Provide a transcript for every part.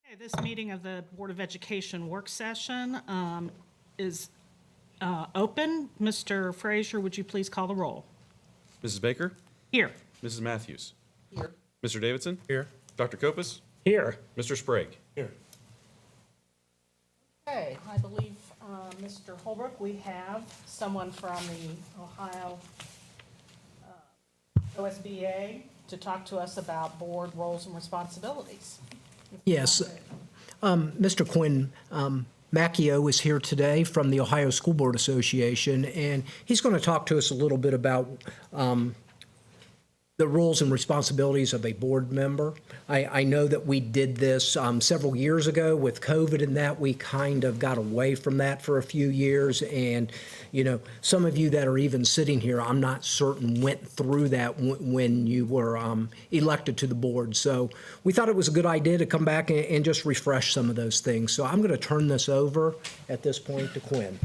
Okay, this meeting of the Board of Education work session is open. Mr. Frazier, would you please call the roll? Mrs. Baker? Here. Mrs. Matthews? Here. Mr. Davidson? Here. Dr. Kopus? Here. Mr. Sprague? Here. Okay, I believe, Mr. Holbrook, we have someone from the Ohio OSBA to talk to us about board roles and responsibilities. Yes. Mr. Quinn Macchio is here today from the Ohio School Board Association, and he's going to talk to us a little bit about the roles and responsibilities of a board member. I know that we did this several years ago with COVID, and that we kind of got away from that for a few years. And, you know, some of you that are even sitting here, I'm not certain went through that when you were elected to the board. So we thought it was a good idea to come back and just refresh some of those things. So I'm going to turn this over at this point to Quinn.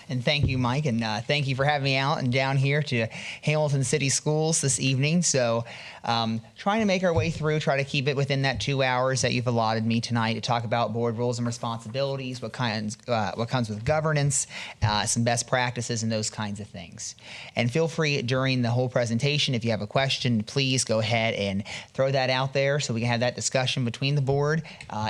And thank you, Mike, and thank you for having me out and down here to Hamilton City Schools this evening. So trying to make our way through, try to keep it within that 2 hours that you've allotted me tonight to talk about board roles and responsibilities, what comes with governance, some best practices, and those kinds of things. And feel free during the whole presentation, if you have a question, please go ahead and throw that out there so we can have that discussion between the board.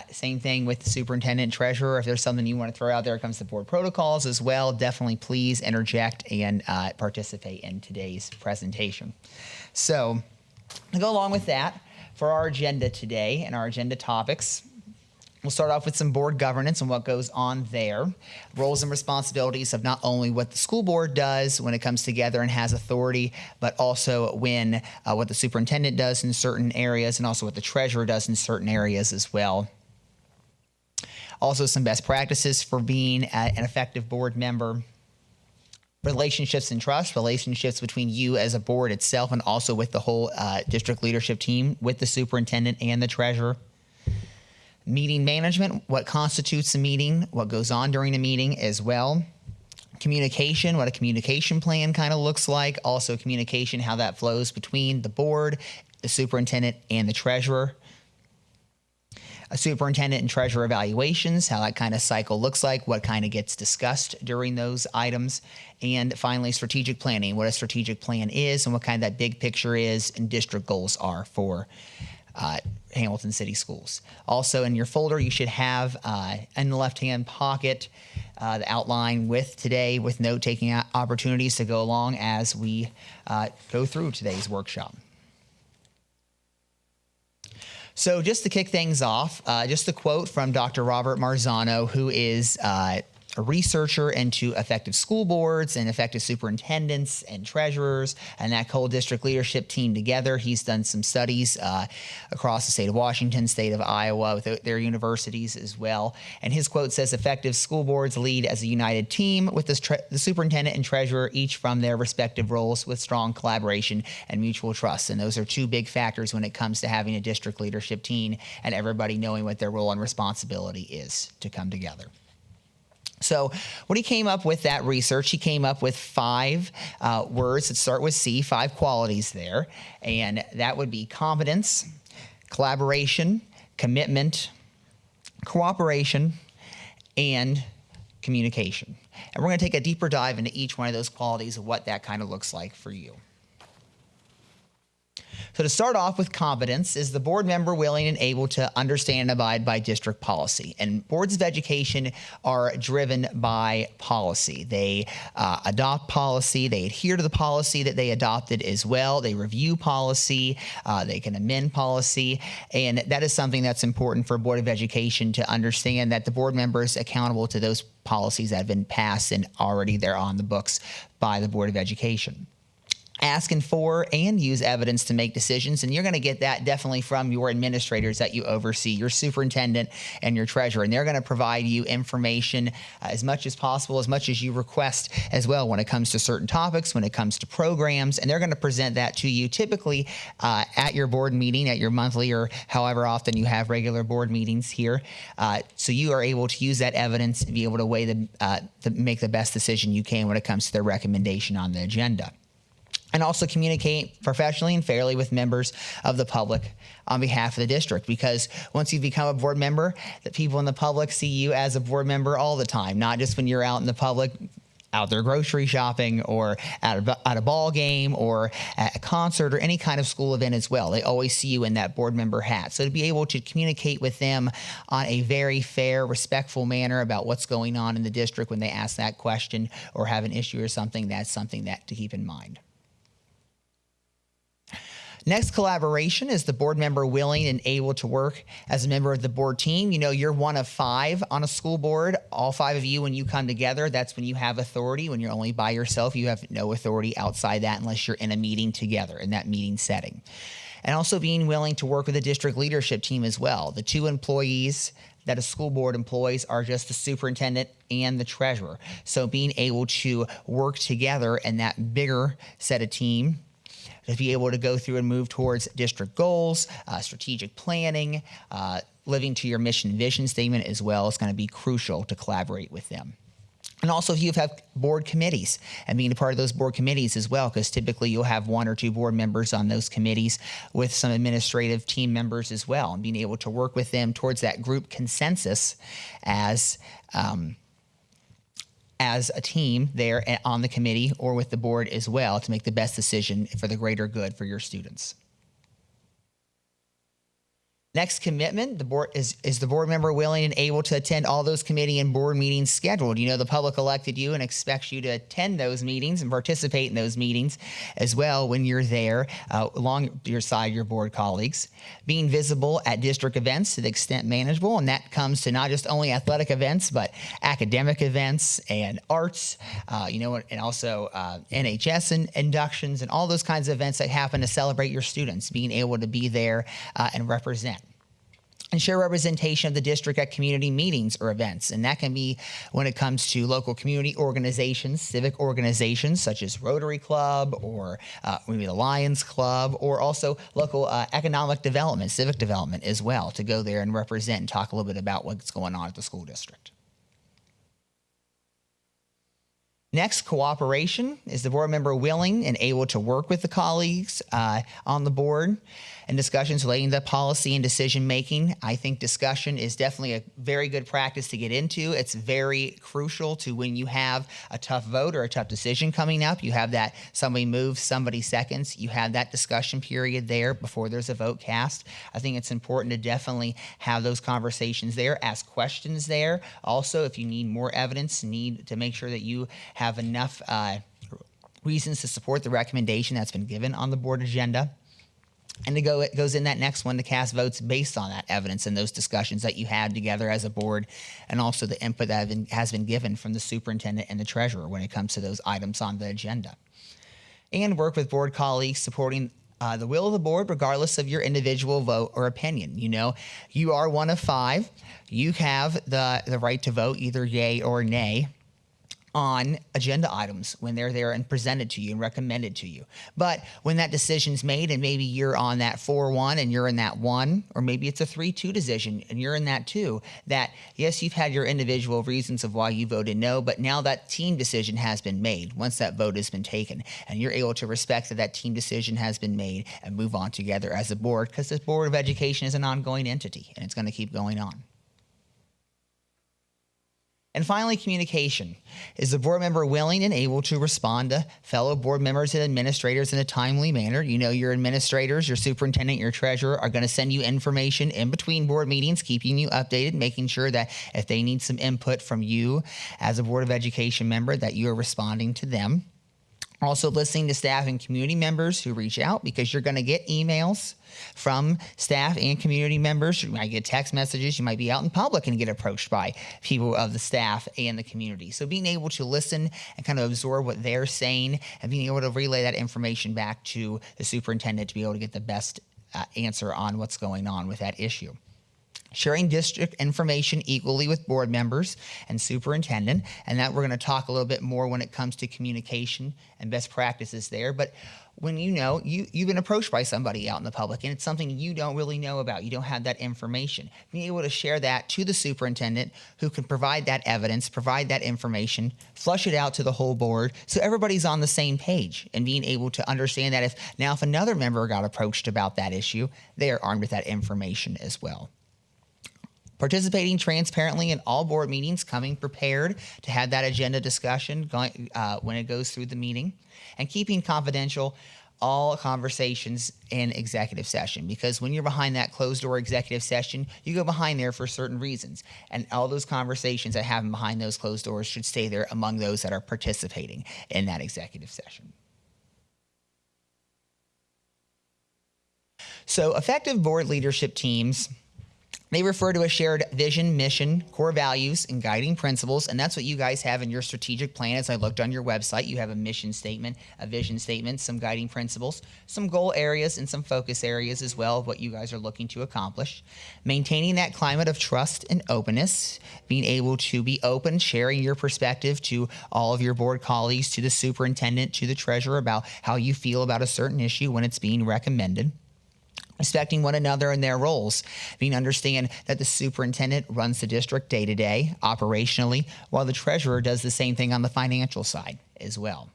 Same thing with the superintendent and treasurer. If there's something you want to throw out there, it comes to board protocols as well. Definitely please interject and participate in today's presentation. So to go along with that, for our agenda today and our agenda topics, we'll start off with some board governance and what goes on there. Roles and responsibilities of not only what the school board does when it comes together and has authority, but also when what the superintendent does in certain areas and also what the treasurer does in certain areas as well. Also, some best practices for being an effective board member. Relationships and trust, relationships between you as a board itself and also with the whole district leadership team, with the superintendent and the treasurer. Meeting management, what constitutes a meeting, what goes on during a meeting as well. Communication, what a communication plan kind of looks like. Also communication, how that flows between the board, the superintendent, and the treasurer. A superintendent and treasurer evaluations, how that kind of cycle looks like, what kind of gets discussed during those items. And finally, strategic planning, what a strategic plan is and what kind of that big picture is and district goals are for Hamilton City Schools. Also in your folder, you should have in the left-hand pocket the outline with today with note-taking opportunities to go along as we go through today's workshop. So just to kick things off, just a quote from Dr. Robert Marzano, who is a researcher into effective school boards and effective superintendents and treasurers and that whole district leadership team together. He's done some studies across the state of Washington, state of Iowa, with their universities as well. And his quote says, effective school boards lead as a united team with the superintendent and treasurer, each from their respective roles with strong collaboration and mutual trust. And those are two big factors when it comes to having a district leadership team and everybody knowing what their role and responsibility is to come together. So when he came up with that research, he came up with 5 words that start with C, 5 qualities there. And that would be competence, collaboration, commitment, cooperation, and communication. And we're going to take a deeper dive into each one of those qualities of what that kind of looks like for you. So to start off with competence, is the board member willing and able to understand and abide by district policy? And boards of education are driven by policy. They adopt policy, they adhere to the policy that they adopted as well. They review policy, they can amend policy, and that is something that's important for a board of education to understand, that the board member is accountable to those policies that have been passed and already they're on the books by the Board of Education. Asking for and use evidence to make decisions, and you're going to get that definitely from your administrators that you oversee, your superintendent and your treasurer, and they're going to provide you information as much as possible, as much as you request as well when it comes to certain topics, when it comes to programs, and they're going to present that to you typically at your board meeting, at your monthly or however often you have regular board meetings here, so you are able to use that evidence and be able to weigh to make the best decision you can when it comes to their recommendation on the agenda. and also communicate professionally and fairly with members of the public on behalf of the district. Because once you become a board member, the people in the public see you as a board member all the time, not just when you're out in the public, out there grocery shopping or at a ball game or at a concert or any kind of school event as well. They always see you in that board member hat. So to be able to communicate with them on a very fair, respectful manner about what's going on in the district when they ask that question or have an issue or something, that's something that to keep in mind. Next, collaboration. Is the board member willing and able to work as a member of the board team? You know, you're one of 5 on a school board. All 5 of you, when you come together, that's when you have authority. When you're only by yourself, you have no authority outside that unless you're in a meeting together in that meeting setting. And also being willing to work with the district leadership team as well. The 2 employees that a school board employs are just the superintendent and the treasurer. So being able to work together in that bigger set of team to be able to go through and move towards district goals, strategic planning, living to your mission and vision statement as well is going to be crucial to collaborate with them. And also if you have board committees and being a part of those board committees as well, because typically you'll have 1 or 2 board members on those committees with some administrative team members as well, and being able to work with them towards that group consensus as a team there on the committee or with the board as well to make the best decision for the greater good for your students. Next, commitment. The board is the board member willing and able to attend all those committee and board meetings scheduled? You know, the public elected you and expects you to attend those meetings and participate in those meetings as well when you're there alongside your board colleagues. Being visible at district events to the extent manageable, and that comes to not just only athletic events, but academic events and arts, and also NHS inductions and all those kinds of events that happen to celebrate your students, being able to be there and represent. Ensure representation of the district at community meetings or events. And that can be when it comes to local community organizations, civic organizations such as Rotary Club or maybe the Lions Club, or also local economic development, civic development as well, to go there and represent and talk a little bit about what's going on at the school district. Next, cooperation. Is the board member willing and able to work with the colleagues on the board in discussions relating to policy and decision making? I think discussion is definitely a very good practice to get into. It's very crucial to when you have a tough vote or a tough decision coming up. You have that somebody moves, somebody seconds. You have that discussion period there before there's a vote cast. I think it's important to definitely have those conversations there, ask questions there. Also, if you need more evidence, need to make sure that you have enough reasons to support the recommendation that's been given on the board agenda. And it goes in that next one to cast votes based on that evidence and those discussions that you had together as a board, and also the input that has been given from the superintendent and the treasurer when it comes to those items on the agenda. And work with board colleagues supporting the will of the board regardless of your individual vote or opinion. You know, you are one of 5. You have the right to vote either yay or nay on agenda items when they're there and presented to you and recommended to you. But when that decision's made and maybe you're on that 4-1 and you're in that 1, or maybe it's a 3-2 decision and you're in that 2, that yes, you've had your individual reasons of why you voted no, but now that team decision has been made once that vote has been taken, and you're able to respect that team decision has been made and move on together as a board, because this Board of Education is an ongoing entity and it's going to keep going on. And finally, communication. Is the board member willing and able to respond to fellow board members and administrators in a timely manner? You know, your administrators, your superintendent, your treasurer are going to send you information in between board meetings, keeping you updated, making sure that if they need some input from you as a Board of Education member, that you are responding to them. Also listening to staff and community members who reach out, because you're going to get emails from staff and community members. You might get text messages. You might be out in public and get approached by people of the staff and the community. So being able to listen and kind of absorb what they're saying and being able to relay that information back to the superintendent to be able to get the best answer on what's going on with that issue. sharing district information equally with board members and superintendent, and that we're going to talk a little bit more when it comes to communication and best practices there. But when you've been approached by somebody out in the public and it's something you don't really know about, you don't have that information, being able to share that to the superintendent who can provide that evidence, provide that information, flush it out to the whole board so everybody's on the same page, and being able to understand that if another member got approached about that issue, they are armed with that information as well. Participating transparently in all board meetings, coming prepared to have that agenda discussion when it goes through the meeting, and keeping confidential all conversations in executive session, because when you're behind that closed door executive session, you go behind there for certain reasons, and all those conversations that happen behind those closed doors should stay there among those that are participating in that executive session. So effective board leadership teams, they refer to a shared vision, mission, core values, and guiding principles, and that's what you guys have in your strategic plan. As I looked on your website, you have a mission statement, a vision statement, some guiding principles, some goal areas, and some focus areas as well of what you guys are looking to accomplish. Maintaining that climate of trust and openness, being able to be open, sharing your perspective to all of your board colleagues, to the superintendent, to the treasurer about how you feel about a certain issue when it's being recommended. Respecting one another and their roles, being understand that the superintendent runs the district day to day, operationally, while the treasurer does the same thing on the financial side as well.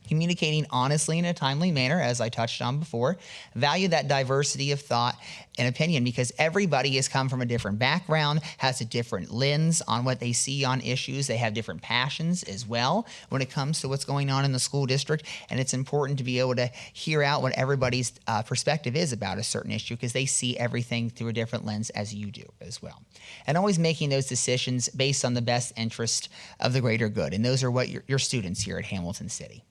Communicating honestly in a timely manner, as I touched on before. Value that diversity of thought and opinion, because everybody has come from a different background, has a different lens on what they see on issues. They have different passions as well when it comes to what's going on in the school district. And it's important to be able to hear out what everybody's perspective is about a certain issue, because they see everything through a different lens as you do as well. And always making those decisions based on the best interest of the greater good. And those are what your students here at Hamilton City.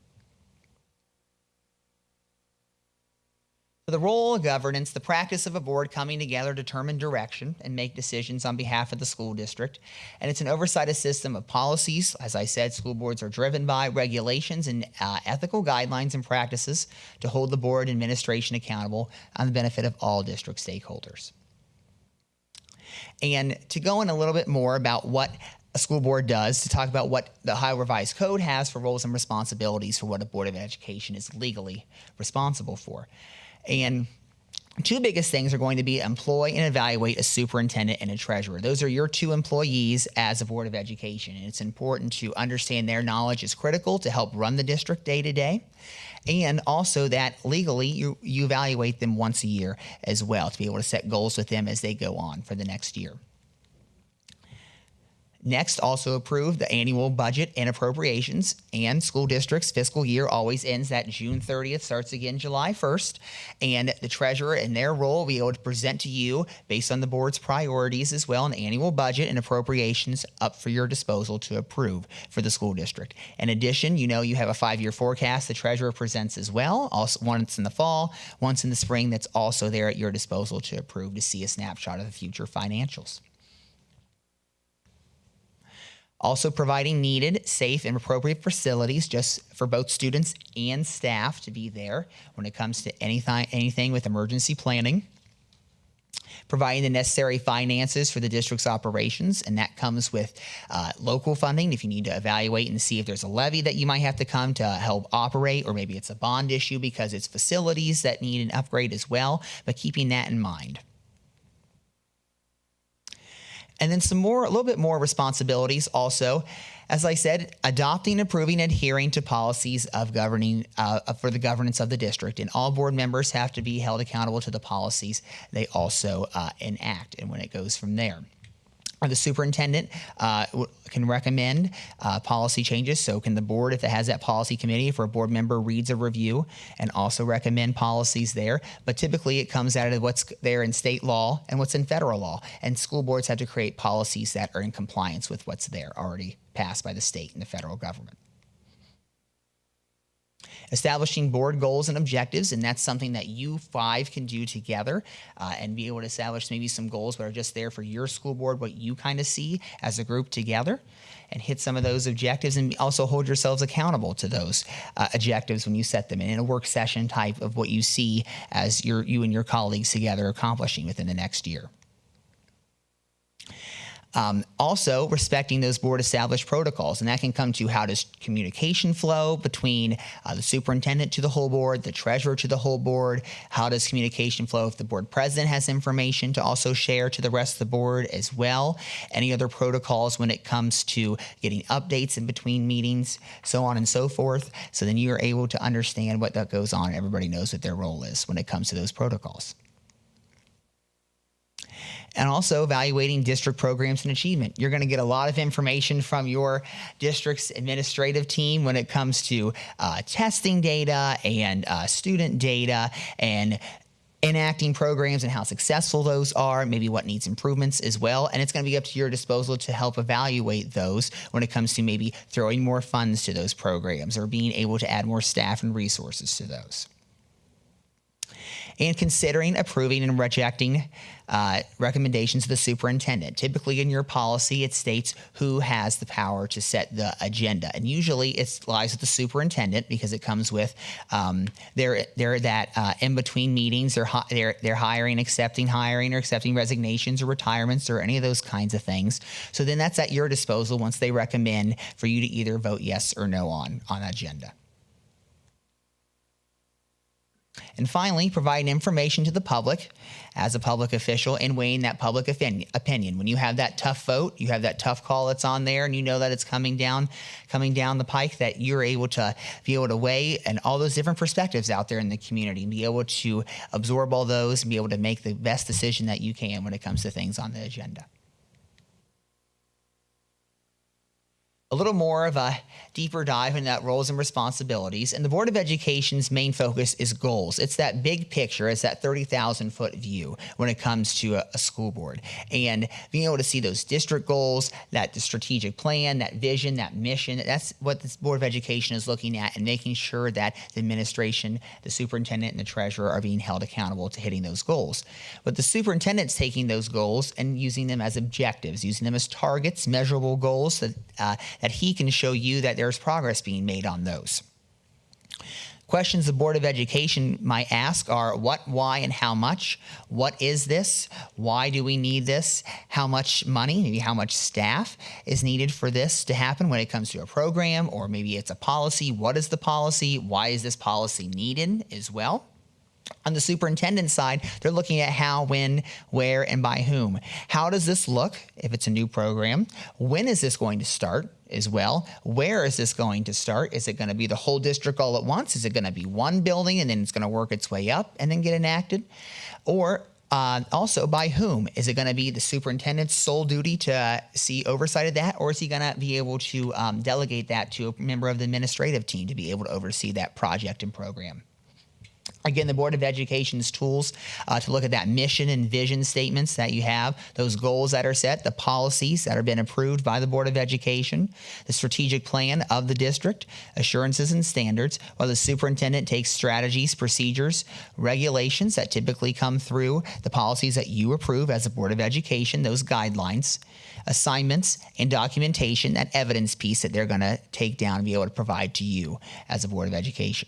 For the role of governance, the practice of a board coming together to determine direction and make decisions on behalf of the school district. And it's an oversight system of policies. As I said, school boards are driven by regulations and ethical guidelines and practices to hold the board and administration accountable on the benefit of all district stakeholders. And to go in a little bit more about what a school board does, to talk about what the Ohio Revised Code has for roles and responsibilities for what a Board of Education is legally responsible for. And two biggest things are going to be employ and evaluate a superintendent and a treasurer. Those are your two employees as a Board of Education. And it's important to understand their knowledge is critical to help run the district day to day. And also that legally you evaluate them once a year as well, to be able to set goals with them as they go on for the next year. Next, also approve the annual budget and appropriations, and school districts' fiscal year always ends that June 30th, starts again July 1st, and the treasurer in their role will be able to present to you based on the board's priorities as well, an annual budget and appropriations up for your disposal to approve for the school district. In addition, you have a 5-year forecast the treasurer presents as well, also once in the fall, once in the spring, that's also there at your disposal to approve to see a snapshot of the future financials. Also providing needed, safe, and appropriate facilities just for both students and staff to be there when it comes to anything with emergency planning. Providing the necessary finances for the district's operations, and that comes with local funding if you need to evaluate and see if there's a levy that you might have to come to help operate, or maybe it's a bond issue because it's facilities that need an upgrade as well, but keeping that in mind. And then a little bit more responsibilities also. As I said, adopting, approving, adhering to policies of governing for the governance of the district. And all board members have to be held accountable to the policies they also enact, and when it goes from there. The superintendent can recommend policy changes. So can the board, if it has that policy committee, if a board member reads a review and also recommend policies there. But typically it comes out of what's there in state law and what's in federal law. And school boards have to create policies that are in compliance with what's there already passed by the state and the federal government. Establishing board goals and objectives, and that's something that you 5 can do together and be able to establish maybe some goals that are just there for your school board, what you kind of see as a group together, and hit some of those objectives, and also hold yourselves accountable to those objectives when you set them in a work session type of what you see as you and your colleagues together accomplishing within the next year. Also, respecting those board established protocols, and that can come to how does communication flow between the superintendent to the whole board, the treasurer to the whole board, how does communication flow if the board president has information to also share to the rest of the board as well, any other protocols when it comes to getting updates in between meetings, so on and so forth. So then you're able to understand what that goes on. Everybody knows what their role is when it comes to those protocols. And also evaluating district programs and achievement. You're going to get a lot of information from your district's administrative team when it comes to testing data and student data and enacting programs and how successful those are, maybe what needs improvements as well. And it's going to be up to your disposal to help evaluate those when it comes to maybe throwing more funds to those programs or being able to add more staff and resources to those. And considering approving and rejecting recommendations of the superintendent. Typically in your policy, it states who has the power to set the agenda. And usually it lies with the superintendent because it comes with they're that in-between meetings, they're hiring, or accepting resignations or retirements or any of those kinds of things. So then that's at your disposal once they recommend for you to either vote yes or no on agenda. And finally, providing information to the public as a public official and weighing that public opinion. When you have that tough vote, you have that tough call that's on there, and you know that it's coming down the pike, that you're able to weigh and all those different perspectives out there in the community and be able to absorb all those and be able to make the best decision that you can when it comes to things on the agenda. A little more of a deeper dive into that roles and responsibilities. And the Board of Education's main focus is goals. It's that big picture. It's that 30,000-foot view when it comes to a school board. And being able to see those district goals, that strategic plan, that vision, that mission, that's what the Board of Education is looking at and making sure that the administration, the superintendent, and the treasurer are being held accountable to hitting those goals. But the superintendent's taking those goals and using them as objectives, using them as targets, measurable goals that he can show you that there's progress being made on those. Questions the Board of Education might ask are what, why, and how much. What is this? Why do we need this? How much money, maybe how much staff is needed for this to happen when it comes to a program, or maybe it's a policy. What is the policy? Why is this policy needed as well? On the superintendent side, they're looking at how, when, where, and by whom. How does this look if it's a new program? When is this going to start as well? Where is this going to start? Is it going to be the whole district all at once? Is it going to be one building and then it's going to work its way up and then get enacted? Or also by whom? Is it going to be the superintendent's sole duty to see oversight of that, or is he going to be able to delegate that to a member of the administrative team to be able to oversee that project and program? Again, the Board of Education's tools to look at that mission and vision statements that you have, those goals that are set, the policies that have been approved by the Board of Education, the strategic plan of the district, assurances and standards, while the superintendent takes strategies, procedures, regulations that typically come through the policies that you approve as a Board of Education, those guidelines, assignments, and documentation, that evidence piece that they're going to take down and be able to provide to you as a Board of Education.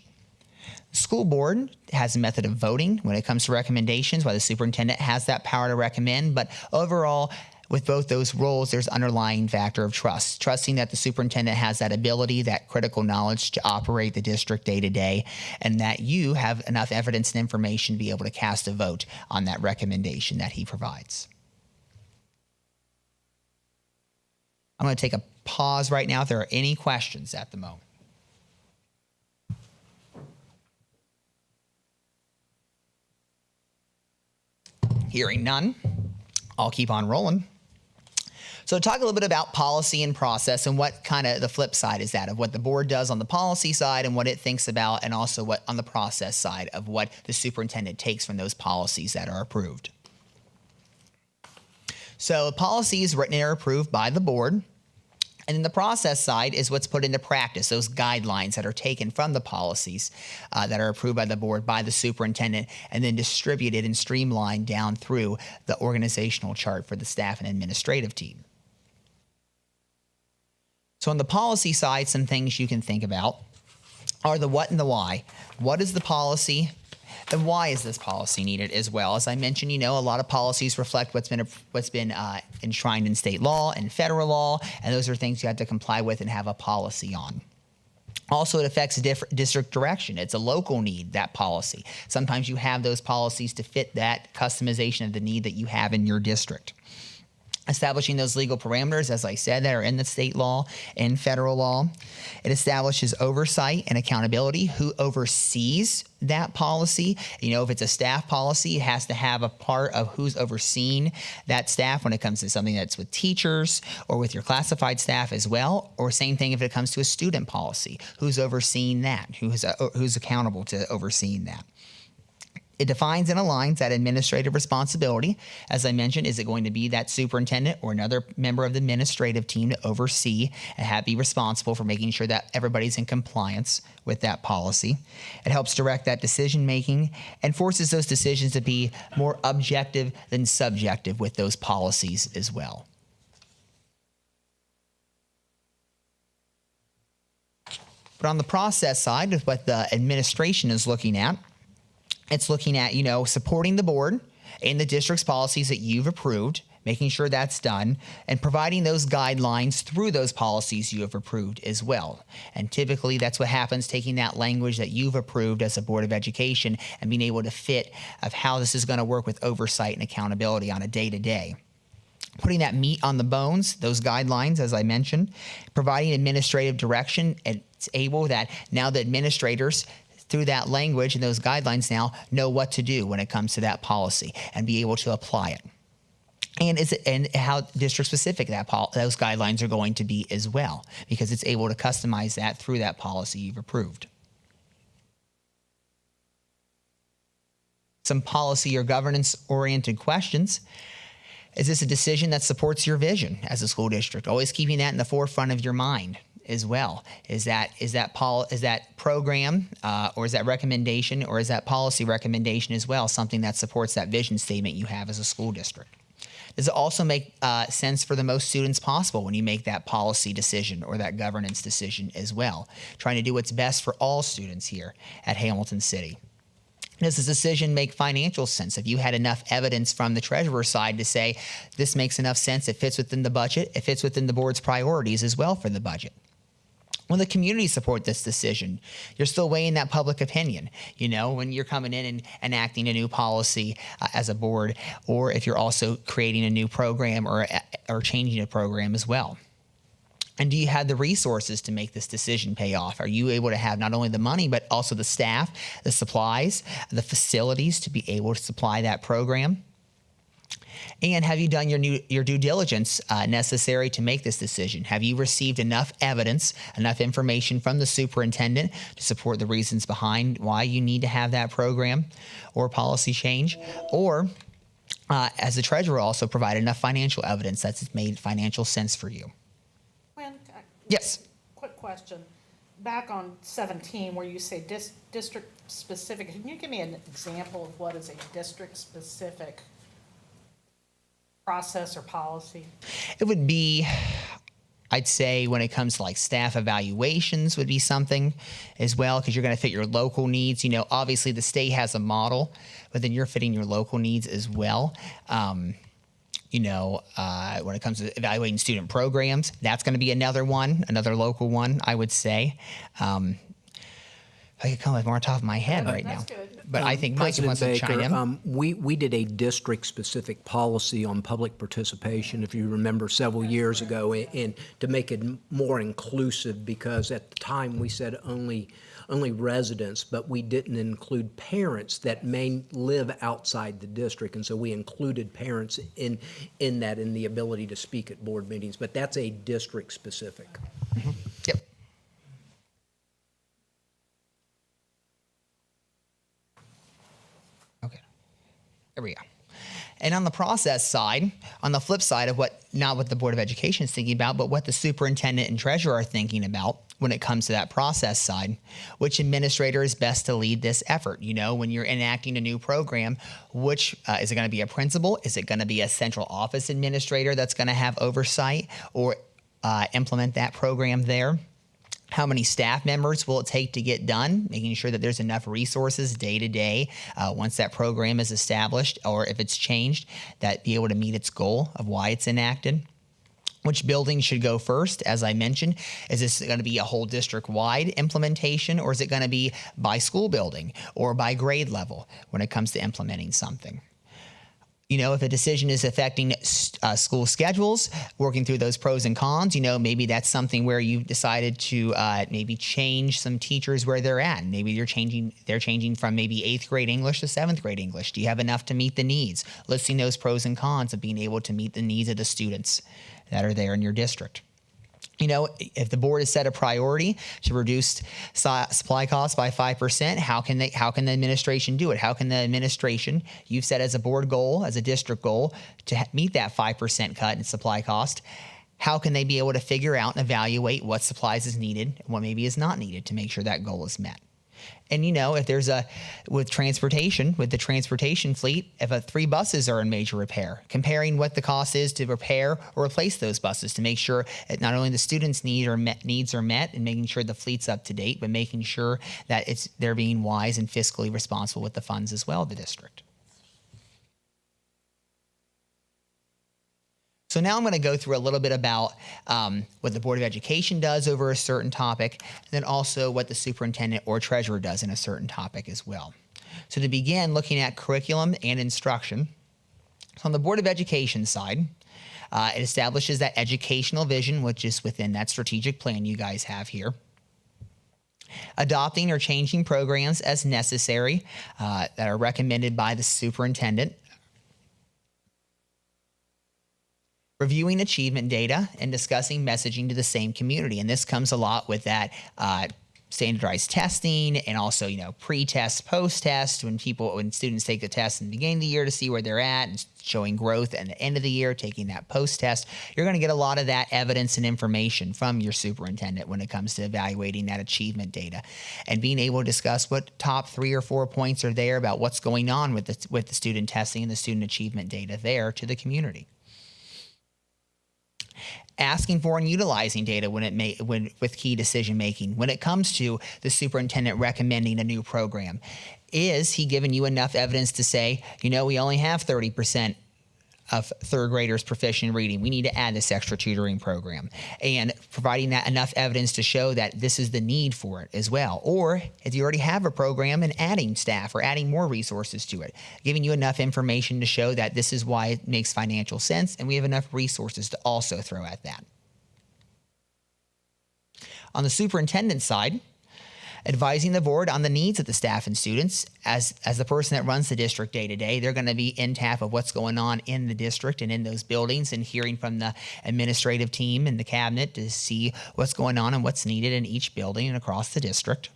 The school board has a method of voting when it comes to recommendations, while the superintendent has that power to recommend. But overall, with both those roles, there's underlying factor of trust, trusting that the superintendent has that ability, that critical knowledge to operate the district day to day, and that you have enough evidence and information to be able to cast a vote on that recommendation that he provides. I'm going to take a pause right now if there are any questions at the moment. Hearing none, I'll keep on rolling. So talk a little bit about policy and process and what kind of the flip side is that of what the board does on the policy side and what it thinks about, and also what on the process side of what the superintendent takes from those policies that are approved. So policies written and are approved by the board. And then the process side is what's put into practice, those guidelines that are taken from the policies that are approved by the board, by the superintendent, and then distributed and streamlined down through the organizational chart for the staff and administrative team. So on the policy side, some things you can think about are the what and the why. What is the policy And why is this policy needed as well? As I mentioned, a lot of policies reflect what's been enshrined in state law and federal law, and those are things you have to comply with and have a policy on. Also, it affects district direction. It's a local need, that policy. Sometimes you have those policies to fit that customization of the need that you have in your district. Establishing those legal parameters, as I said, that are in the state law and federal law. It establishes oversight and accountability. Who oversees that policy? If it's a staff policy, it has to have a part of who's overseeing that staff when it comes to something that's with teachers or with your classified staff as well. Or same thing if it comes to a student policy. Who's overseeing that? Who's accountable to overseeing that? It defines and aligns that administrative responsibility. As I mentioned, is it going to be that superintendent or another member of the administrative team to oversee and be responsible for making sure that everybody's in compliance with that policy? It helps direct that decision making and forces those decisions to be more objective than subjective with those policies as well. But on the process side of what the administration is looking at, it's looking at, supporting the board and the district's policies that you've approved, making sure that's done, and providing those guidelines through those policies you have approved as well. And typically that's what happens, taking that language that you've approved as a Board of Education and being able to fit of how this is going to work with oversight and accountability on a day-to-day. Putting that meat on the bones, those guidelines, as I mentioned, providing administrative direction, and it's able that now the administrators through that language and those guidelines now know what to do when it comes to that policy and be able to apply it. And how district specific those guidelines are going to be as well, because it's able to customize that through that policy you've approved. Some policy or governance oriented questions. Is this a decision that supports your vision as a school district? Always keeping that in the forefront of your mind as well. Is that program or is that recommendation or is that policy recommendation as well something that supports that vision statement you have as a school district? Does it also make sense for the most students possible when you make that policy decision or that governance decision as well? Trying to do what's best for all students here at Hamilton City. Does this decision make financial sense? If you had enough evidence from the treasurer's side to say, this makes enough sense, it fits within the budget, it fits within the board's priorities as well for the budget. Will the community support this decision? You're still weighing that public opinion, when you're coming in and enacting a new policy as a board, or if you're also creating a new program or changing a program as well. And do you have the resources to make this decision pay off? Are you able to have not only the money, but also the staff, the supplies, the facilities to be able to supply that program? And have you done your due diligence necessary to make this decision? Have you received enough evidence, enough information from the superintendent to support the reasons behind why you need to have that program or policy change? Or as the treasurer also provide enough financial evidence that's made financial sense for you? Yes. Quick question. Back on 17, where you say district specific, can you give me an example of what is a district specific process or policy? It would be, I'd say, when it comes to like staff evaluations would be something as well, because you're going to fit your local needs. Obviously the state has a model, but then you're fitting your local needs as well. When it comes to evaluating student programs, that's going to be another local one, I would say. I could come up more on top of my head right now. Good. But I think Mike wants to chime in. We did a district-specific policy on public participation, if you remember, several years ago, and to make it more inclusive, because at the time we said only residents, but we didn't include parents that may live outside the district, and so we included parents in that, in the ability to speak at board meetings, but that's a district-specific. Mm-hmm. Yep. Okay, there we go. And on the process side, on the flip side of not what the Board of Education is thinking about, but what the superintendent and treasurer are thinking about when it comes to that process side, which administrator is best to lead this effort? When you're enacting a new program, which is it going to be a principal? Is it going to be a central office administrator that's going to have oversight or implement that program there? How many staff members will it take to get done? Making sure that there's enough resources day to day once that program is established, or if it's changed, that be able to meet its goal of why it's enacted. Which building should go first? As I mentioned, is this going to be a whole district-wide implementation, or is it going to be by school building or by grade level when it comes to implementing something? If a decision is affecting school schedules, working through those pros and cons, maybe that's something where you've decided to maybe change some teachers where they're at. Maybe they're changing from maybe 8th grade English to 7th grade English. Do you have enough to meet the needs? Listing those pros and cons of being able to meet the needs of the students that are there in your district. If the board has set a priority to reduce supply costs by 5%, how can the administration do it? How can the administration, you've set as a board goal, as a district goal, to meet that 5% cut in supply cost? How can they be able to figure out and evaluate what supplies is needed and what maybe is not needed to make sure that goal is met? And if there's with the transportation fleet, if 3 buses are in major repair, comparing what the cost is to repair or replace those buses to make sure that not only the students' needs are met and making sure the fleet's up to date, but making sure that they're being wise and fiscally responsible with the funds as well, the district. So now I'm going to go through a little bit about what the Board of Education does over a certain topic, and then also what the superintendent or treasurer does in a certain topic as well. So to begin, looking at curriculum and instruction. So on the Board of Education side, it establishes that educational vision, which is within that strategic plan you guys have here. Adopting or changing programs as necessary that are recommended by the superintendent. Reviewing achievement data and discussing messaging to the same community. And this comes a lot with that standardized testing and also, pre-test, post-test, when students take the test in the beginning of the year to see where they're at and showing growth at the end of the year, taking that post-test. You're going to get a lot of that evidence and information from your superintendent when it comes to evaluating that achievement data and being able to discuss what top 3 or 4 points are there about what's going on with the student testing and the student achievement data there to the community. Asking for and utilizing data with key decision making. When it comes to the superintendent recommending a new program, is he giving you enough evidence to say, we only have 30% of third graders proficient in reading. We need to add this extra tutoring program, and providing that enough evidence to show that this is the need for it as well. Or if you already have a program and adding staff or adding more resources to it, giving you enough information to show that this is why it makes financial sense and we have enough resources to also throw at that. On the superintendent side, advising the board on the needs of the staff and students. As the person that runs the district day to day, they're going to be in tap of what's going on in the district and in those buildings, and hearing from the administrative team and the cabinet to see what's going on and what's needed in each building and across the district.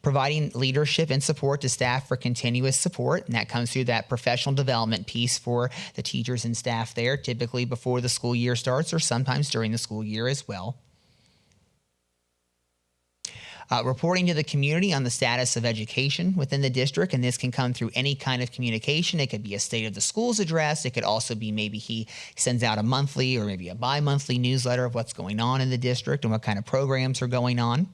Providing leadership and support to staff for continuous support, and that comes through that professional development piece for the teachers and staff there, typically before the school year starts or sometimes during the school year as well. Reporting to the community on the status of education within the district, and this can come through any kind of communication. It could be a state of the schools address. It could also be maybe he sends out a monthly or maybe a bi-monthly newsletter of what's going on in the district and what kind of programs are going on.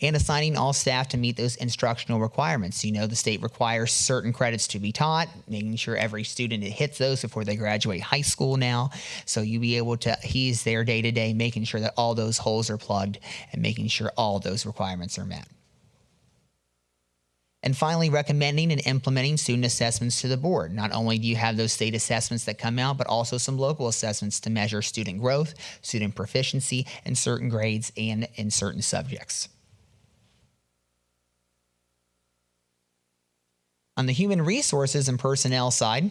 And assigning all staff to meet those instructional requirements. The state requires certain credits to be taught, making sure every student hits those before they graduate high school now. So he's there day to day, making sure that all those holes are plugged and making sure all those requirements are met. And finally, recommending and implementing student assessments to the board. Not only do you have those state assessments that come out, but also some local assessments to measure student growth, student proficiency in certain grades and in certain subjects. On the human resources and personnel side,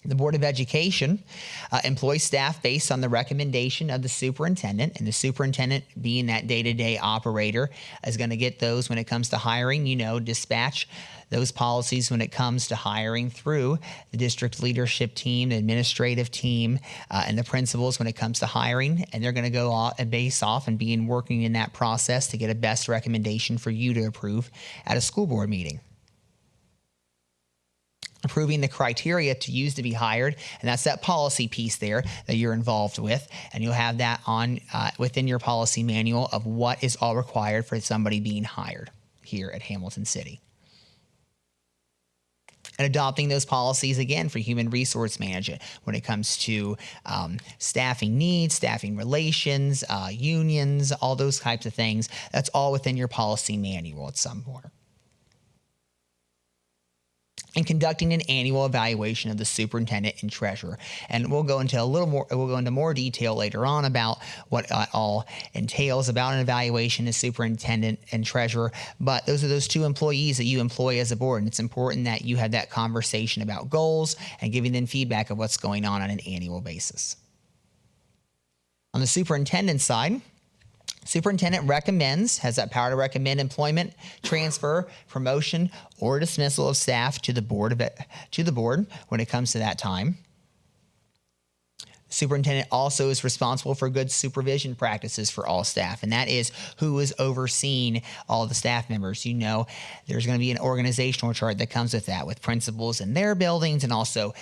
the Board of Education employs staff based on the recommendation of the superintendent, and the superintendent, being that day-to-day operator, is going to get those when it comes to hiring, dispatch those policies when it comes to hiring through the district leadership team, the administrative team, and the principals when it comes to hiring. And they're going to go base off and be working in that process to get a best recommendation for you to approve at a school board meeting. approving the criteria to use to be hired, and that's that policy piece there that you're involved with, and you'll have that on within your policy manual of what is all required for somebody being hired here at Hamilton City. And adopting those policies again for human resource management when it comes to staffing needs, staffing relations, unions, all those types of things. That's all within your policy manual at some point. And conducting an annual evaluation of the superintendent and treasurer. And we'll go into more detail later on about what all entails about an evaluation as superintendent and treasurer. But those are those two employees that you employ as a board. And it's important that you have that conversation about goals and giving them feedback of what's going on an annual basis. On the superintendent side, superintendent has that power to recommend employment, transfer, promotion, or dismissal of staff to the board when it comes to that time. Superintendent also is responsible for good supervision practices for all staff, and that is who is overseeing all the staff members. You know, there's going to be an organizational chart that comes with that, with principals in their buildings, and also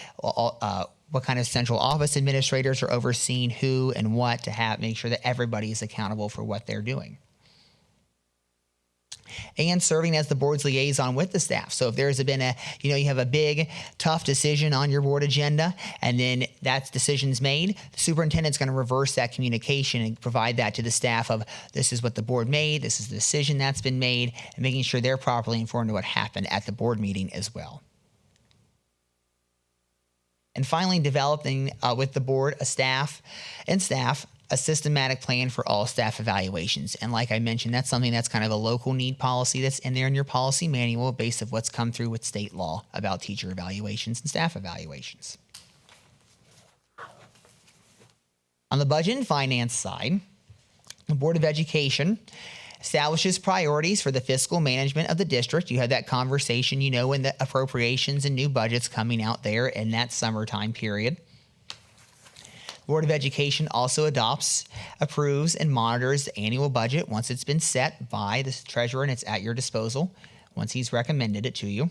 what kind of central office administrators are overseeing who and what to make sure that everybody is accountable for what they're doing. And serving as the board's liaison with the staff. So if there's been you have a big, tough decision on your board agenda, and then that decision's made, the superintendent's going to reverse that communication and provide that to the staff of, this is what the board made, this is the decision that's been made, and making sure they're properly informed of what happened at the board meeting as well. And finally, developing with the board, a systematic plan for all staff evaluations. And like I mentioned, that's something that's kind of a local need policy that's in there in your policy manual based on what's come through with state law about teacher evaluations and staff evaluations. On the budget and finance side, the Board of Education establishes priorities for the fiscal management of the district. You had that conversation, when the appropriations and new budgets coming out there in that summertime period. Board of Education also adopts, approves, and monitors the annual budget once it's been set by the treasurer and it's at your disposal once he's recommended it to you.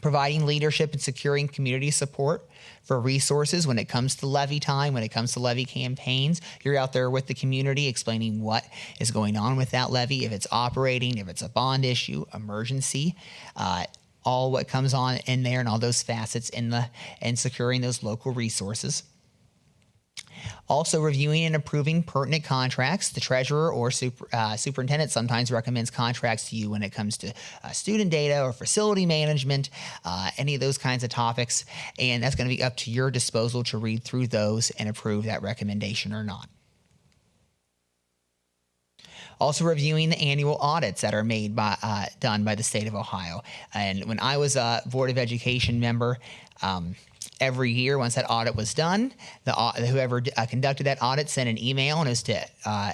Providing leadership and securing community support for resources when it comes to levy time, when it comes to levy campaigns. You're out there with the community explaining what is going on with that levy, if it's operating, if it's a bond issue, emergency, all what comes on in there and all those facets and securing those local resources. Also reviewing and approving pertinent contracts. The treasurer or superintendent sometimes recommends contracts to you when it comes to student data or facility management, any of those kinds of topics. And that's going to be up to your disposal to read through those and approve that recommendation or not. Also reviewing the annual audits that are done by the state of Ohio. And when I was a Board of Education member, every year, once that audit was done, whoever conducted that audit sent an email, and it was to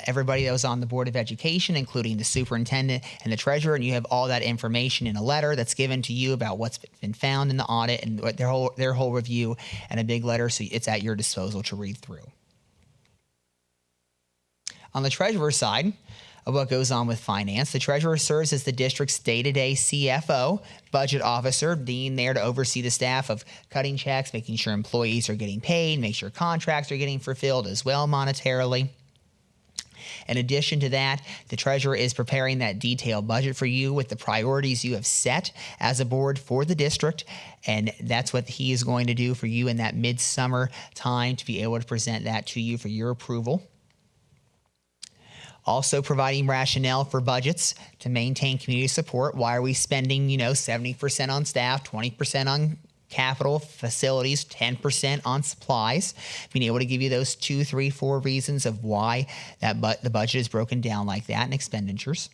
everybody that was on the Board of Education, including the superintendent and the treasurer, and you have all that information in a letter that's given to you about what's been found in the audit and what their whole review, and a big letter, so it's at your disposal to read through. On the treasurer's side of what goes on with finance, the treasurer serves as the district's day-to-day CFO, budget officer, being there to oversee the staff of cutting checks, making sure employees are getting paid, make sure contracts are getting fulfilled as well monetarily. In addition to that, the treasurer is preparing that detailed budget for you with the priorities you have set as a board for the district, and that's what he is going to do for you in that midsummer time to be able to present that to you for your approval. Also providing rationale for budgets to maintain community support. Why are we spending, 70% on staff, 20% on capital, facilities, 10% on supplies? Being able to give you those 2, 3, 4 reasons of why the budget is broken down like that in expenditures.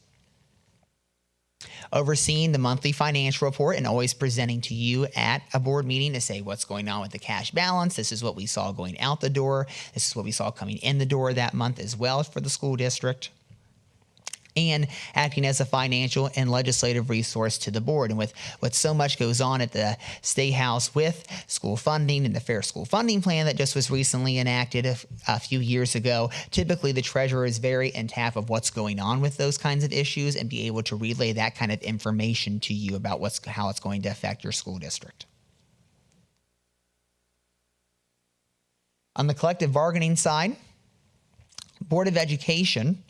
Overseeing the monthly financial report and always presenting to you at a board meeting to say what's going on with the cash balance. This is what we saw going out the door. This is what we saw coming in the door that month as well for the school district. And acting as a financial and legislative resource to the board. And with so much goes on at the State House with school funding and the Fair School Funding Plan that just was recently enacted a few years ago, typically the treasurer is very on top of what's going on with those kinds of issues and be able to relay that kind of information to you about how it's going to affect your school district. On the collective bargaining side, Board of Education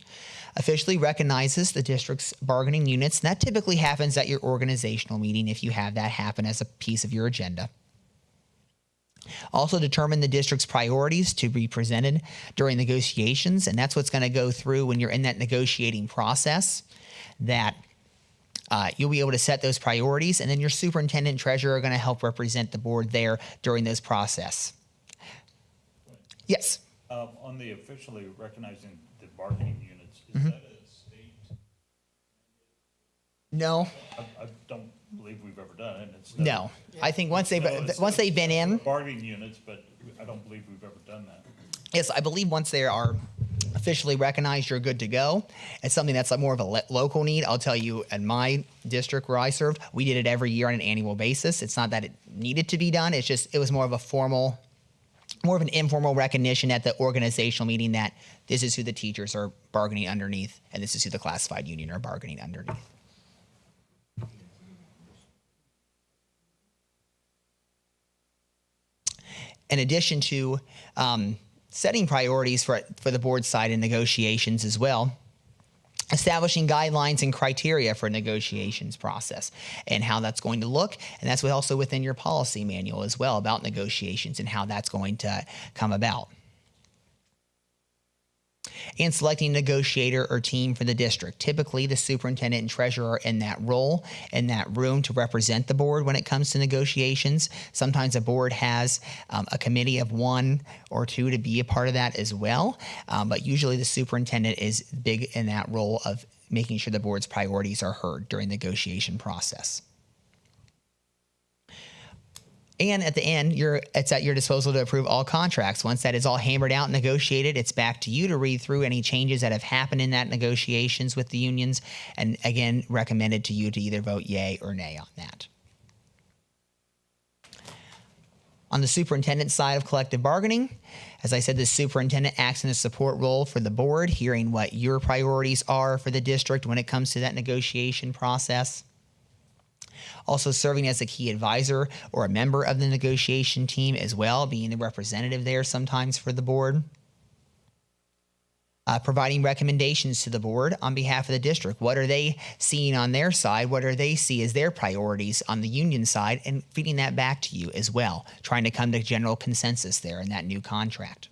officially recognizes the district's bargaining units, and that typically happens at your organizational meeting if you have that happen as a piece of your agenda. Also determine the district's priorities to be presented during negotiations, and that's what's going to go through when you're in that negotiating process, that you'll be able to set those priorities, and then your superintendent and treasurer are going to help represent the board there during this process. Yes? On the officially recognizing the bargaining units, is Mm-hmm. that a state? No? I don't believe we've ever done it. It's No. I think once they've been in, bargaining units, but I don't believe we've ever done that. yes, I believe once they are officially recognized, you're good to go. It's something that's like more of a local need. I'll tell you, in my district where I served, we did it every year on an annual basis. It's not that it needed to be done. It's just, it was more of a formal, more of an informal recognition at the organizational meeting that this is who the teachers are bargaining underneath, and this is who the classified union are bargaining underneath. In addition to setting priorities for the board side in negotiations as well, establishing guidelines and criteria for negotiations process and how that's going to look. And that's also within your policy manual as well about negotiations and how that's going to come about. And selecting a negotiator or team for the district. Typically, the superintendent and treasurer are in that role, in that room to represent the board when it comes to negotiations. Sometimes a board has a committee of one or two to be a part of that as well. But usually the superintendent is big in that role of making sure the board's priorities are heard during the negotiation process. And at the end, it's at your disposal to approve all contracts. Once that is all hammered out and negotiated, it's back to you to read through any changes that have happened in that negotiations with the unions. And again, recommended to you to either vote yay or nay on that. On the superintendent side of collective bargaining, as I said, the superintendent acts in a support role for the board, hearing what your priorities are for the district when it comes to that negotiation process. Also serving as a key advisor or a member of the negotiation team as well, being the representative there sometimes for the board. Providing recommendations to the board on behalf of the district. What are they seeing on their side? What do they see as their priorities on the union side? And feeding that back to you as well, trying to come to general consensus there in that new contract.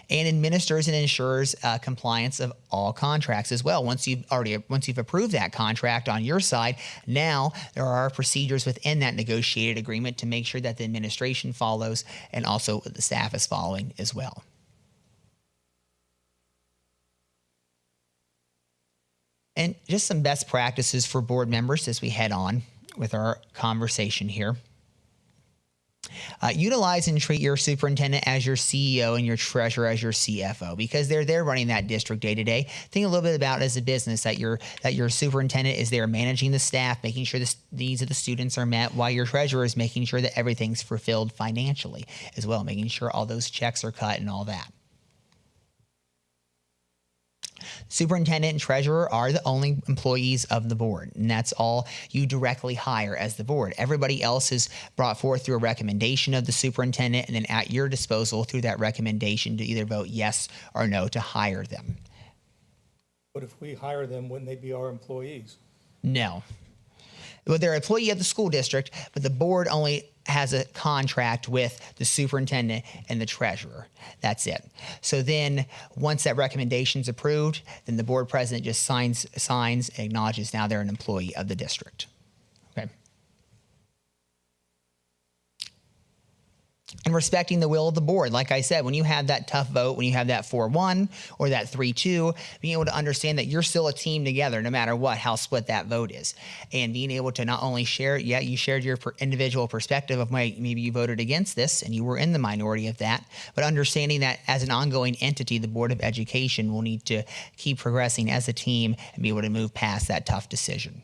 And administers and ensures compliance of all contracts as well. Once you've approved that contract on your side, now there are procedures within that negotiated agreement to make sure that the administration follows and also the staff is following as well. And just some best practices for board members as we head on with our conversation here. Utilize and treat your superintendent as your CEO and your treasurer as your CFO, because they're there running that district day to day. Think a little bit about it as a business, that your superintendent is there managing the staff, making sure the needs of the students are met, while your treasurer is making sure that everything's fulfilled financially as well, making sure all those checks are cut and all that. Superintendent and treasurer are the only employees of the board, and that's all you directly hire as the board. Everybody else is brought forth through a recommendation of the superintendent, and then at your disposal through that recommendation to either vote yes or no to hire them. But if we hire them, wouldn't they be our employees? No. Well, they're an employee of the school district, but the board only has a contract with the superintendent and the treasurer. That's it. So then once that recommendation is approved, then the board president just signs, acknowledges now they're an employee of the district. Okay. And respecting the will of the board. Like I said, when you have that tough vote, when you have that 4-1 or that 3-2, being able to understand that you're still a team together no matter what, how split that vote is. And being able to not only share, you shared your individual perspective of maybe you voted against this and you were in the minority of that, but understanding that as an ongoing entity, the Board of Education will need to keep progressing as a team and be able to move past that tough decision.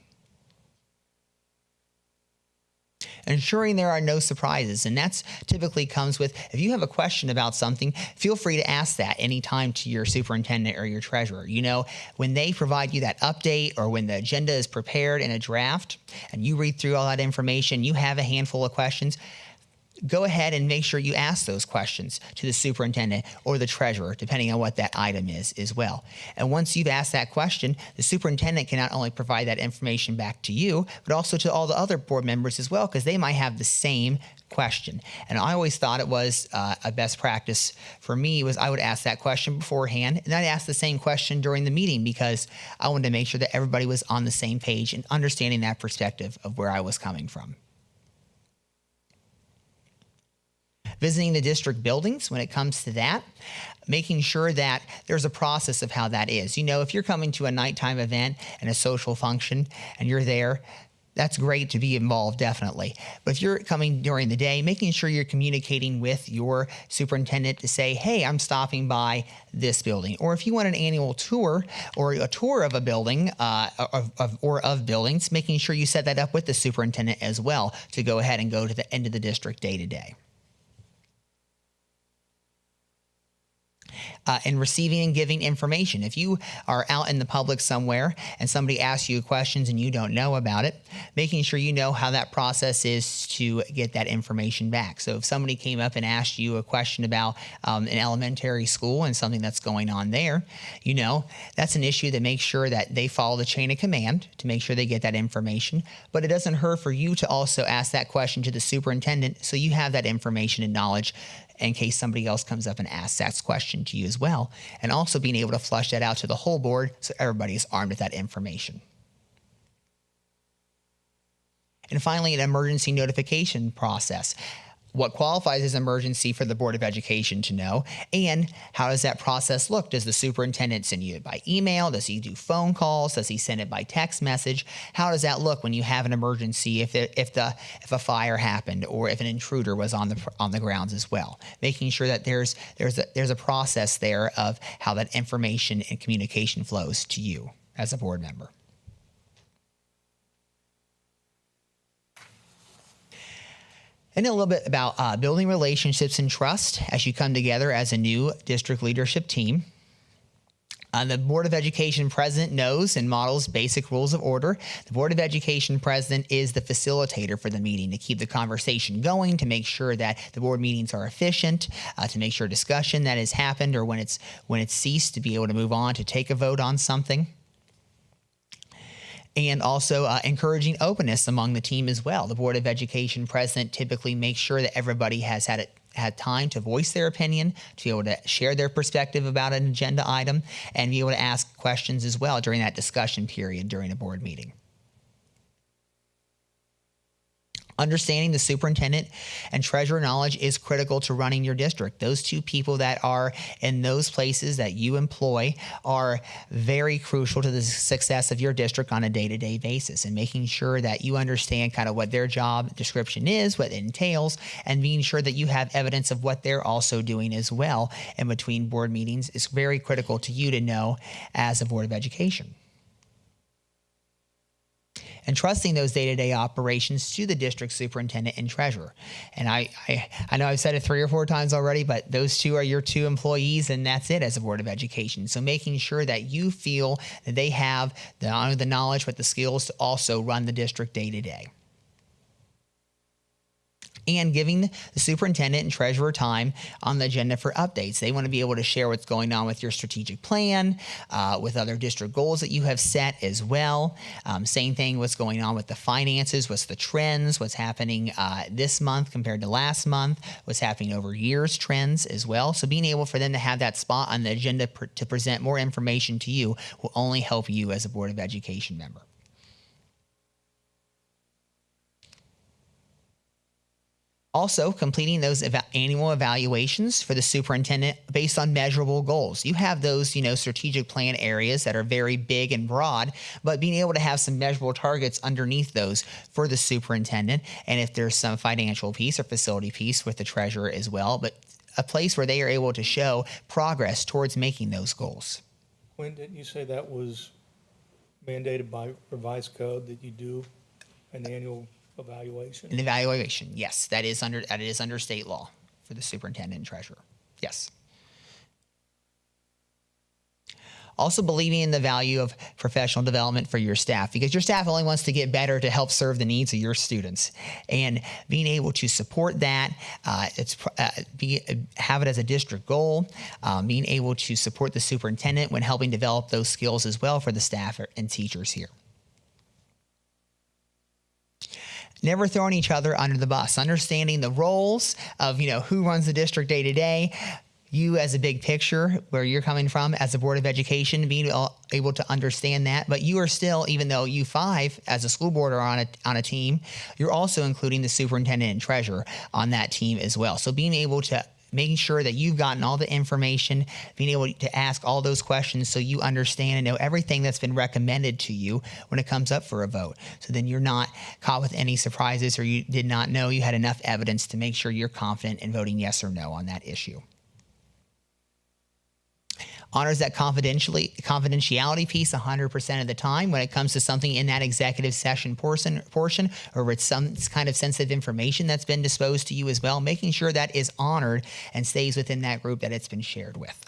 Ensuring there are no surprises, and that's typically comes with, if you have a question about something, feel free to ask that anytime to your superintendent or your treasurer. You know, when they provide you that update or when the agenda is prepared in a draft and you read through all that information, you have a handful of questions, go ahead and make sure you ask those questions to the superintendent or the treasurer, depending on what that item is as well. And once you've asked that question, the superintendent can not only provide that information back to you, but also to all the other board members as well, because they might have the same question. And I always thought it was a best practice for me was I would ask that question beforehand, and I'd ask the same question during the meeting because I wanted to make sure that everybody was on the same page and understanding that perspective of where I was coming from. Visiting the district buildings when it comes to that, making sure that there's a process of how that is. You know, if you're coming to a nighttime event and a social function and you're there, that's great to be involved, definitely. But if you're coming during the day, making sure you're communicating with your superintendent to say, hey, I'm stopping by this building. Or if you want an annual tour or a tour of a building or of buildings, making sure you set that up with the superintendent as well to go ahead and go to the end of the district day to day. And receiving and giving information. If you are out in the public somewhere and somebody asks you questions and you don't know about it, making sure you know how that process is to get that information back. So if somebody came up and asked you a question about an elementary school and something that's going on there, you know, that's an issue that makes sure that they follow the chain of command to make sure they get that information. But it doesn't hurt for you to also ask that question to the superintendent so you have that information and knowledge in case somebody else comes up and asks that question to you as well, and also being able to flush that out to the whole board so everybody is armed with that information. And finally, an emergency notification process. What qualifies as emergency for the Board of Education to know, and how does that process look? Does the superintendent send you it by email? Does he do phone calls? Does he send it by text message? How does that look when you have an emergency? If a fire happened or if an intruder was on the grounds as well, making sure that there's a process there of how that information and communication flows to you as a board member. And a little bit about building relationships and trust as you come together as a new district leadership team. The Board of Education president knows and models basic rules of order. The Board of Education president is the facilitator for the meeting to keep the conversation going, to make sure that the board meetings are efficient, to make sure discussion that has happened or when it's ceased to be able to move on to take a vote on something. And also encouraging openness among the team as well. The Board of Education president typically makes sure that everybody has had time to voice their opinion, to be able to share their perspective about an agenda item, and be able to ask questions as well during that discussion period during a board meeting. Understanding the superintendent and treasurer knowledge is critical to running your district. Those two people that are in those places that you employ are very crucial to the success of your district on a day-to-day basis, and making sure that you understand kind of what their job description is, what it entails, and being sure that you have evidence of what they're also doing as well in between board meetings is very critical to you to know as a Board of Education. And trusting those day-to-day operations to the district superintendent and treasurer. And I know I've said it 3 or 4 times already, but those two are your 2 employees, and that's it as a Board of Education. So making sure that you feel that they have not only the knowledge but the skills to also run the district day-to-day. And giving the superintendent and treasurer time on the agenda for updates. They want to be able to share what's going on with your strategic plan, with other district goals that you have set as well. Same thing, what's going on with the finances, what's the trends, what's happening this month compared to last month, what's happening over years trends as well. So being able for them to have that spot on the agenda to present more information to you will only help you as a Board of Education member. Also, completing those annual evaluations for the superintendent based on measurable goals. You have those, strategic plan areas that are very big and broad, but being able to have some measurable targets underneath those for the superintendent, and if there's some financial piece or facility piece with the treasurer as well, but a place where they are able to show progress towards making those goals. When didn't you say that was mandated by revised code that you do an annual evaluation? An evaluation, yes, that is under state law for the superintendent and treasurer. Yes. Also believing in the value of professional development for your staff, because your staff only wants to get better to help serve the needs of your students, and being able to support that, have it as a district goal, being able to support the superintendent when helping develop those skills as well for the staff and teachers here. Never throwing each other under the bus, understanding the roles of, who runs the district day to day, you as a big picture, where you're coming from as a Board of Education, being able to understand that. But you are still, even though you 5 as a school board are on a team, you're also including the superintendent and treasurer on that team as well. So being able to making sure that you've gotten all the information, being able to ask all those questions so you understand and know everything that's been recommended to you when it comes up for a vote. So then you're not caught with any surprises, or you did not know you had enough evidence to make sure you're confident in voting yes or no on that issue. Honors that confidentiality piece 100% of the time when it comes to something in that executive session portion, or it's some kind of sensitive information that's been disclosed to you as well, making sure that is honored and stays within that group that it's been shared with.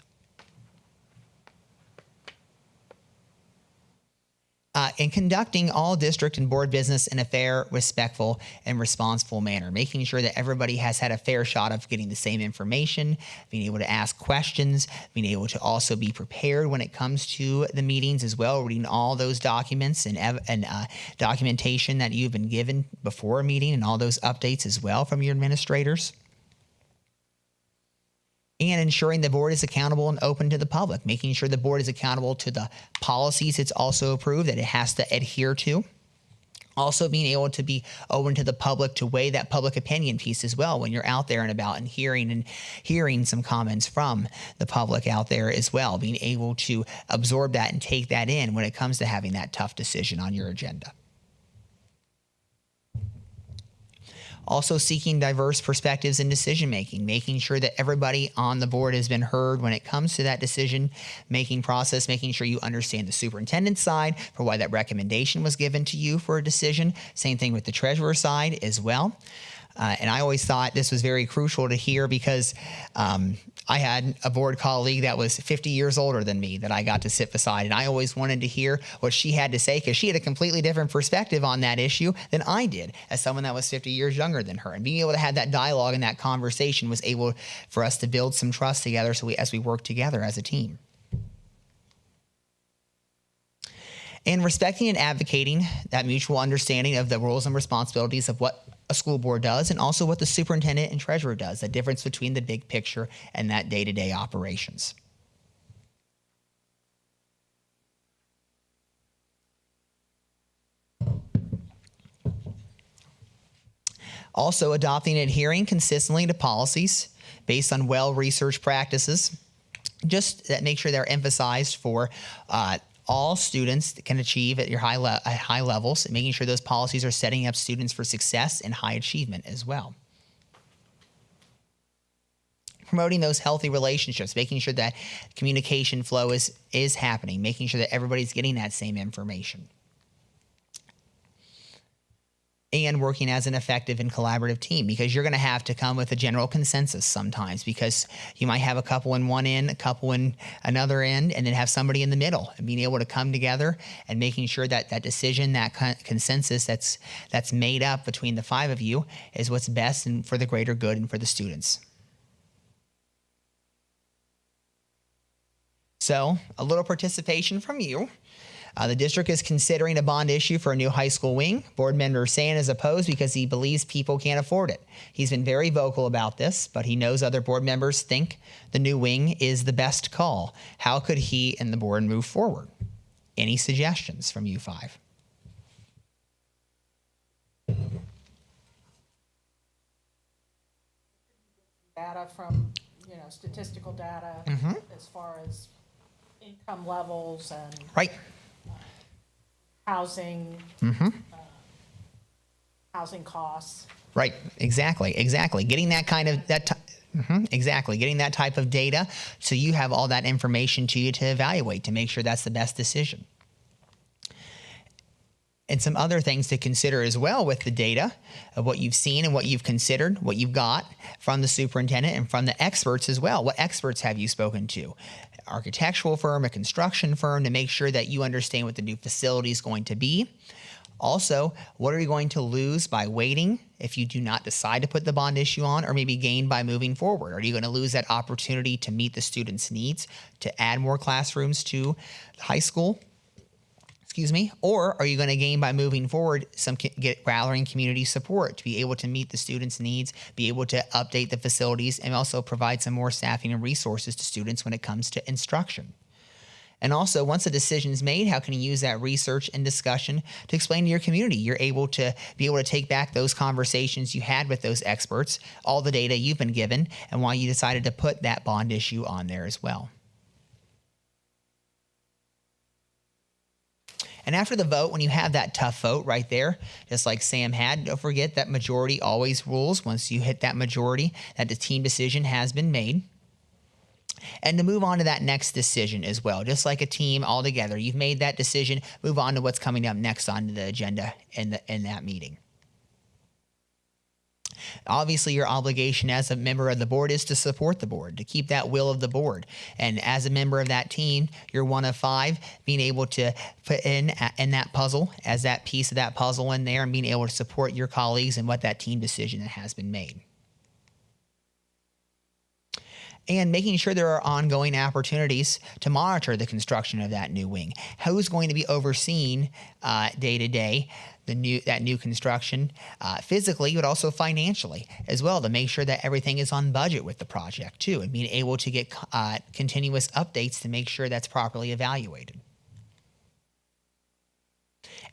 In conducting all district and board business in a fair, respectful, and responsible manner, making sure that everybody has had a fair shot of getting the same information, being able to ask questions, being able to also be prepared when it comes to the meetings as well, reading all those documents and documentation that you've been given before a meeting, and all those updates as well from your administrators. And ensuring the board is accountable and open to the public, making sure the board is accountable to the policies it's also approved that it has to adhere to. Also being able to be open to the public to weigh that public opinion piece as well when you're out there and about and hearing some comments from the public out there as well, being able to absorb that and take that in when it comes to having that tough decision on your agenda. Also seeking diverse perspectives in decision-making, making sure that everybody on the board has been heard when it comes to that decision-making process, making sure you understand the superintendent's side for why that recommendation was given to you for a decision. Same thing with the treasurer's side as well. And I always thought this was very crucial to hear because I had a board colleague that was 50 years older than me that I got to sit beside, and I always wanted to hear what she had to say because she had a completely different perspective on that issue than I did as someone that was 50 years younger than her. And being able to have that dialogue and that conversation was able for us to build some trust together as we work together as a team. And respecting and advocating that mutual understanding of the roles and responsibilities of what a school board does, and also what the superintendent and treasurer does, the difference between the big picture and that day-to-day operations. Also adopting and adhering consistently to policies based on well-researched practices, just that make sure they're emphasized for all students can achieve at your high levels, and making sure those policies are setting up students for success and high achievement as well. Promoting those healthy relationships, making sure that communication flow is happening, making sure that everybody's getting that same information. And working as an effective and collaborative team, because you're going to have to come with a general consensus sometimes, because you might have a couple in one end, a couple in another end, and then have somebody in the middle, and being able to come together and making sure that that decision, that consensus that's made up between the 5 of you is what's best and for the greater good and for the students. So a little participation from you. The district is considering a bond issue for a new high school wing. Board member Sand is opposed because he believes people can't afford it. He's been very vocal about this, but he knows other board members think the new wing is the best call. How could he and the board move forward? Any suggestions from you 5? Data from, statistical data as far as income levels and Right. housing, housing costs. Right. Exactly. Getting that kind of exactly. Getting that type of data so you have all that information to you to evaluate to make sure that's the best decision. And some other things to consider as well with the data of what you've seen and what you've considered, what you've got from the superintendent and from the experts as well. What experts have you spoken to? architectural firm, a construction firm, to make sure that you understand what the new facility is going to be. Also, what are you going to lose by waiting if you do not decide to put the bond issue on, or maybe gain by moving forward? Are you going to lose that opportunity to meet the students' needs, to add more classrooms to the high school? Or are you going to gain by moving forward gathering community support to be able to meet the students' needs, be able to update the facilities, and also provide some more staffing and resources to students when it comes to instruction? And also, once a decision is made, how can you use that research and discussion to explain to your community? You're able to take back those conversations you had with those experts, all the data you've been given, and why you decided to put that bond issue on there as well. And after the vote, when you have that tough vote right there, just like Sam had, don't forget that majority always rules. Once you hit that majority, that the team decision has been made. And to move on to that next decision as well, just like a team all together, you've made that decision, move on to what's coming up next on the agenda in that meeting. Obviously, your obligation as a member of the board is to support the board, to keep that will of the board. And as a member of that team, you're one of 5, being able to put in that puzzle, as that piece of that puzzle in there, and being able to support your colleagues and what that team decision that has been made. And making sure there are ongoing opportunities to monitor the construction of that new wing. Who's going to be overseeing day to day that new construction, physically, but also financially as well, to make sure that everything is on budget with the project too, and being able to get continuous updates to make sure that's properly evaluated.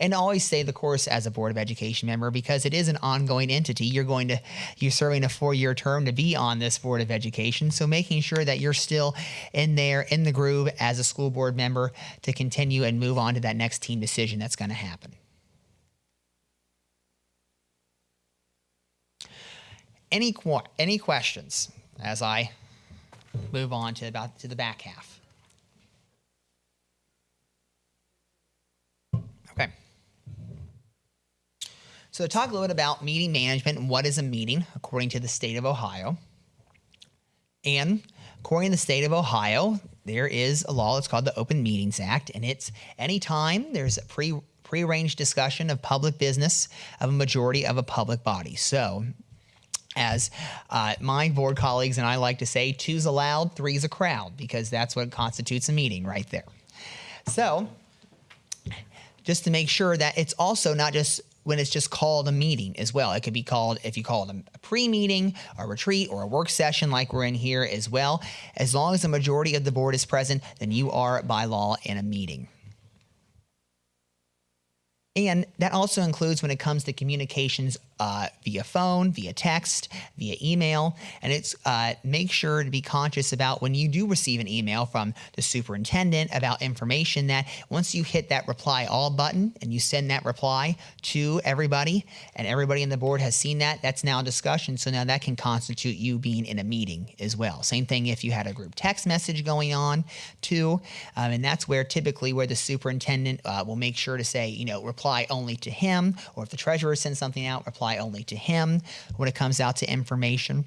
And always stay the course as a Board of Education member, because it is an ongoing entity. You're serving a 4-year term to be on this Board of Education. So making sure that you're still in the groove as a school board member to continue and move on to that next team decision that's going to happen. Any questions as I move on to the back half? Okay. So to talk a little bit about meeting management and what is a meeting according to the state of Ohio. And according to the state of Ohio, there is a law that's called the Open Meetings Act, and it's anytime there's a prearranged discussion of public business of a majority of a public body. So as my board colleagues and I like to say, 2's allowed, 3's a crowd, because that's what constitutes a meeting right there. So just to make sure that it's also not just when it's just called a meeting as well. It could be called, if you call it a pre-meeting, a retreat, or a work session like we're in here as well. As long as the majority of the board is present, then you are by law in a meeting. And that also includes when it comes to communications via phone, via text, via email. And it's make sure to be conscious about when you do receive an email from the superintendent about information, that once you hit that reply all button and you send that reply to everybody, and everybody in the board has seen that, that's now a discussion. So now that can constitute you being in a meeting as well. Same thing if you had a group text message going on too. And that's where typically where the superintendent will make sure to say, reply only to him, or if the treasurer sends something out, reply only to him when it comes out to information.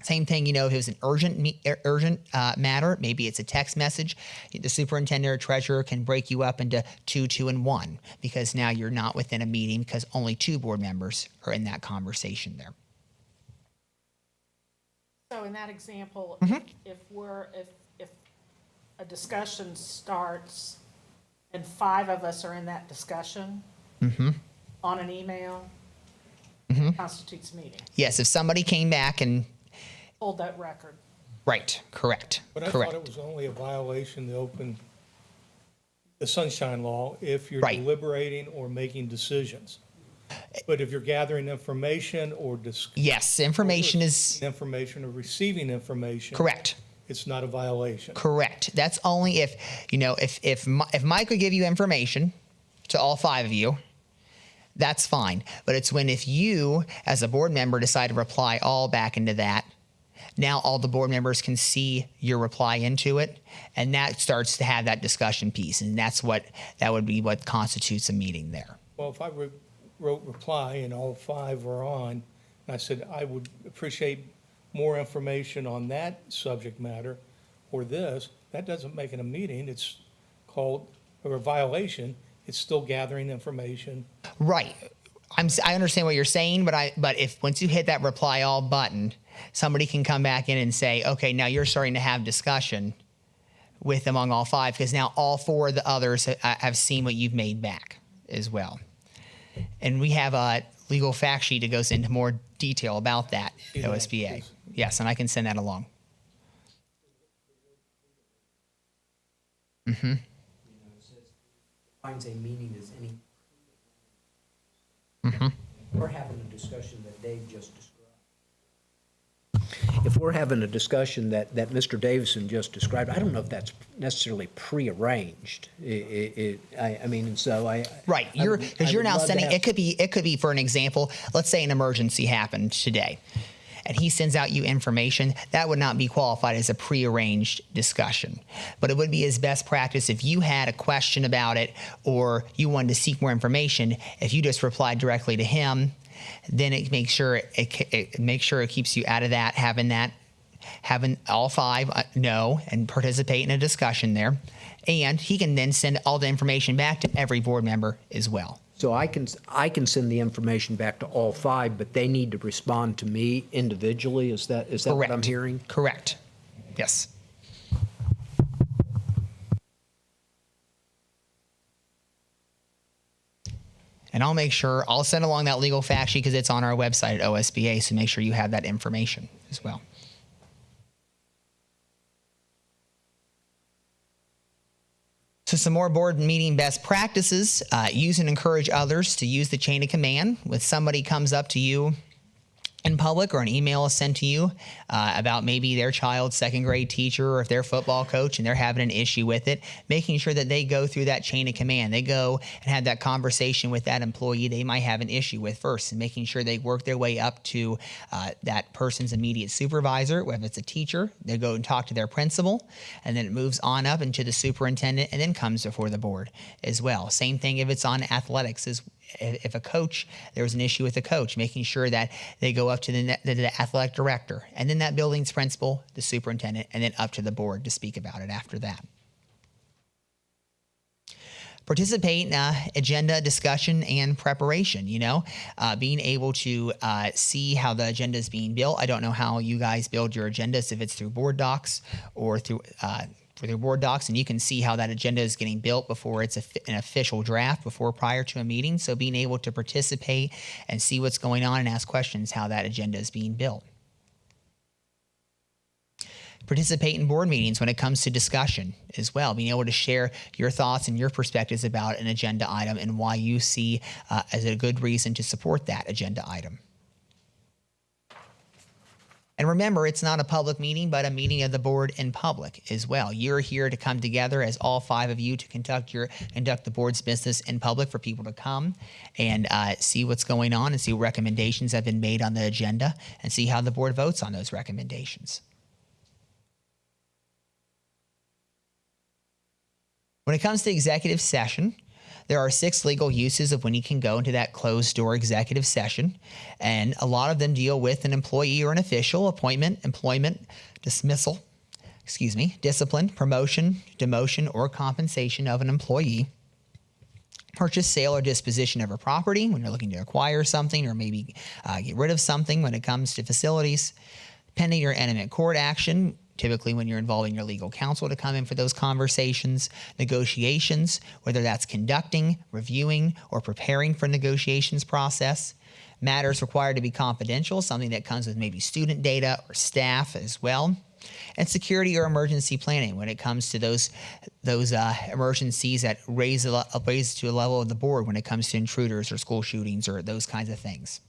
Same thing, if it was an urgent matter, maybe it's a text message, the superintendent or treasurer can break you up into 2, 2, and 1, because now you're not within a meeting because only 2 board members are in that conversation there. So in that example, if a discussion starts and 5 of us are in that discussion on an email, constitutes a meeting. Yes, if somebody came back and Hold that record. right, correct. But I thought it was only a violation, the sunshine law, if you're Right. deliberating or making decisions. But if you're gathering information or Yes, information is information or receiving information, correct. it's not a violation. Correct. That's only if Mike would give you information to all 5 of you, that's fine. But it's if you, as a board member, decide to reply all back into that, now all the board members can see your reply into it, and that starts to have that discussion piece, and that would be what constitutes a meeting there. Well, if I wrote reply and all 5 were on, and I said, I would appreciate more information on that subject matter or this, that doesn't make it a meeting. It's called, or a violation. It's still gathering information. Right. I understand what you're saying, but if once you hit that reply all button, somebody can come back in and say, okay, now you're starting to have discussion with among all 5, because now all 4 of the others have seen what you've made back as well. And we have a legal fact sheet that goes into more detail about that at Yeah, OSBA. please. Yes, and I can send that along. Finds a meaning as any. We're having a discussion that Dave just described. If we're having a discussion that Mr. Davison just described, I don't know if that's necessarily prearranged. I mean, and so I. Right, because you're now sending. It could be for an example. Let's say an emergency happened today, and he sends out you information. That would not be qualified as a prearranged discussion, but it would be his best practice if you had a question about it or you wanted to seek more information. If you just replied directly to him, then it makes sure it keeps you out of that. Having all 5 know and participate in a discussion there, and he can then send all the information back to every board member as well. So I can send the information back to all 5, but they need to respond to me individually. Is that what I'm hearing? Correct. Yes. And I'll send along that legal fact sheet because it's on our website at OSBA, so make sure you have that information as well. So some more board meeting best practices. Use and encourage others to use the chain of command. When somebody comes up to you in public or an email is sent to you about maybe their child's second grade teacher or if they're football coach and they're having an issue with it, making sure that they go through that chain of command. They go and have that conversation with that employee they might have an issue with first, and making sure they work their way up to that person's immediate supervisor. Whether it's a teacher, they go and talk to their principal, and then it moves on up into the superintendent and then comes before the board as well. Same thing if it's on athletics if a coach, there's an issue with a coach, making sure that they go up to the athletic director, and then that building's principal, the superintendent, and then up to the board to speak about it after that. Participate in agenda discussion and preparation, being able to see how the agenda is being built. I don't know how you guys build your agendas, if it's through board docs or through their board docs, and you can see how that agenda is getting built before it's an official draft, prior to a meeting. So being able to participate and see what's going on and ask questions how that agenda is being built. Participate in board meetings when it comes to discussion as well, being able to share your thoughts and your perspectives about an agenda item and why you see as a good reason to support that agenda item. And remember, it's not a public meeting, but a meeting of the board in public as well. You're here to come together as all 5 of you to conduct the board's business in public for people to come and see what's going on and see what recommendations have been made on the agenda and see how the board votes on those recommendations. When it comes to executive session, there are 6 legal uses of when you can go into that closed-door executive session, and a lot of them deal with an employee or an official, appointment, employment, dismissal, discipline, promotion, demotion, or compensation of an employee, purchase, sale, or disposition of a property when you're looking to acquire something or maybe get rid of something when it comes to facilities, pending or imminent court action, typically when you're involving your legal counsel to come in for those conversations, negotiations, whether that's conducting, reviewing, or preparing for negotiations process, matters required to be confidential, something that comes with maybe student data or staff as well, and security or emergency planning when it comes to those emergencies that raise to a level of the board when it comes to intruders or school shootings or those kinds of things.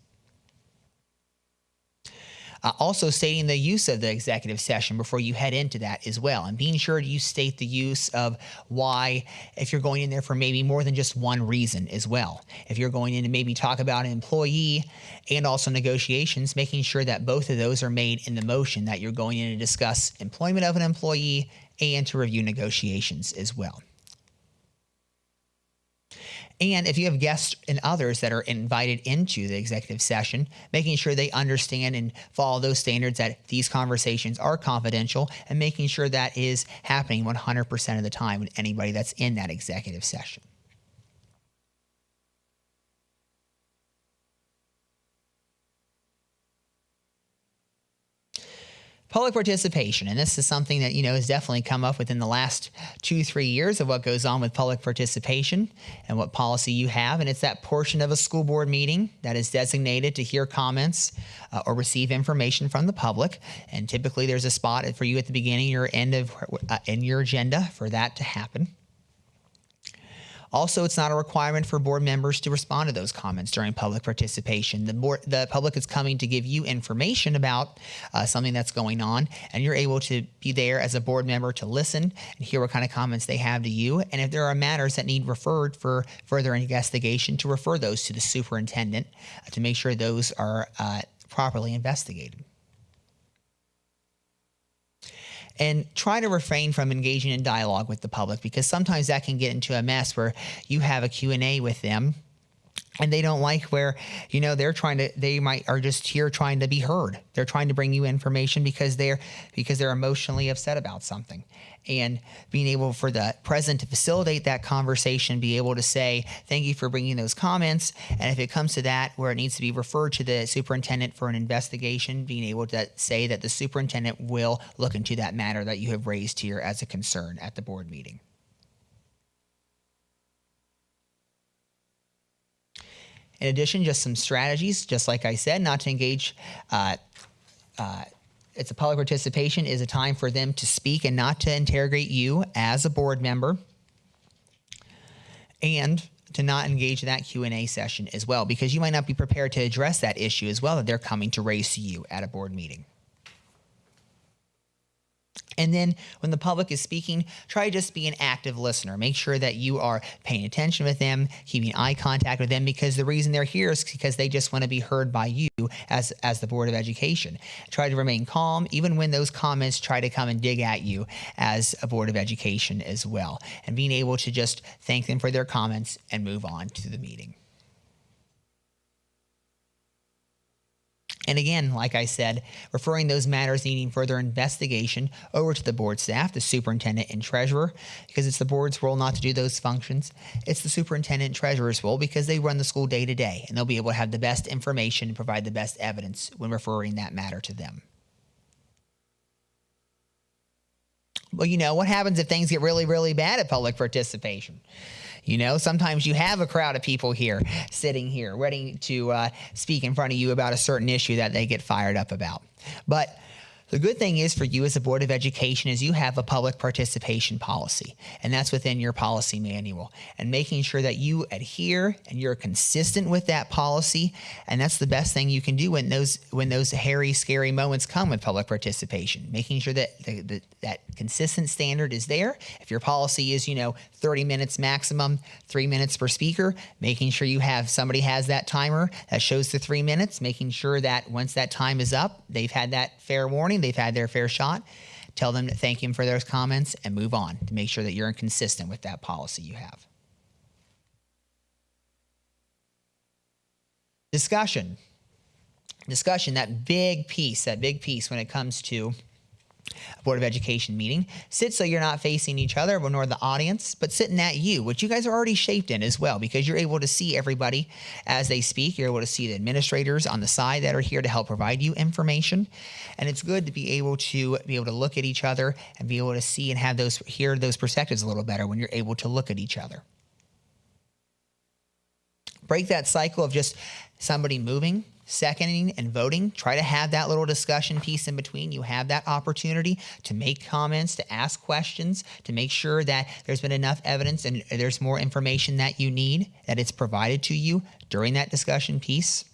Also stating the use of the executive session before you head into that as well, and being sure you state the use of why, if you're going in there for maybe more than just one reason as well. If you're going in to maybe talk about an employee and also negotiations, making sure that both of those are made in the motion, that you're going in to discuss employment of an employee and to review negotiations as well. And if you have guests and others that are invited into the executive session, making sure they understand and follow those standards that these conversations are confidential, and making sure that is happening 100% of the time with anybody that's in that executive session. Public participation, and this is something that, has definitely come up within the last 2-3 years of what goes on with public participation and what policy you have. And it's that portion of a school board meeting that is designated to hear comments or receive information from the public. And typically there's a spot for you at the beginning or end of in your agenda for that to happen. Also, it's not a requirement for board members to respond to those comments during public participation. The public is coming to give you information about something that's going on, and you're able to be there as a board member to listen and hear what kind of comments they have to you. And if there are matters that need referred for further investigation, to refer those to the superintendent to make sure those are properly investigated. And try to refrain from engaging in dialogue with the public, because sometimes that can get into a mess where you have a Q&A with them and they don't like where, they are just here trying to be heard. They're trying to bring you information because they're emotionally upset about something. And being able for the president to facilitate that conversation, be able to say, thank you for bringing those comments. And if it comes to that, where it needs to be referred to the superintendent for an investigation, being able to say that the superintendent will look into that matter that you have raised here as a concern at the board meeting. In addition, just some strategies, just like I said, not to engage. It's a public participation is a time for them to speak and not to interrogate you as a board member, and to not engage in that Q&A session as well, because you might not be prepared to address that issue as well that they're coming to raise to you at a board meeting. And then when the public is speaking, try to just be an active listener. Make sure that you are paying attention with them, keeping eye contact with them, because the reason they're here is because they just want to be heard by you as the Board of Education. Try to remain calm, even when those comments try to come and dig at you as a Board of Education as well. And being able to just thank them for their comments and move on to the meeting. And again, like I said, referring those matters needing further investigation over to the board staff, the superintendent and treasurer, because it's the board's role not to do those functions. It's the superintendent and treasurer's role because they run the school day to day, and they'll be able to have the best information and provide the best evidence when referring that matter to them. Well, what happens if things get really, really bad at public participation? Sometimes you have a crowd of people here, sitting here, ready to speak in front of you about a certain issue that they get fired up about. But the good thing is for you as a Board of Education is you have a public participation policy, and that's within your policy manual, and making sure that you adhere and you're consistent with that policy. And that's the best thing you can do when those hairy, scary moments come with public participation, making sure that that consistent standard is there. If your policy is, 30 minutes maximum, 3 minutes per speaker, making sure somebody has that timer that shows the 3 minutes, making sure that once that time is up, they've had that fair warning, they've had their fair shot. Tell them to thank them for those comments and move on to make sure that you're consistent with that policy you have. Discussion, that big piece when it comes to a Board of Education meeting. Sit so you're not facing each other nor the audience, but sitting at you, which you guys are already shaped in as well, because you're able to see everybody as they speak. You're able to see the administrators on the side that are here to help provide you information. And it's good to be able to look at each other and be able to see and hear those perspectives a little better when you're able to look at each other. Break that cycle of just somebody moving, seconding, and voting. Try to have that little discussion piece in between. You have that opportunity to make comments, to ask questions, to make sure that there's been enough evidence and there's more information that you need, that it's provided to you during that discussion piece.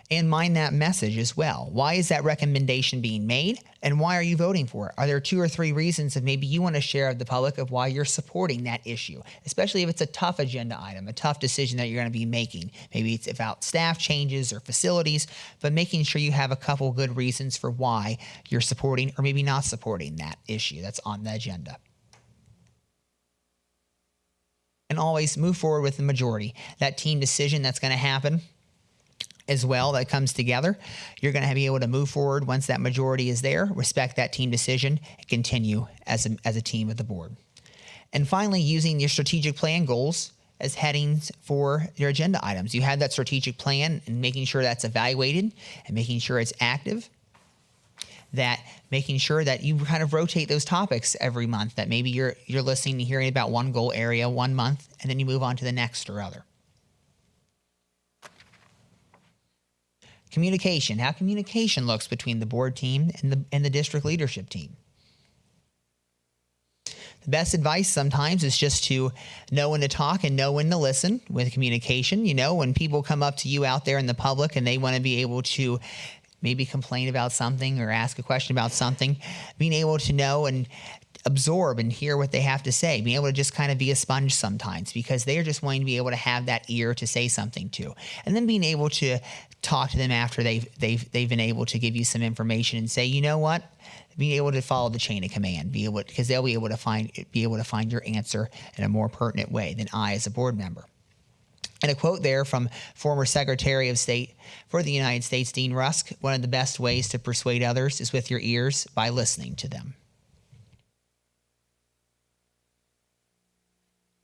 And mind that message as well. Why is that recommendation being made, and why are you voting for it? Are there 2 or 3 reasons that maybe you want to share with the public of why you're supporting that issue, especially if it's a tough agenda item, a tough decision that you're going to be making? Maybe it's about staff changes or facilities, but making sure you have a couple good reasons for why you're supporting or maybe not supporting that issue that's on the agenda. can always move forward with the majority. That team decision that's going to happen as well that comes together, you're going to be able to move forward once that majority is there, respect that team decision, and continue as a team of the board. And finally, using your strategic plan goals as headings for your agenda items. You have that strategic plan and making sure that's evaluated and making sure it's active. That making sure that you kind of rotate those topics every month, that maybe you're listening and hearing about one goal area one month, and then you move on to the next or other. Communication, how communication looks between the board team and the district leadership team. The best advice sometimes is just to know when to talk and know when to listen with communication. You know, when people come up to you out there in the public and they want to be able to maybe complain about something or ask a question about something, being able to know and absorb and hear what they have to say, being able to just kind of be a sponge sometimes, because they are just wanting to be able to have that ear to say something to, and then being able to talk to them after they've been able to give you some information and say, you know what, being able to follow the chain of command, because they'll be able to find your answer in a more pertinent way than I as a board member. And a quote there from former Secretary of State for the United States, Dean Rusk: one of the best ways to persuade others is with your ears, by listening to them.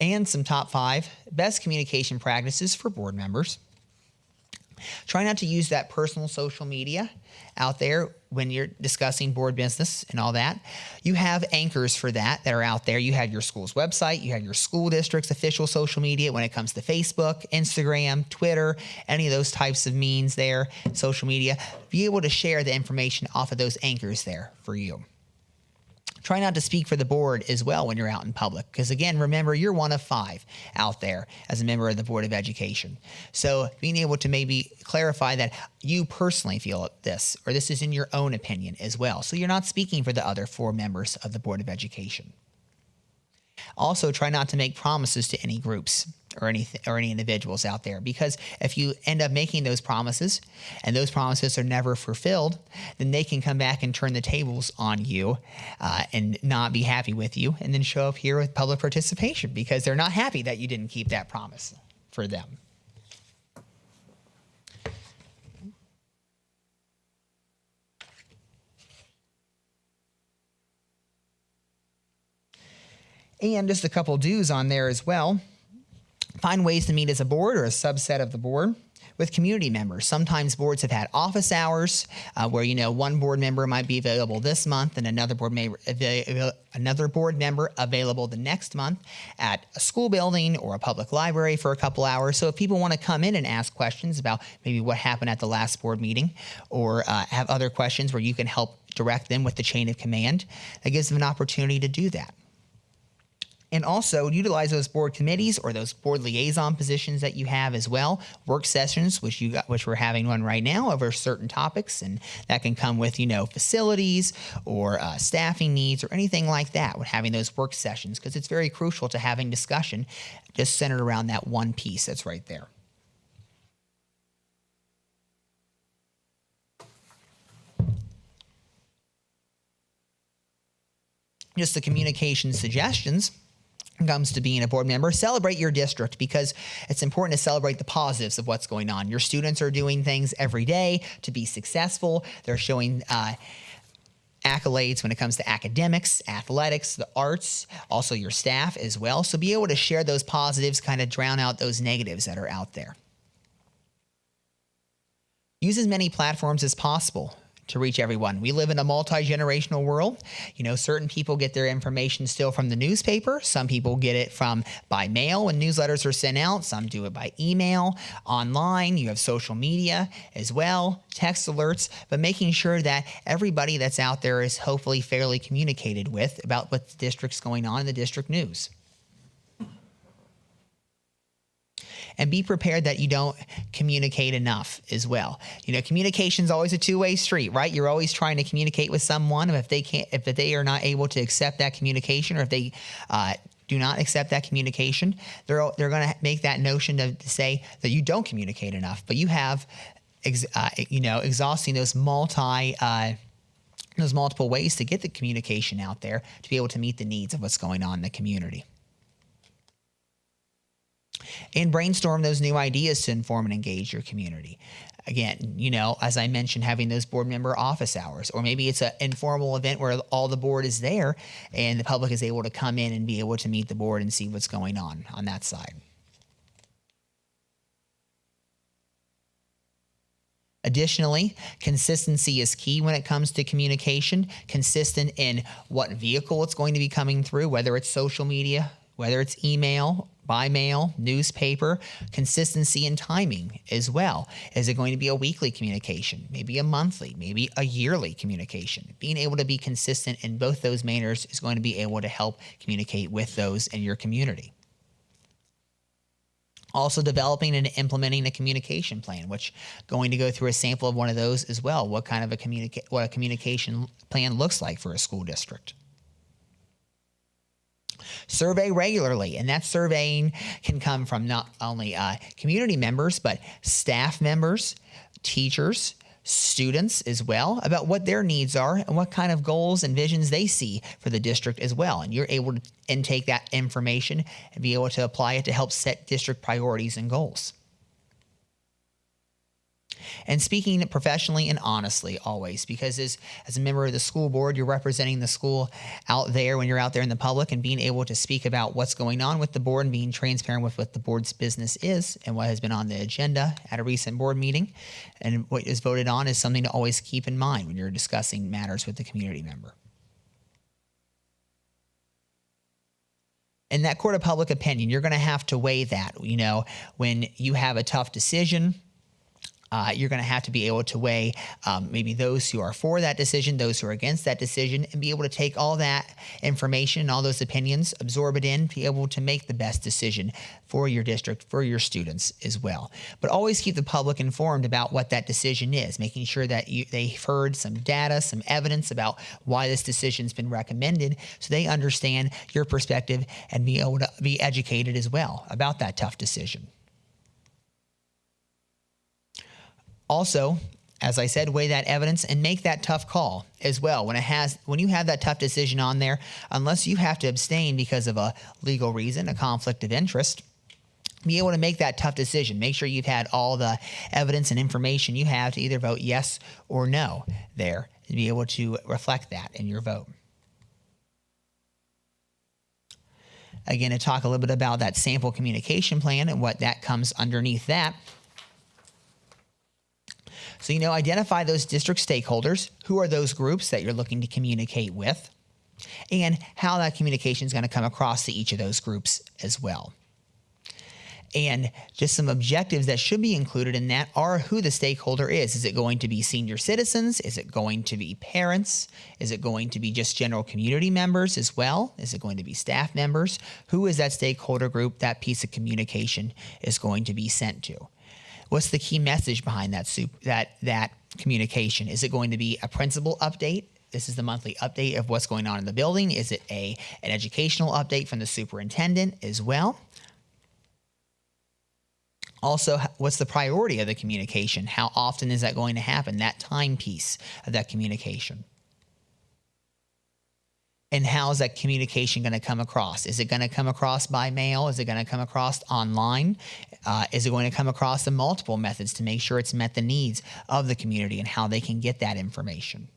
And some top 5 best communication practices for board members. Try not to use that personal social media out there when you're discussing board business and all that. You have anchors for that are out there. You have your school's website. You have your school district's official social media when it comes to Facebook, Instagram, Twitter, any of those types of means there, social media. Be able to share the information off of those anchors there for you. Try not to speak for the board as well when you're out in public, because again, remember, you're one of 5 out there as a member of the Board of Education. So being able to maybe clarify that you personally feel this, or this is in your own opinion as well. So you're not speaking for the other 4 members of the Board of Education. Also, try not to make promises to any groups or any individuals out there, because if you end up making those promises and those promises are never fulfilled, then they can come back and turn the tables on you and not be happy with you, and then show up here with public participation because they're not happy that you didn't keep that promise for them. And just a couple do's on there as well. Find ways to meet as a board or a subset of the board with community members. Sometimes boards have had office hours where, you know, one board member might be available this month and another board member available the next month at a school building or a public library for a couple hours. So if people want to come in and ask questions about maybe what happened at the last board meeting, or have other questions where you can help direct them with the chain of command, that gives them an opportunity to do that. And also utilize those board committees or those board liaison positions that you have as well. Work sessions, which we're having one right now over certain topics, and that can come with, you know, facilities or staffing needs or anything like that. With having those work sessions, because it's very crucial to having discussion just centered around that one piece that's right there. Just the communication suggestions comes to being a board member. Celebrate your district, because it's important to celebrate the positives of what's going on. Your students are doing things every day to be successful. They're showing accolades when it comes to academics, athletics, the arts, also your staff as well. So be able to share those positives, kind of drown out those negatives that are out there. Use as many platforms as possible to reach everyone. We live in a multi-generational world. You know, certain people get their information still from the newspaper. Some people get it by mail when newsletters are sent out. Some do it by email, online. You have social media as well, text alerts, but making sure that everybody that's out there is hopefully fairly communicated with about what the district's going on in the district news. And be prepared that you don't communicate enough as well. You know, communication is always a two-way street, right? You're always trying to communicate with someone. If they are not able to accept that communication, or if they do not accept that communication, they're going to make that notion to say that you don't communicate enough. But you have, exhausting those multiple ways to get the communication out there to be able to meet the needs of what's going on in the community. And brainstorm those new ideas to inform and engage your community. Again, as I mentioned, having those board member office hours, or maybe it's an informal event where all the board is there and the public is able to come in and be able to meet the board and see what's going on that side. Additionally, consistency is key when it comes to communication. Consistent in what vehicle it's going to be coming through, whether it's social media, whether it's email, by mail, newspaper. Consistency in timing as well. Is it going to be a weekly communication, maybe a monthly, maybe a yearly communication? Being able to be consistent in both those manners is going to be able to help communicate with those in your community. Also developing and implementing a communication plan, which going to go through a sample of one of those as well. What kind of what a communication plan looks like for a school district. Survey regularly, and that surveying can come from not only community members, but staff members, teachers, students as well, about what their needs are and what kind of goals and visions they see for the district as well. And you're able to intake that information and be able to apply it to help set district priorities and goals. And speaking professionally and honestly always, because as a member of the school board, you're representing the school out there when you're out there in the public, and being able to speak about what's going on with the board and being transparent with what the board's business is and what has been on the agenda at a recent board meeting and what is voted on is something to always keep in mind when you're discussing matters with the community member. In that court of public opinion, you're going to have to weigh that, when you have a tough decision. You're going to have to be able to weigh maybe those who are for that decision, those who are against that decision, and be able to take all that information and all those opinions, absorb it in, be able to make the best decision for your district, for your students as well. But always keep the public informed about what that decision is, making sure that they've heard some data, some evidence about why this decision's been recommended, so they understand your perspective and be able to be educated as well about that tough decision. Also, as I said, weigh that evidence and make that tough call as well. When you have that tough decision on there, unless you have to abstain because of a legal reason, a conflict of interest, be able to make that tough decision. Make sure you've had all the evidence and information you have to either vote yes or no there, and be able to reflect that in your vote. Again, to talk a little bit about that sample communication plan and what that comes underneath that. So, identify those district stakeholders. Who are those groups that you're looking to communicate with? And how that communication is going to come across to each of those groups as well. And just some objectives that should be included in that are who the stakeholder is. Is it going to be senior citizens? Is it going to be parents? Is it going to be just general community members as well? Is it going to be staff members? Who is that stakeholder group that piece of communication is going to be sent to? What's the key message behind that communication? Is it going to be a principal update? This is the monthly update of what's going on in the building. Is it an educational update from the superintendent as well? Also, what's the priority of the communication? How often is that going to happen? That time piece of that communication. And how is that communication going to come across? Is it going to come across by mail? Is it going to come across online? Is it going to come across in multiple methods to make sure it's met the needs of the community and how they can get that information?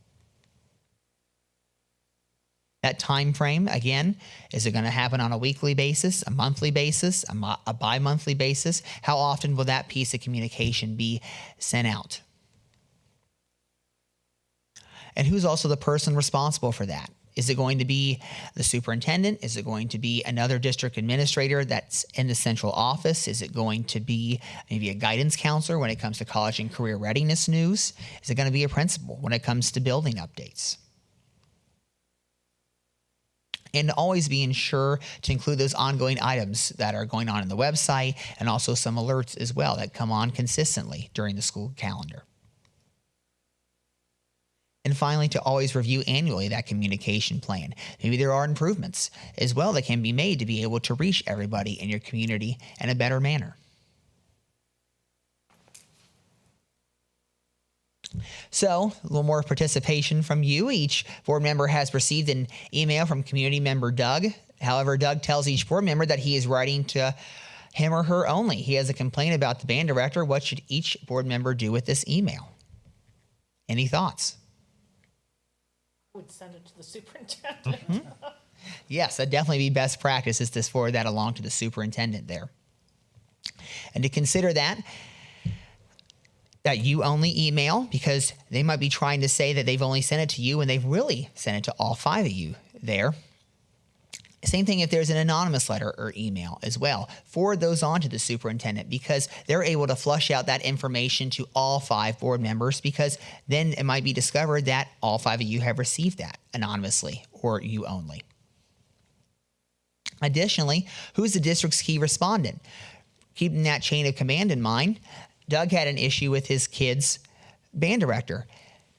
That time frame, again, is it going to happen on a weekly basis, a monthly basis, a bi-monthly basis? How often will that piece of communication be sent out? And who's also the person responsible for that? Is it going to be the superintendent? Is it going to be another district administrator that's in the central office? Is it going to be maybe a guidance counselor when it comes to college and career readiness news? Is it going to be a principal when it comes to building updates? And always being sure to include those ongoing items that are going on in the website, and also some alerts as well that come on consistently during the school calendar. And finally, to always review annually that communication plan. Maybe there are improvements as well that can be made to be able to reach everybody in your community in a better manner. So, a little more participation from you. Each board member has received an email from community member Doug. However, Doug tells each board member that he is writing to him or her only. He has a complaint about the band director. What should each board member do with this email? Any thoughts? Would send it to the superintendent. Yes, that'd definitely be best practice is to forward that along to the superintendent there. And to consider that you only email, because they might be trying to say that they've only sent it to you and they've really sent it to all 5 of you there. Same thing if there's an anonymous letter or email as well. Forward those on to the superintendent, because they're able to flush out that information to all 5 board members, because then it might be discovered that all 5 of you have received that anonymously or you only. Additionally, who's the district's key respondent? Keeping that chain of command in mind, Doug had an issue with his kid's band director.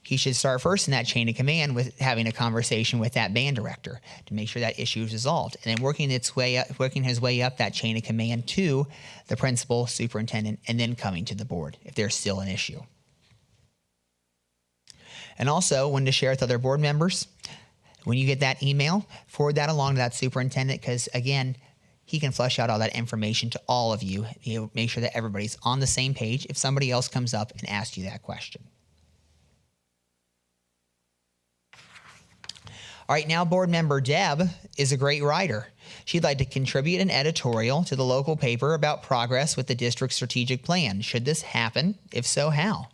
He should start first in that chain of command with having a conversation with that band director to make sure that issue is resolved, and then working his way up that chain of command to the principal, superintendent, and then coming to the board if there's still an issue. And also, when to share with other board members, when you get that email, forward that along to that superintendent, because again, he can flush out all that information to all of you. He'll make sure that everybody's on the same page if somebody else comes up and asks you that question. All right, now board member Deb is a great writer. She'd like to contribute an editorial to the local paper about progress with the district's strategic plan. Should this happen? If so, how?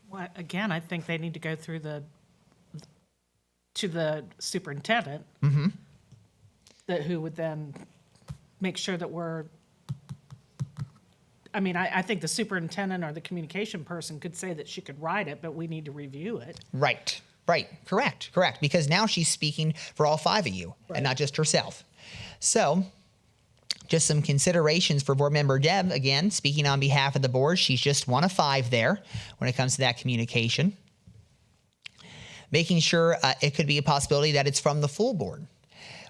Well, again, I think they need to go through to the superintendent. That who would then make sure that I think the superintendent or the communication person could say that she could write it, but we need to review it. Right. Correct. Because now she's speaking for all 5 of you and not just herself. So, just some considerations for board member Deb. Again, speaking on behalf of the board, she's just one of 5 there when it comes to that communication. Making sure it could be a possibility that it's from the full board,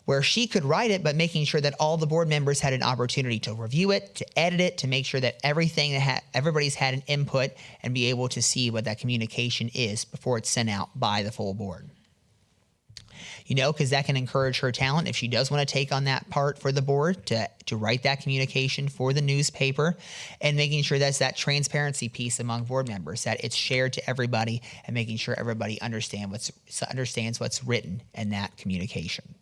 where she could write it, but making sure that all the board members had an opportunity to review it, to edit it, to make sure that everybody's had an input and be able to see what that communication is before it's sent out by the full board. Because that can encourage her talent if she does want to take on that part for the board to write that communication for the newspaper, and making sure that's that transparency piece among board members, that it's shared to everybody and making sure everybody understands what's written in that communication.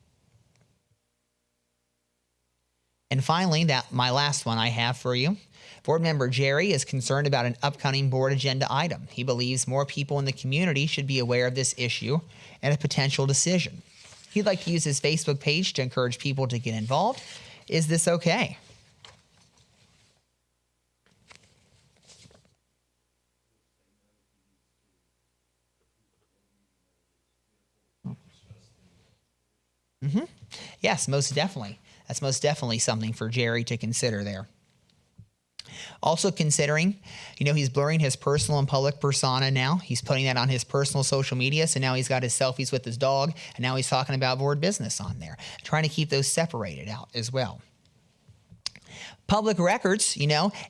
And finally, my last one I have for you. Board member Jerry is concerned about an upcoming board agenda item. He believes more people in the community should be aware of this issue and a potential decision. He'd like to use his Facebook page to encourage people to get involved. Is this okay? Yes, most definitely. That's most definitely something for Jerry to consider there. Also considering, he's blurring his personal and public persona now. He's putting that on his personal social media. So now he's got his selfies with his dog, and now he's talking about board business on there. Trying to keep those separated out as well. Public records,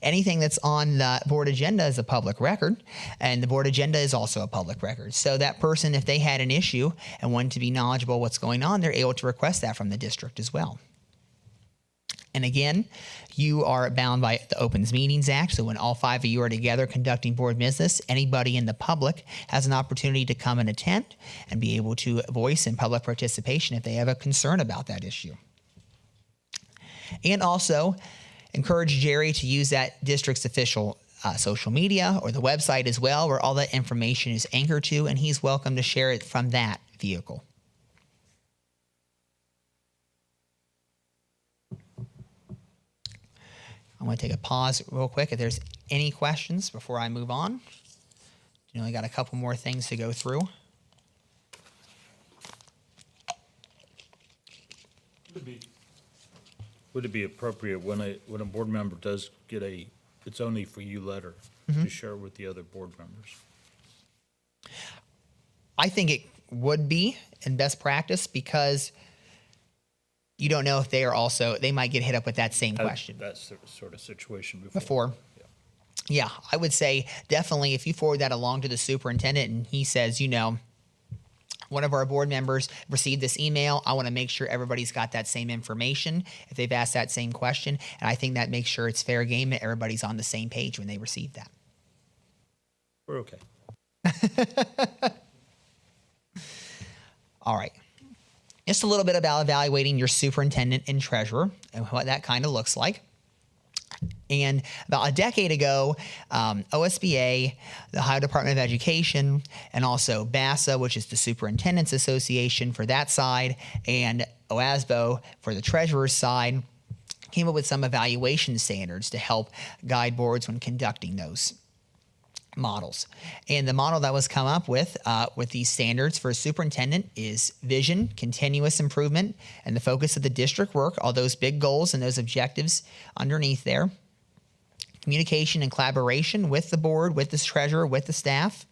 anything that's on the board agenda is a public record, and the board agenda is also a public record. So that person, if they had an issue and wanted to be knowledgeable what's going on, they're able to request that from the district as well. And again, you are bound by the Opens Meetings Act. So when all 5 of you are together conducting board business, anybody in the public has an opportunity to come and attend and be able to voice in public participation if they have a concern about that issue. And also encourage Jerry to use that district's official social media or the website as well, where all that information is anchored to, and he's welcome to share it from that vehicle. I'm going to take a pause real quick if there's any questions before I move on. You only got a couple more things to go through. Would it be appropriate when a board member does get it's only for you letter to share with the other board members? I think it would be in best practice, because you don't know if they might get hit up with that same question. That's the sort of situation Before. Yeah, I would say definitely if you forward that along to the superintendent and he says, one of our board members received this email. I want to make sure everybody's got that same information if they've asked that same question. And I think that makes sure it's fair game that everybody's on the same page when they receive that. We're okay. All right. Just a little bit about evaluating your superintendent and treasurer and what that kind of looks like. And about a decade ago, OSBA, the Ohio Department of Education, and also BASA, which is the Superintendent's Association for that side, and OASBO for the treasurer's side, came up with some evaluation standards to help guide boards when conducting those models. And the model that was come up with these standards for a superintendent is vision, continuous improvement, and the focus of the district work, all those big goals and those objectives underneath there. Communication and collaboration with the board, with the treasurer, with the staff.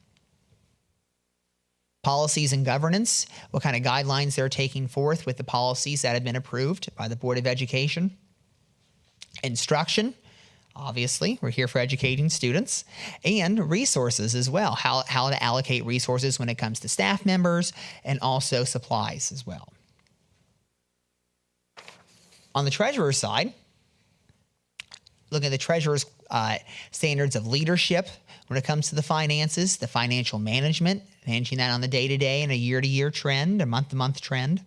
Policies and governance, what kind of guidelines they're taking forth with the policies that have been approved by the Board of Education. Instruction, obviously, we're here for educating students, and resources as well, how to allocate resources when it comes to staff members and also supplies as well. On the treasurer's side, look at the treasurer's standards of leadership when it comes to the finances, the financial management, managing that on the day-to-day and a year-to-year trend, a month-to-month trend.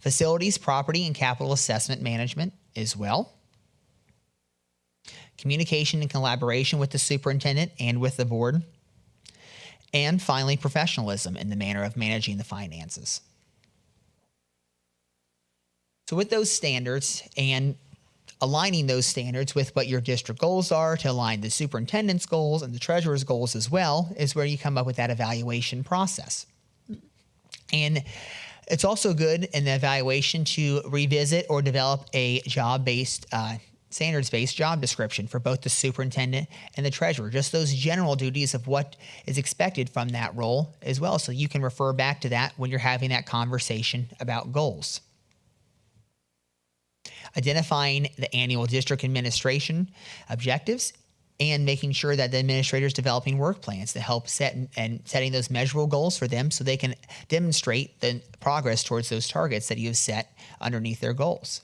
Facilities, property, and capital assessment management as well. Communication and collaboration with the superintendent and with the board. And finally, professionalism in the manner of managing the finances. So with those standards and aligning those standards with what your district goals are to align the superintendent's goals and the treasurer's goals as well is where you come up with that evaluation process. And it's also good in the evaluation to revisit or develop a job-based, standards-based job description for both the superintendent and the treasurer, just those general duties of what is expected from that role as well, so you can refer back to that when you're having that conversation about goals. Identifying the annual district administration objectives and making sure that the administrator is developing work plans to help set and setting those measurable goals for them so they can demonstrate the progress towards those targets that you have set underneath their goals.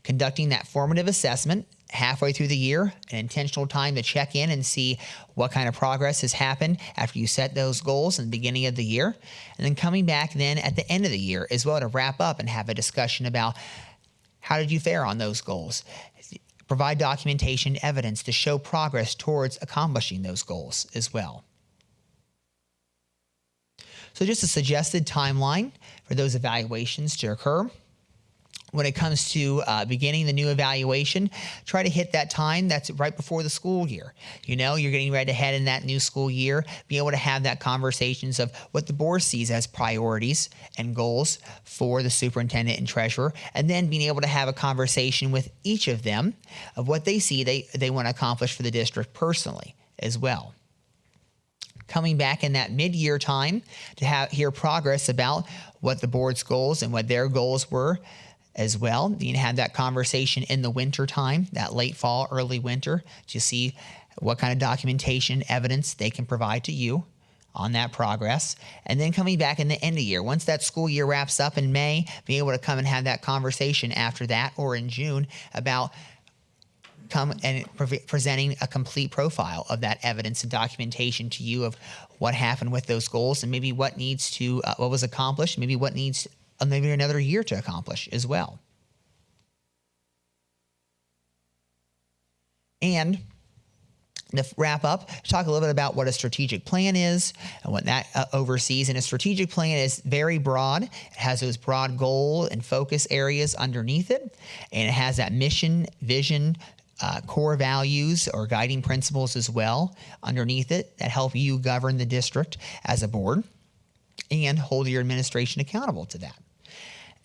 Conducting that formative assessment halfway through the year, an intentional time to check in and see what kind of progress has happened after you set those goals in the beginning of the year, and then coming back then at the end of the year as well to wrap up and have a discussion about how did you fare on those goals. Provide documentation evidence to show progress towards accomplishing those goals as well. So just a suggested timeline for those evaluations to occur. When it comes to beginning the new evaluation, try to hit that time that's right before the school year. You know, you're getting ready to head in that new school year, be able to have that conversations of what the board sees as priorities and goals for the superintendent and treasurer, and then being able to have a conversation with each of them of what they see they want to accomplish for the district personally as well. Coming back in that mid-year time to hear progress about what the board's goals and what their goals were as well. You can have that conversation in the winter time, that late fall, early winter, to see what kind of documentation, evidence they can provide to you on that progress. And then coming back in the end of the year, once that school year wraps up in May, being able to come and have that conversation after that or in June about presenting a complete profile of that evidence and documentation to you of what happened with those goals and maybe what needs to, what was accomplished, maybe what needs maybe another year to accomplish as well. And to wrap up, talk a little bit about what a strategic plan is and what that oversees. And a strategic plan is very broad. It has those broad goal and focus areas underneath it. And it has that mission, vision, core values or guiding principles as well underneath it that help you govern the district as a board and hold your administration accountable to that.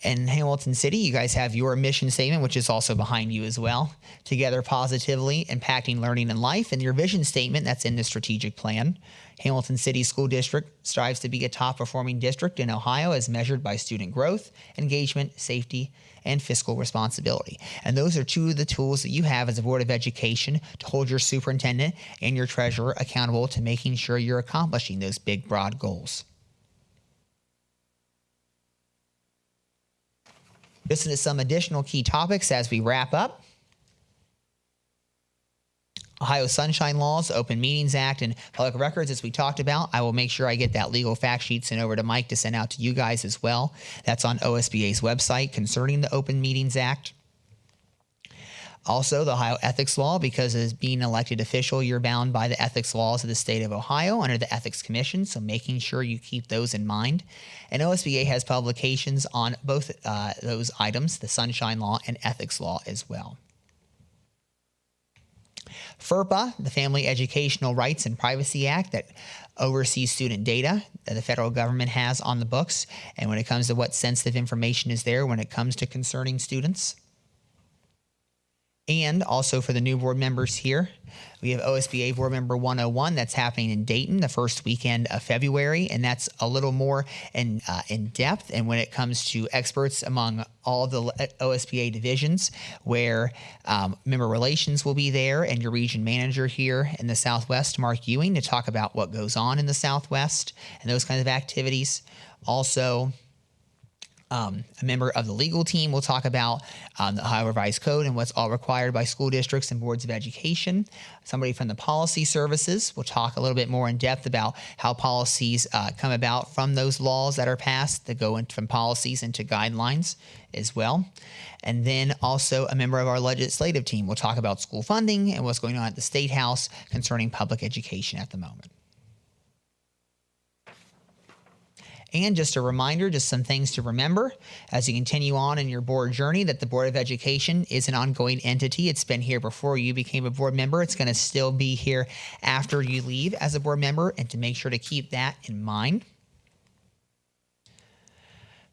In Hamilton City, you guys have your mission statement, which is also behind you as well. Together positively, impacting learning and life, and your vision statement that's in the strategic plan. Hamilton City School District strives to be a top performing district in Ohio as measured by student growth, engagement, safety, and fiscal responsibility. And those are two of the tools that you have as a Board of Education to hold your superintendent and your treasurer accountable to making sure you're accomplishing those big, broad goals. Listen to some additional key topics as we wrap up. Ohio Sunshine Laws, Open Meetings Act, and Public Records, as we talked about. I will make sure I get that legal fact sheet sent over to Mike to send out to you guys as well. That's on OSBA's website concerning the Open Meetings Act. Also, the Ohio Ethics Law, because as being an elected official, you're bound by the ethics laws of the state of Ohio under the Ethics Commission, so making sure you keep those in mind. And OSBA has publications on both those items, the Sunshine Law and Ethics Law as well. FERPA, the Family Educational Rights and Privacy Act that oversees student data that the federal government has on the books, and when it comes to what sensitive information is there when it comes to concerning students. And also for the new board members here, we have OSBA Board Member 101 that's happening in Dayton the first weekend of February, and that's a little more in depth. And when it comes to experts among all the OSBA divisions, where member relations will be there, and your region manager here in the Southwest, Mark Ewing, to talk about what goes on in the Southwest and those kinds of activities. Also, a member of the legal team will talk about the Ohio Revised Code and what's all required by school districts and boards of education. Somebody from the policy services will talk a little bit more in depth about how policies come about from those laws that are passed that go from policies into guidelines as well. And then also a member of our legislative team will talk about school funding and what's going on at the State House concerning public education at the moment. And just a reminder, just some things to remember as you continue on in your board journey, that the Board of Education is an ongoing entity. It's been here before you became a board member. It's going to still be here after you leave as a board member, and to make sure to keep that in mind.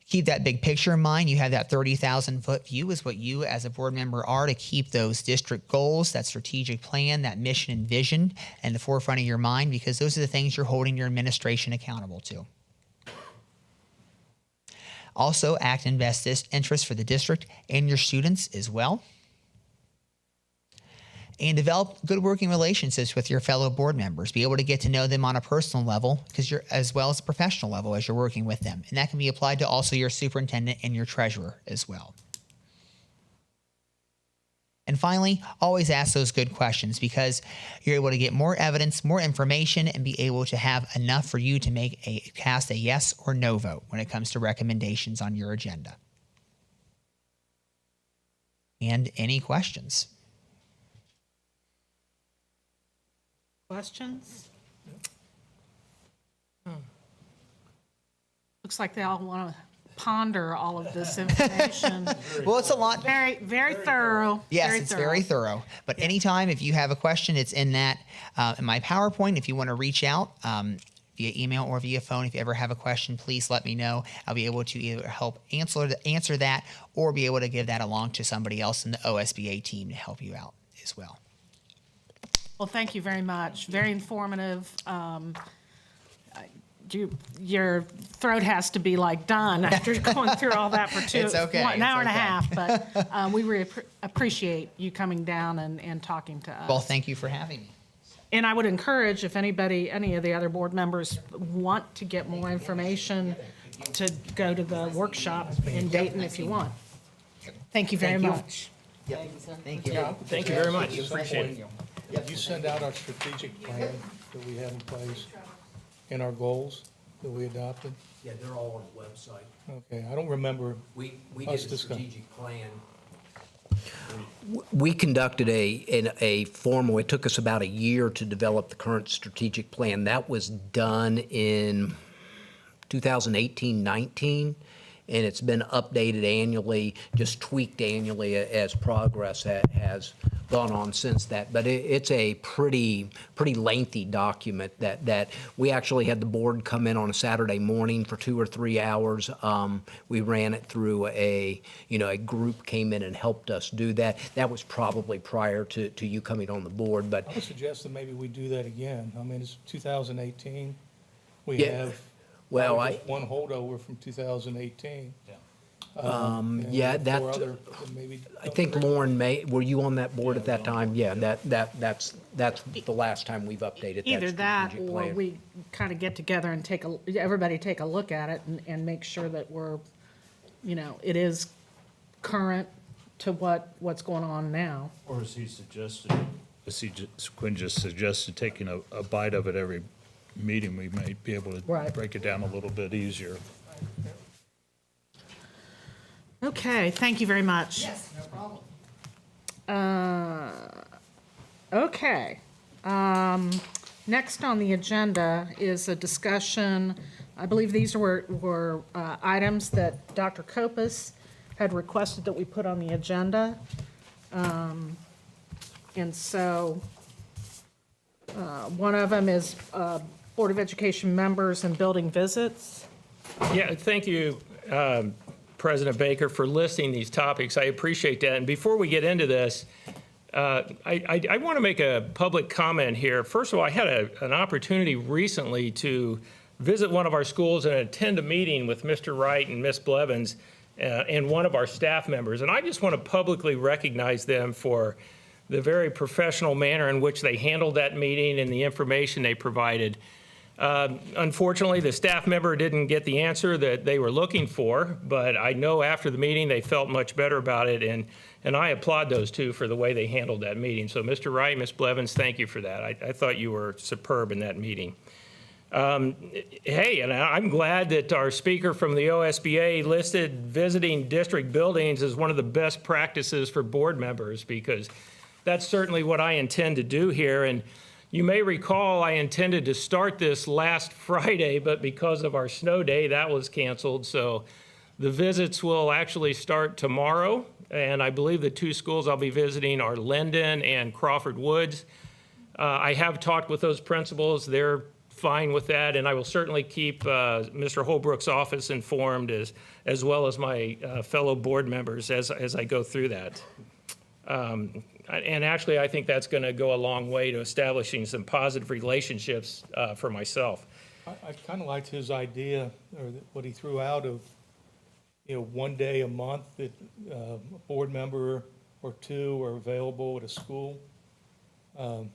Keep that big picture in mind. You have that 30,000-foot view is what you as a board member are, to keep those district goals, that strategic plan, that mission and vision in the forefront of your mind, because those are the things you're holding your administration accountable to. Also, act in best interest for the district and your students as well. And develop good working relationships with your fellow board members. Be able to get to know them on a personal level, because you're, as well as a professional level as you're working with them. And that can be applied to also your superintendent and your treasurer as well. And finally, always ask those good questions, because you're able to get more evidence, more information, and be able to have enough for you to cast a yes or no vote when it comes to recommendations on your agenda. And any questions? Questions? Looks like they all want to ponder all of this information. Well, it's a lot. Very, very thorough. Yes, it's very thorough. But anytime, if you have a question, it's in that in my PowerPoint. If you want to reach out via email or via phone, if you ever have a question, please let me know. I'll be able to either help answer that, or be able to give that along to somebody else in the OSBA team to help you out as well. Well, thank you very much. Very informative. Your throat has to be like done after going through all that for It's okay. an hour and a okay. half. But we really appreciate you coming down and talking to us. Well, thank you for having me. And I would encourage, if any of the other board members want to get more information, to go to the workshop in Dayton if you want. Thank you very much. Thank you. Thank you very much. Appreciate it. Did you send out our strategic plan that we have in place and our goals that we adopted? Yeah, they're all on the website. Okay, I don't remember. We Us did a discuss. strategic plan. We conducted a formal, it took us about a year to develop the current strategic plan. That was done in 2018-19, and it's been updated annually, just tweaked annually as progress has gone on since that. But it's a pretty lengthy document that we actually had the board come in on a Saturday morning for 2 or 3 hours. We ran it through a group came in and helped us do that. That was probably prior to you coming on the board, but I would suggest that maybe we do that again. I mean, it's 2018. We Yeah. have Well, probably just one holdover from 2018. And yeah, 4 that- other that maybe I think Lauren were you on that board at that time? Yeah, that's the last time we've updated that Either that, strategic or plan. we kind of get together and everybody take a look at it and make sure that it is current to what's going on now. Or as Quinn just suggested, taking a bite of it every meeting, we may be able to Right. break it down a little bit easier. Okay, thank you very much. Yes, no problem. Okay. Next on the agenda is a discussion, I believe these were items that Dr. Kopus had requested that we put on the agenda. And so, one of them is Board of Education members and building visits. Yeah, thank you, President Baker, for listing these topics. I appreciate that. And before we get into this, I want to make a public comment here. First of all, I had an opportunity recently to visit one of our schools and attend a meeting with Mr. Wright and Ms. Blevins and one of our staff members. And I just want to publicly recognize them for the very professional manner in which they handled that meeting and the information they provided. Unfortunately, the staff member didn't get the answer that they were looking for, but I know after the meeting they felt much better about it, and I applaud those two for the way they handled that meeting. So Mr. Wright, Ms. Blevins, thank you for that. I thought you were superb in that meeting. Hey, and I'm glad that our speaker from the OSBA listed visiting district buildings as one of the best practices for board members, because that's certainly what I intend to do here. And you may recall I intended to start this last Friday, but because of our snow day, that was canceled. So the visits will actually start tomorrow, and I believe the 2 schools I'll be visiting are Linden and Crawford Woods. I have talked with those principals. They're fine with that, and I will certainly keep Mr. Holbrook's office informed as well as my fellow board members as I go through that. And actually, I think that's going to go a long way to establishing some positive relationships for myself. I kind of liked his idea, or what he threw out of, 1 day a month that a board member or 2 are available at a school to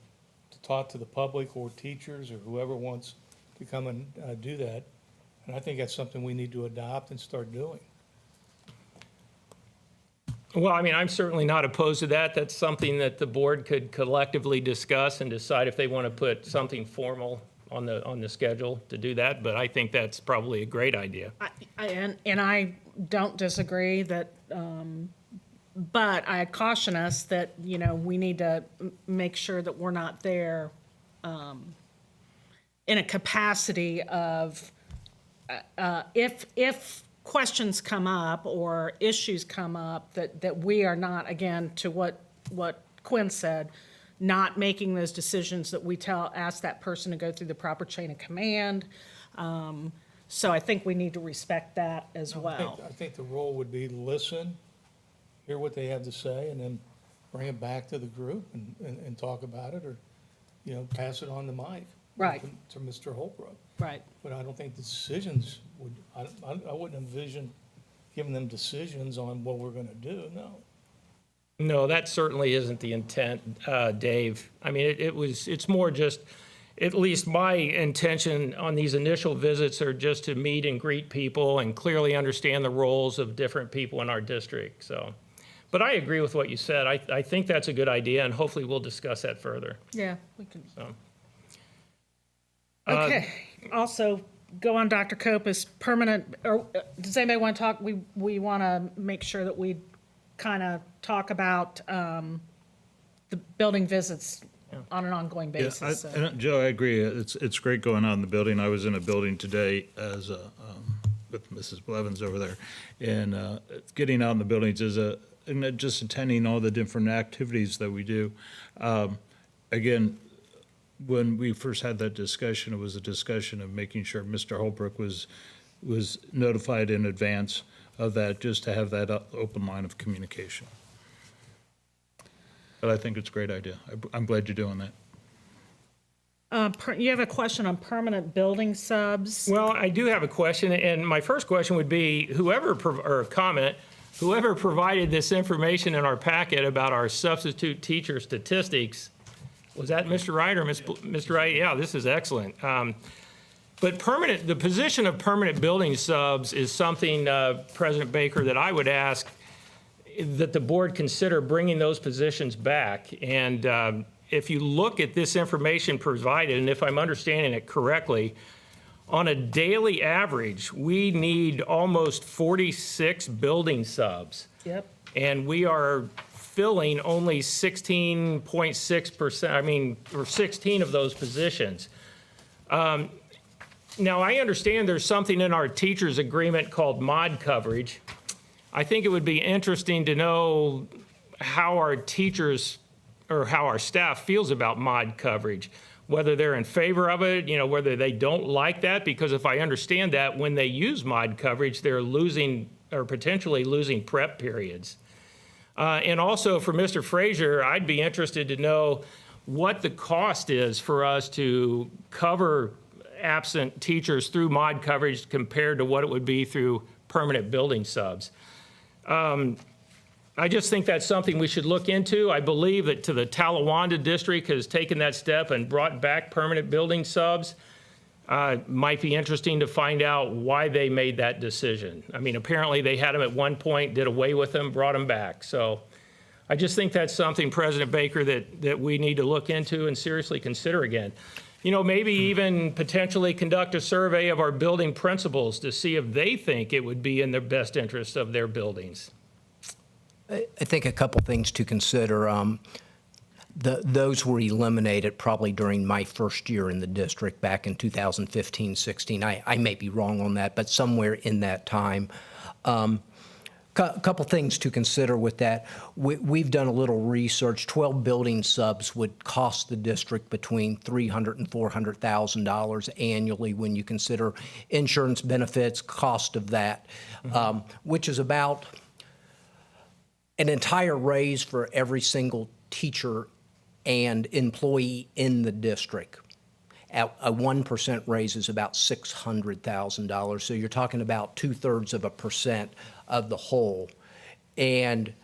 talk to the public or teachers or whoever wants to come and do that. And I think that's something we need to adopt and start doing. Well, I mean, I'm certainly not opposed to that. That's something that the board could collectively discuss and decide if they want to put something formal on the schedule to do that. But I think that's probably a great idea. And I don't disagree that, but I caution us that, we need to make sure that we're not there in a capacity of, if questions come up or issues come up, that we are not, again, to what Quinn said, not making those decisions that we ask that person to go through the proper chain of command. So I think we need to respect that as well. I think the role would be listen, hear what they have to say, and then bring it back to the group and talk about it, or, pass it on the mic. Right. To Mr. Holbrook. Right. But I don't think decisions would, I wouldn't envision giving them decisions on what we're gonna do, no. No, that certainly isn't the intent, Dave. I mean, it's more just, at least my intention on these initial visits are just to meet and greet people and clearly understand the roles of different people in our district, so. But I agree with what you said. I think that's a good idea, and hopefully we'll discuss that further. Yeah, we can. So. Okay, also, go on Dr. Kopus, permanent, or does anybody want to talk? We want to make sure that we kind of talk about the building visits on an ongoing Yeah, basis. so. and Joe, I agree. It's great going on in the building. I was in a building today with Mrs. Blevins over there, and getting out in the buildings is and then just attending all the different activities that we do. Again, when we first had that discussion, it was a discussion of making sure Mr. Holbrook was notified in advance of that, just to have that open line of communication. But I think it's a great idea. I'm glad you're doing that. You have a question on permanent building subs? Well, I do have a question, and my first question would be, whoever provided this information in our packet about our substitute teacher statistics, was that Mr. Wright or Mr. Wright? Yeah, this is excellent. But the position of permanent building subs is something, President Baker, that I would ask that the board consider bringing those positions back. And if you look at this information provided, and if I'm understanding it correctly, on a daily average, we need almost 46 building subs. Yep. And we are filling only 16.6%, or 16 of those positions. Now, I understand there's something in our teachers' agreement called mod coverage. I think it would be interesting to know how our teachers or how our staff feels about mod coverage, whether they're in favor of it, whether they don't like that, because if I understand that, when they use mod coverage, they're losing or potentially losing prep periods. And also for Mr. Frazier, I'd be interested to know what the cost is for us to cover absent teachers through mod coverage compared to what it would be through permanent building subs. I just think that's something we should look into. I believe that the Talawanda district has taken that step and brought back permanent building subs. Might be interesting to find out why they made that decision. Apparently they had them at one point, did away with them, brought them back. So I just think that's something, President Baker, that we need to look into and seriously consider again. Maybe even potentially conduct a survey of our building principals to see if they think it would be in the best interest of their buildings. I think a couple things to consider. Those were eliminated probably during my first year in the district back in 2015-16. I may be wrong on that, but somewhere in that time. Couple things to consider with that. We've done a little research. 12 building subs would cost the district between $300,000 and $400,000 annually when you consider insurance benefits, cost of that, which is about an entire raise for every single teacher and employee in the district. A 1% raise is about $600,000. So you're talking about 2/3% of the whole. And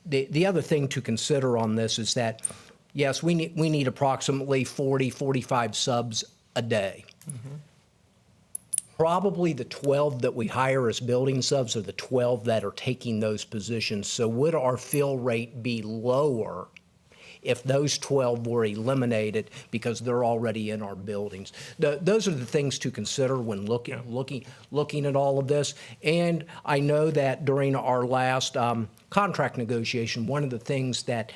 the other thing to consider on this is that, yes, we need approximately 40, 45 subs a day. Mm-hmm. Probably the 12 that we hire as building subs are the 12 that are taking those positions. So would our fill rate be lower if those 12 were eliminated because they're already in our buildings? Those are the things to consider when looking at all of this. And I know that during our last contract negotiation, one of the things that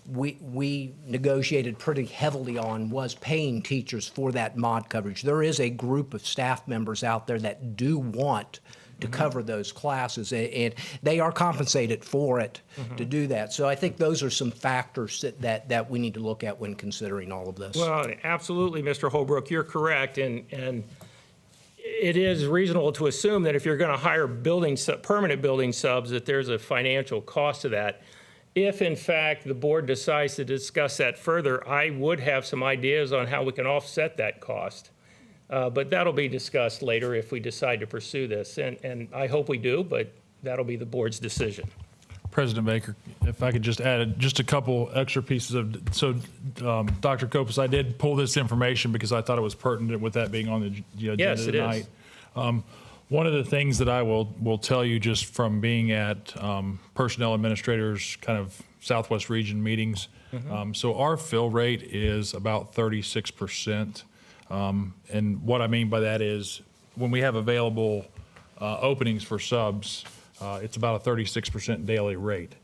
we negotiated pretty heavily on was paying teachers for that mod coverage. There is a group of staff members out there that do want to cover those classes, and they are compensated for it to do that. So I think those are some factors that we need to look at when considering all of this. Well, absolutely, Mr. Holbrook, you're correct, and it is reasonable to assume that if you're going to hire permanent building subs, that there's a financial cost to that. If, in fact, the board decides to discuss that further, I would have some ideas on how we can offset that cost. But that'll be discussed later if we decide to pursue this. And I hope we do, but that'll be the board's decision. President Baker, if I could just add just a couple extra pieces of, Dr. Kopis, I did pull this information because I thought it was pertinent with that being on the agenda Yes, it tonight. is. One of the things that I will tell you just from being at personnel administrators kind of Southwest region meetings, so our fill rate is about 36%. And what I mean by that is when we have available openings for subs, it's about a 36% daily rate.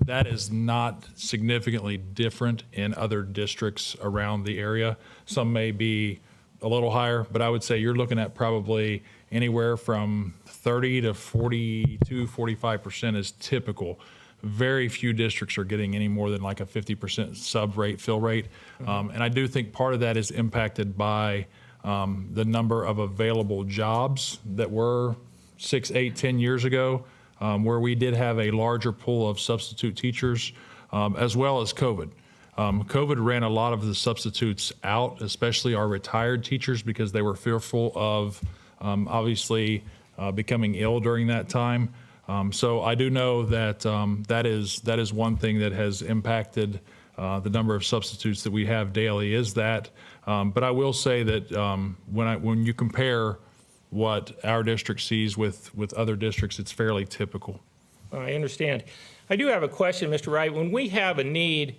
That is not significantly different in other districts around the area. Some may be a little higher, but I would say you're looking at probably anywhere from 30 to 42, 45% is typical. very few districts are getting any more than like a 50% sub rate, fill rate. And I do think part of that is impacted by the number of available jobs that were 6, 8, 10 years ago, where we did have a larger pool of substitute teachers, as well as COVID. COVID ran a lot of the substitutes out, especially our retired teachers, because they were fearful of obviously becoming ill during that time. So I do know that that is one thing that has impacted the number of substitutes that we have daily is that. But I will say that when you compare what our district sees with other districts, it's fairly typical. I understand. I do have a question, Mr. Wright. When we have a need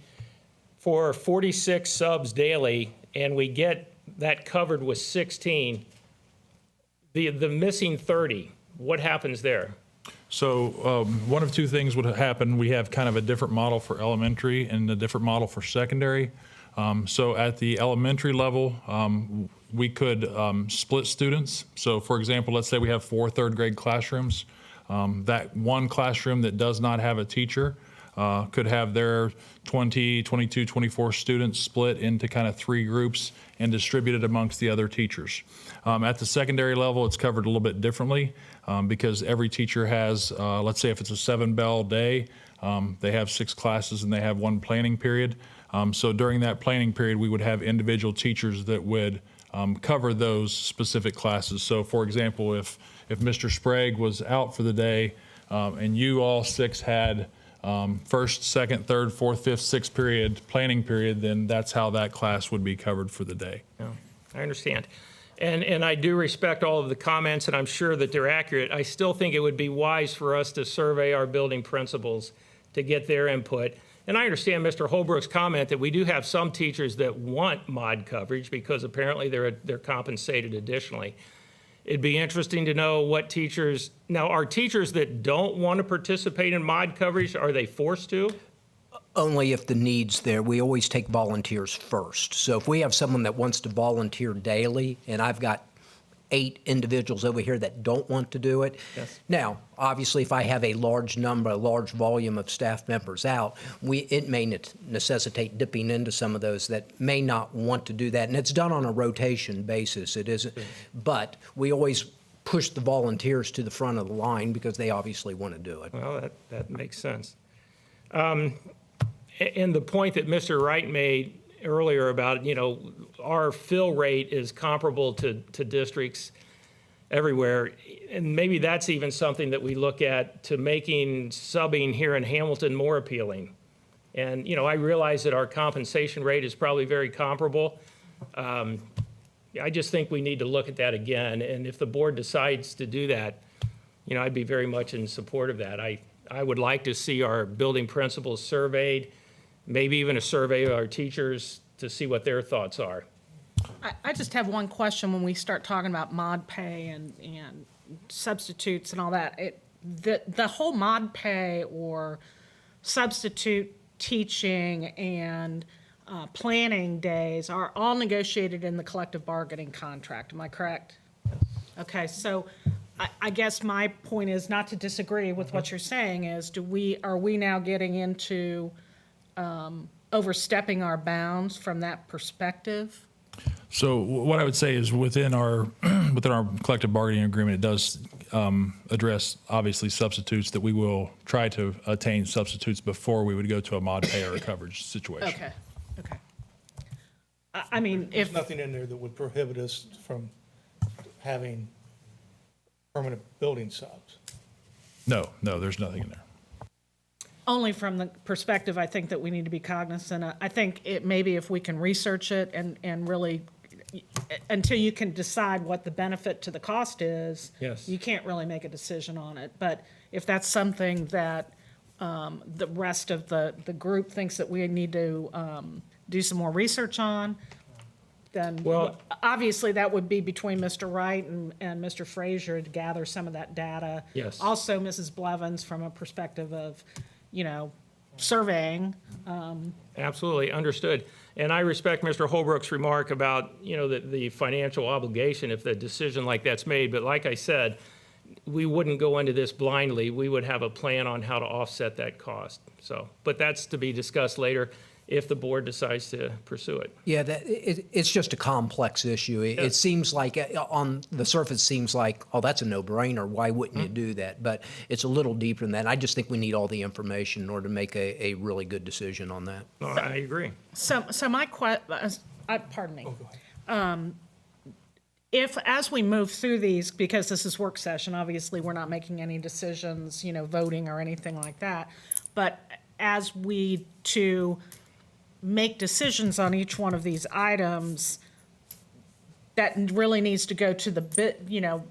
for 46 subs daily and we get that covered with 16, the missing 30, what happens there? So one of two things would happen. We have kind of a different model for elementary and a different model for secondary. So at the elementary level, we could split students. So for example, let's say we have 4 third-grade classrooms. That one classroom that does not have a teacher could have their 20, 22, 24 students split into kind of 3 groups and distributed amongst the other teachers. At the secondary level, it's covered a little bit differently because every teacher has, let's say if it's a 7-bell day, they have 6 classes and they have 1 planning period. So during that planning period, we would have individual teachers that would cover those specific classes. So for example, if Mr. Sprague was out for the day and you all 6 had first, second, third, fourth, fifth, sixth period, planning period, then that's how that class would be covered for the day. Yeah, I understand. And I do respect all of the comments, and I'm sure that they're accurate. I still think it would be wise for us to survey our building principals to get their input. And I understand Mr. Holbrook's comment that we do have some teachers that want mod coverage because apparently they're compensated additionally. It'd be interesting to know what teachers, now are teachers that don't want to participate in mod coverage, are they forced to? Only if the need's there. We always take volunteers first. So if we have someone that wants to volunteer daily, and I've got 8 individuals over here that don't want to do it. Yes. Now, obviously, if I have a large number, a large volume of staff members out, it may necessitate dipping into some of those that may not want to do that. And it's done on a rotation basis. It isn't, but we always push the volunteers to the front of the line because they obviously want to do it. Well, that makes sense. And the point that Mr. Wright made earlier about, our fill rate is comparable to districts everywhere. And maybe that's even something that we look at to making subbing here in Hamilton more appealing. And, I realize that our compensation rate is probably very comparable. I just think we need to look at that again. And if the board decides to do that, I'd be very much in support of that. I would like to see our building principals surveyed, maybe even a survey of our teachers to see what their thoughts are. I just have one question when we start talking about mod pay and substitutes and all that. The whole mod pay or substitute teaching and planning days are all negotiated in the collective bargaining contract. Am I correct? Okay, so I guess my point is not to disagree with what you're saying is, are we now getting into overstepping our bounds from that perspective? So what I would say is within our collective bargaining agreement, it does address obviously substitutes that we will try to attain substitutes before we would go to a mod pay or a coverage situation. Okay. I mean, There's if, nothing in there that would prohibit us from having permanent building subs. No, there's nothing in there. only from the perspective, I think that we need to be cognizant. I think maybe if we can research it and really, until you can decide what the benefit to the cost is. Yes. You can't really make a decision on it. But if that's something that the rest of the group thinks that we need to do some more research on, then Well- obviously that would be between Mr. Wright and Mr. Frazier to gather some of that data. Yes. Also, Mrs. Blevins, from a perspective of, surveying. Absolutely, understood. And I respect Mr. Holbrook's remark about, the financial obligation if the decision like that's made. But like I said, we wouldn't go into this blindly. We would have a plan on how to offset that cost. So, but that's to be discussed later if the board decides to pursue it. Yeah, it's just a complex issue. It seems like, on the surface, seems like, oh, that's a no-brainer. Why wouldn't you do that? But it's a little deeper than that. I just think we need all the information in order to make a really good decision on that. No, I agree. So my pardon me. If, as we move through these, because this is work session, obviously, we're not making any decisions, voting or anything like that. But as we to make decisions on each one of these items, that really needs to go to the bit,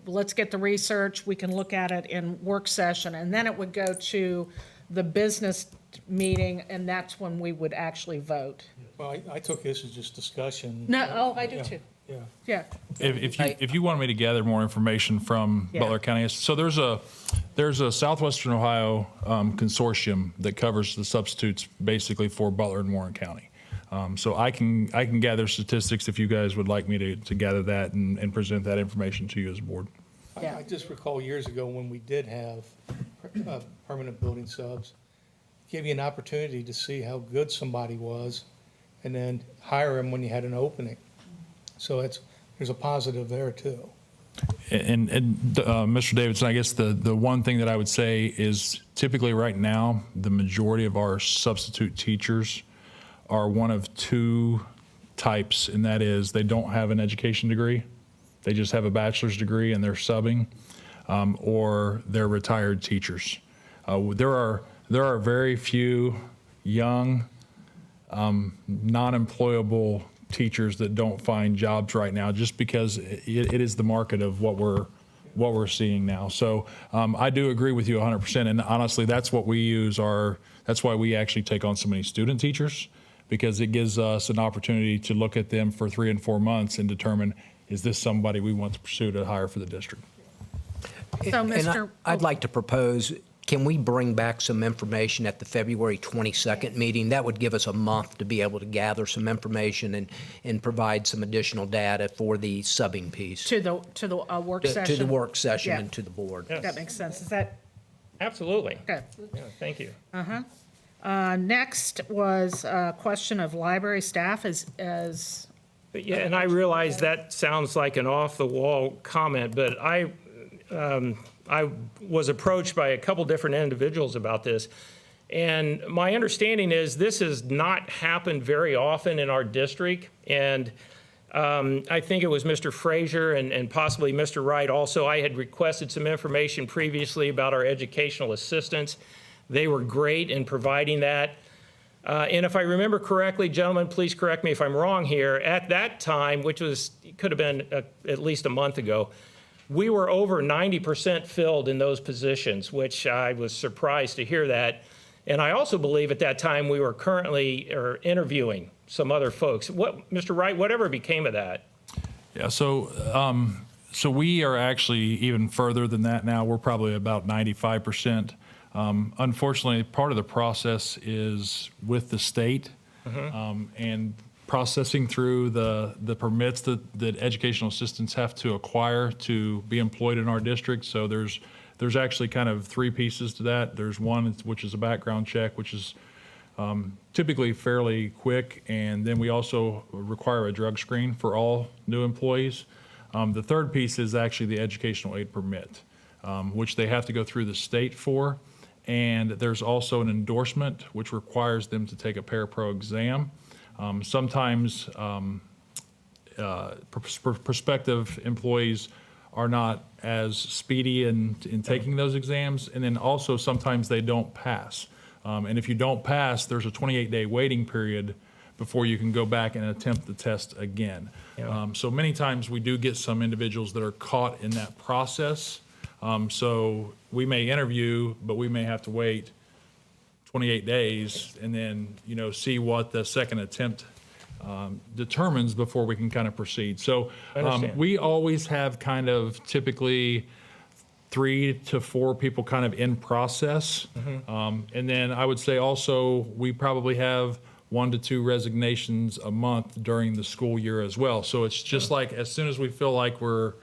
let's get the research, we can look at it in work session, and then it would go to the business meeting, and that's when we would actually vote. Well, I took this as just discussion. No, I do Yeah, too. Yeah. Yeah. If you want me to gather more information from Yeah. Butler County, so there's a Southwestern Ohio consortium that covers the substitutes basically for Butler and Warren County. So I can gather statistics if you guys would like me to gather that and present that information to you as a board. Yeah. I just recall years ago when we did have permanent building subs, give you an opportunity to see how good somebody was and then hire them when you had an opening. So there's a positive there too. And Mr. Davidson, I guess the one thing that I would say is typically right now, the majority of our substitute teachers are one of two types, and that is they don't have an education degree. They just have a bachelor's degree and they're subbing, or they're retired teachers. There are very few young, non-employable teachers that don't find jobs right now, just because it is the market of what we're seeing now. So I do agree with you 100%, and honestly, that's what we use. That's why we actually take on so many student teachers, because it gives us an opportunity to look at them for 3 and 4 months and determine, is this somebody we want to pursue to hire for the district? So, And Mr. I'd like to propose, can we bring back some information at the February 22nd meeting? That would give us a month to be able to gather some information and provide some additional data for the subbing piece. To the work session? To the work session Yeah. and to the board. Yes. That makes sense. Is that, Absolutely. okay. Yeah, thank you. Next was a question of library staff as But yeah, and I realize that sounds like an off-the-wall comment, but I was approached by a couple different individuals about this. And my understanding is this has not happened very often in our district. And I think it was Mr. Frazier and possibly Mr. Wright also. I had requested some information previously about our educational assistants. They were great in providing that. And if I remember correctly, gentlemen, please correct me if I'm wrong here, at that time, which could have been at least a month ago, we were over 90% filled in those positions, which I was surprised to hear that. And I also believe at that time we were currently interviewing some other folks. Mr. Wright, whatever became of that? Yeah, so we are actually even further than that now. We're probably about 95%. Unfortunately, part of the process is with the state and processing through the permits that educational assistants have to acquire to be employed in our district. So there's actually kind of three pieces to that. There's one which is a background check, which is typically fairly quick, and then we also require a drug screen for all new employees. The third piece is actually the educational aid permit, which they have to go through the state for. And there's also an endorsement, which requires them to take a parapro exam. Sometimes prospective employees are not as speedy in taking those exams, and then also sometimes they don't pass. And if you don't pass, there's a 28-day waiting period before you can go back and attempt the test again. Yeah. So many times we do get some individuals that are caught in that process. So we may interview, but we may have to wait 28 days and then, see what the second attempt determines before we can kind of proceed. So Understand. we always have kind of typically 3 to 4 people kind of in process. And then I would say also we probably have 1 to 2 resignations a month during the school year as well. So it's just like as soon as we feel like we're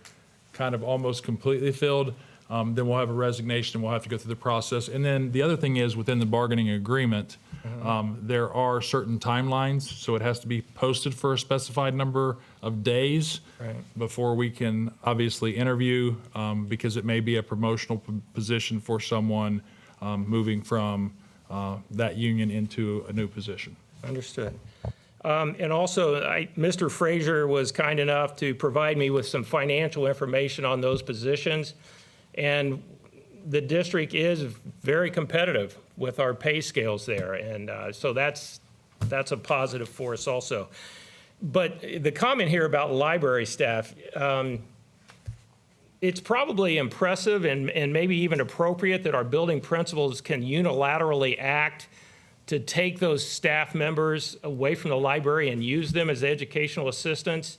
kind of almost completely filled, then we'll have a resignation and we'll have to go through the process. And then the other thing is within the bargaining agreement, there are certain timelines. So it has to be posted for a specified number of days before we can obviously interview, because it may be a promotional position for someone moving from that union into a new position. Understood. And also, Mr. Frazier was kind enough to provide me with some financial information on those positions. And the district is very competitive with our pay scales there. And so that's a positive for us also. But the comment here about library staff, it's probably impressive and maybe even appropriate that our building principals can unilaterally act to take those staff members away from the library and use them as educational assistants.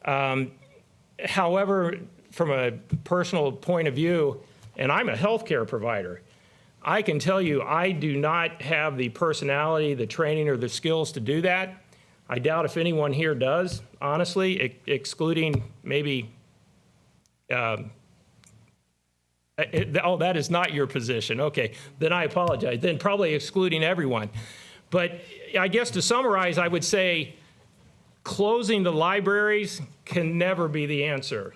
However, from a personal point of view, and I'm a healthcare provider, I can tell you I do not have the personality, the training, or the skills to do that. I doubt if anyone here does, honestly, excluding maybe, oh, that is not your position. Okay, then I apologize. Then probably excluding everyone. But I guess to summarize, I would say closing the libraries can never be the answer.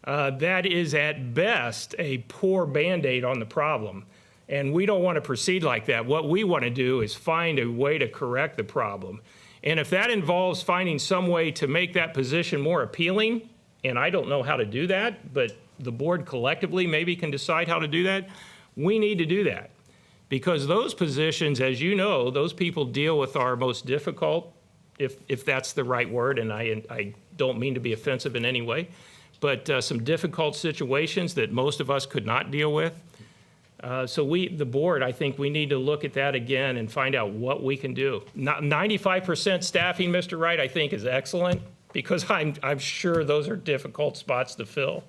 That is at best a poor Band-Aid on the problem. And we don't want to proceed like that. What we want to do is find a way to correct the problem. And if that involves finding some way to make that position more appealing, and I don't know how to do that, but the board collectively maybe can decide how to do that, we need to do that. Because those positions, as you know, those people deal with our most difficult, if that's the right word, and I don't mean to be offensive in any way, but some difficult situations that most of us could not deal with. So the board, I think we need to look at that again and find out what we can do. 95% staffing, Mr. Wright, I think is excellent, because I'm sure those are difficult spots to fill.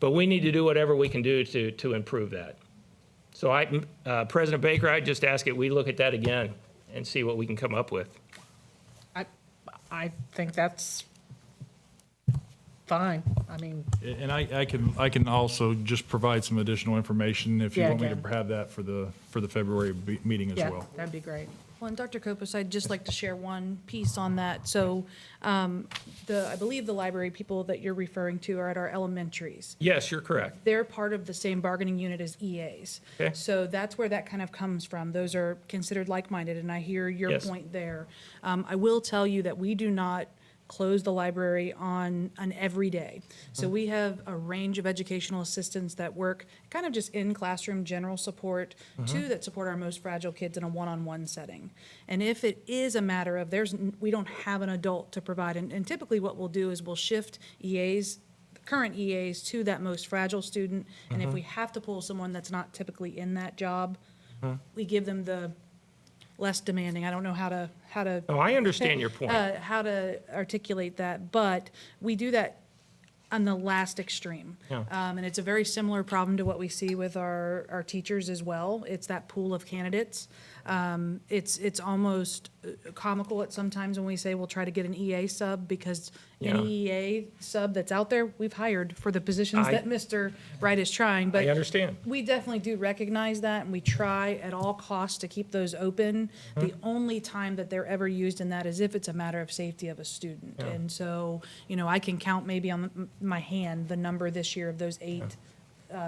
But we need to do whatever we can do to improve that. So President Baker, I just ask that we look at that again and see what we can come up with. I think that's fine. I mean, And I can also just provide some additional information if you Yeah, want me again. to have that for the February meeting as yeah, well. that'd be great. Well, and Dr. Kopus, I'd just like to share one piece on that. So I believe the library people that you're referring to are at our elementaries. Yes, you're correct. They're part of the same bargaining unit as EAs. Okay. So that's where that kind of comes from. Those are considered like-minded, and I hear your Yes. point there. I will tell you that we do not close the library on an every day. So we have a range of educational assistants that work kind of just in classroom general support, two that support our most fragile kids in a one-on-one setting. And if it is a matter of we don't have an adult to provide, and typically what we'll do is we'll shift EAs, current EAs, to that most fragile student. And if we have to pull someone that's not typically in that job, we give them the less demanding. I don't know how to. Oh, I understand your point. How to articulate that, but we do that on the last extreme. Yeah. And it's a very similar problem to what we see with our teachers as well. It's that pool of candidates. It's almost comical at sometimes when we say we'll try to get an EA sub, because any EA sub that's out there, we've hired for the positions that Mr. Wright is trying. But I understand. we definitely do recognize that, and we try at all costs to keep those open. The only time that they're ever used in that is if it's a matter of safety of a student. And so, I can count maybe on my hand the number this year of those 8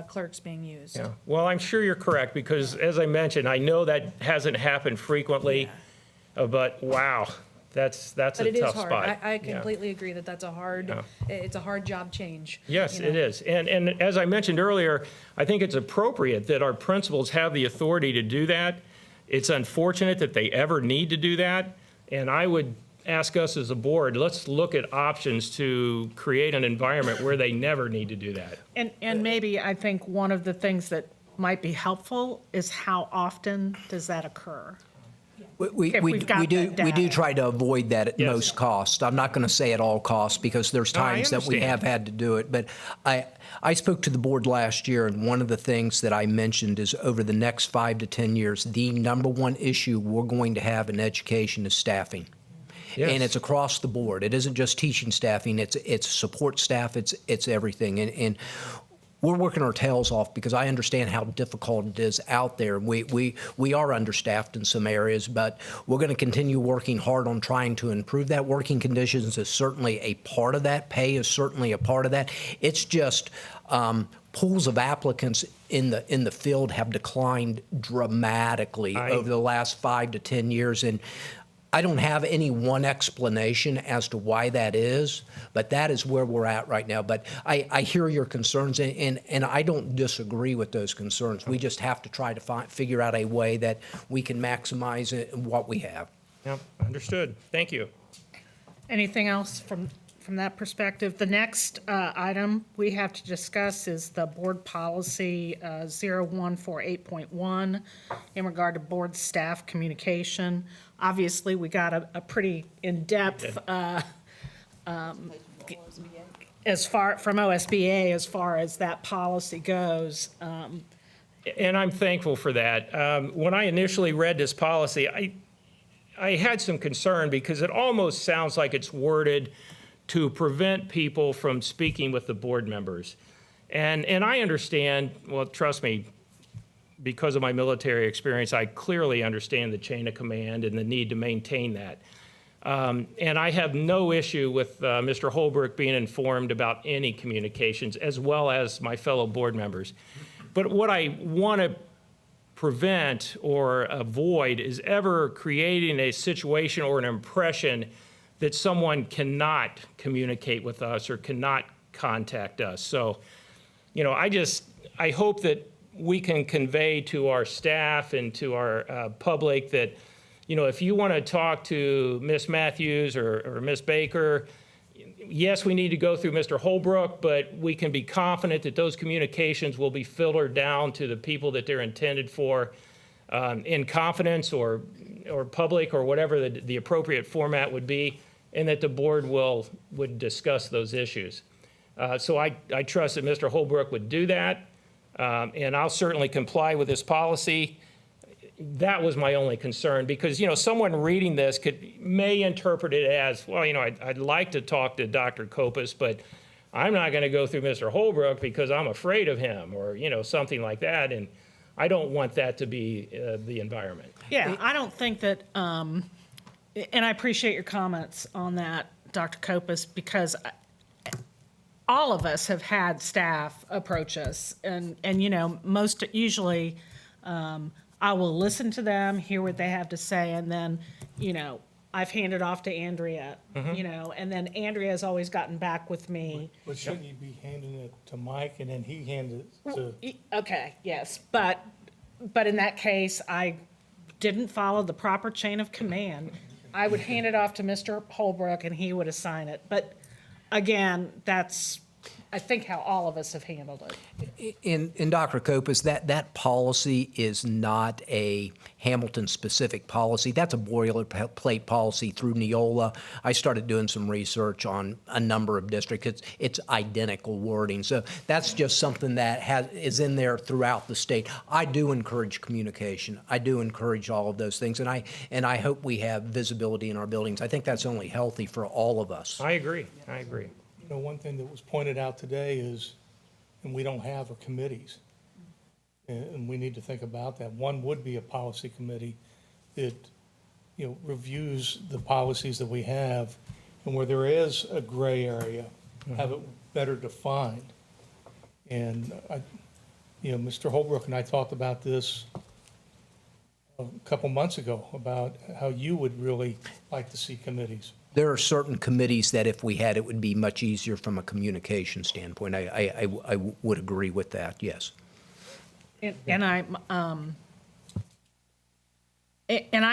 clerks being used. Yeah. Well, I'm sure you're correct, because as I mentioned, I know that hasn't happened frequently, but wow, that's But a it is tough hard. spot. I Yeah. completely agree that that's Yeah. it's a hard job change. Yes, you it know. is. And as I mentioned earlier, I think it's appropriate that our principals have the authority to do that. It's unfortunate that they ever need to do that. And I would ask us as a board, let's look at options to create an environment where they never need to do that. And maybe I think one of the things that might be helpful is how often does that occur? We If we've got that do data. try to avoid that at Yes. most costs. I'm not going to say at all costs, because there's No, I times that we understand. have had to do it. But I spoke to the board last year, and one of the things that I mentioned is over the next 5 to 10 years, the number one issue we're going to have in education is staffing. Yes. And it's across the board. It isn't just teaching staffing, it's support staff, it's everything. And we're working our tails off because I understand how difficult it is out there. We are understaffed in some areas, but we're going to continue working hard on trying to improve that. Working conditions is certainly a part of that. Pay is certainly a part of that. It's just pools of applicants in the field have declined dramatically over the last 5 to 10 years, and I don't have any one explanation as to why that is, but that is where we're at right now. But I hear your concerns, and I don't disagree with those concerns. We just have to try to figure out a way that we can maximize what we have. Yep, understood. Thank you. Anything else from that perspective? The next item we have to discuss is the board policy 0148.1 in regard to board staff communication. Obviously, we got a pretty in-depth as far from OSBA as far as that policy goes. And I'm thankful for that. When I initially read this policy, I had some concern because it almost sounds like it's worded to prevent people from speaking with the board members. And I understand, well, trust me, because of my military experience, I clearly understand the chain of command and the need to maintain that. And I have no issue with Mr. Holbrook being informed about any communications, as well as my fellow board members. But what I want to prevent or avoid is ever creating a situation or an impression that someone cannot communicate with us or cannot contact us. So, you know, I hope that we can convey to our staff and to our public that, you know, if you want to talk to Ms. Matthews or Ms. Baker, yes, we need to go through Mr. Holbrook, but we can be confident that those communications will be filtered down to the people that they're intended for in confidence or public or whatever the appropriate format would be, and that the board would discuss those issues. So I trust that Mr. Holbrook would do that, and I'll certainly comply with this policy. That was my only concern, because, you know, someone reading this may interpret it as, well, you know, I'd like to talk to Dr. Kopis, but I'm not going to go through Mr. Holbrook because I'm afraid of him, or, you know, something like that. And I don't want that to be the environment. Yeah, I don't think that, and I appreciate your comments on that, Dr. Kopis, because all of us have had staff approach us, and you know, usually, I will listen to them, hear what they have to say, and then, you know, I've handed off to Andrea, you know, and then Andrea's always gotten back with me. But shouldn't you be handing it to Mike and then he handed it to? Okay, yes, but in that case, I didn't follow the proper chain of command. I would hand it off to Mr. Holbrook and he would assign it. But again, that's, I think, how all of us have handled it. In Dr. Kopis, that policy is not a Hamilton-specific policy. That's a boilerplate policy through Neola. I started doing some research on a number of districts. It's identical wording. So that's just something that is in there throughout the state. I do encourage communication. I do encourage all of those things, and I hope we have visibility in our buildings. I think that's only healthy for all of us. I agree. You know, one thing that was pointed out today is, and we don't have, are committees. And we need to think about that. One would be a policy committee that, you know, reviews the policies that we have, and where there is a gray area, have it better defined. And you know, Mr. Holbrook and I talked about this a couple months ago, about how you would really like to see committees. There are certain committees that if we had, it would be much easier from a communication standpoint. I would agree with that, yes. And I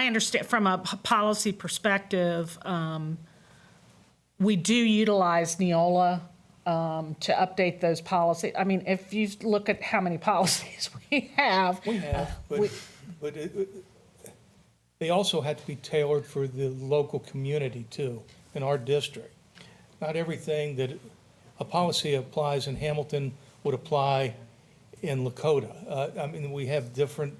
understand from a policy perspective, we do utilize Neola to update those policies. I mean, if you look at how many policies we have. We have, but they also had to be tailored for the local community too, in our district. Not everything that a policy applies in Hamilton would apply in Lakota. I mean, we have different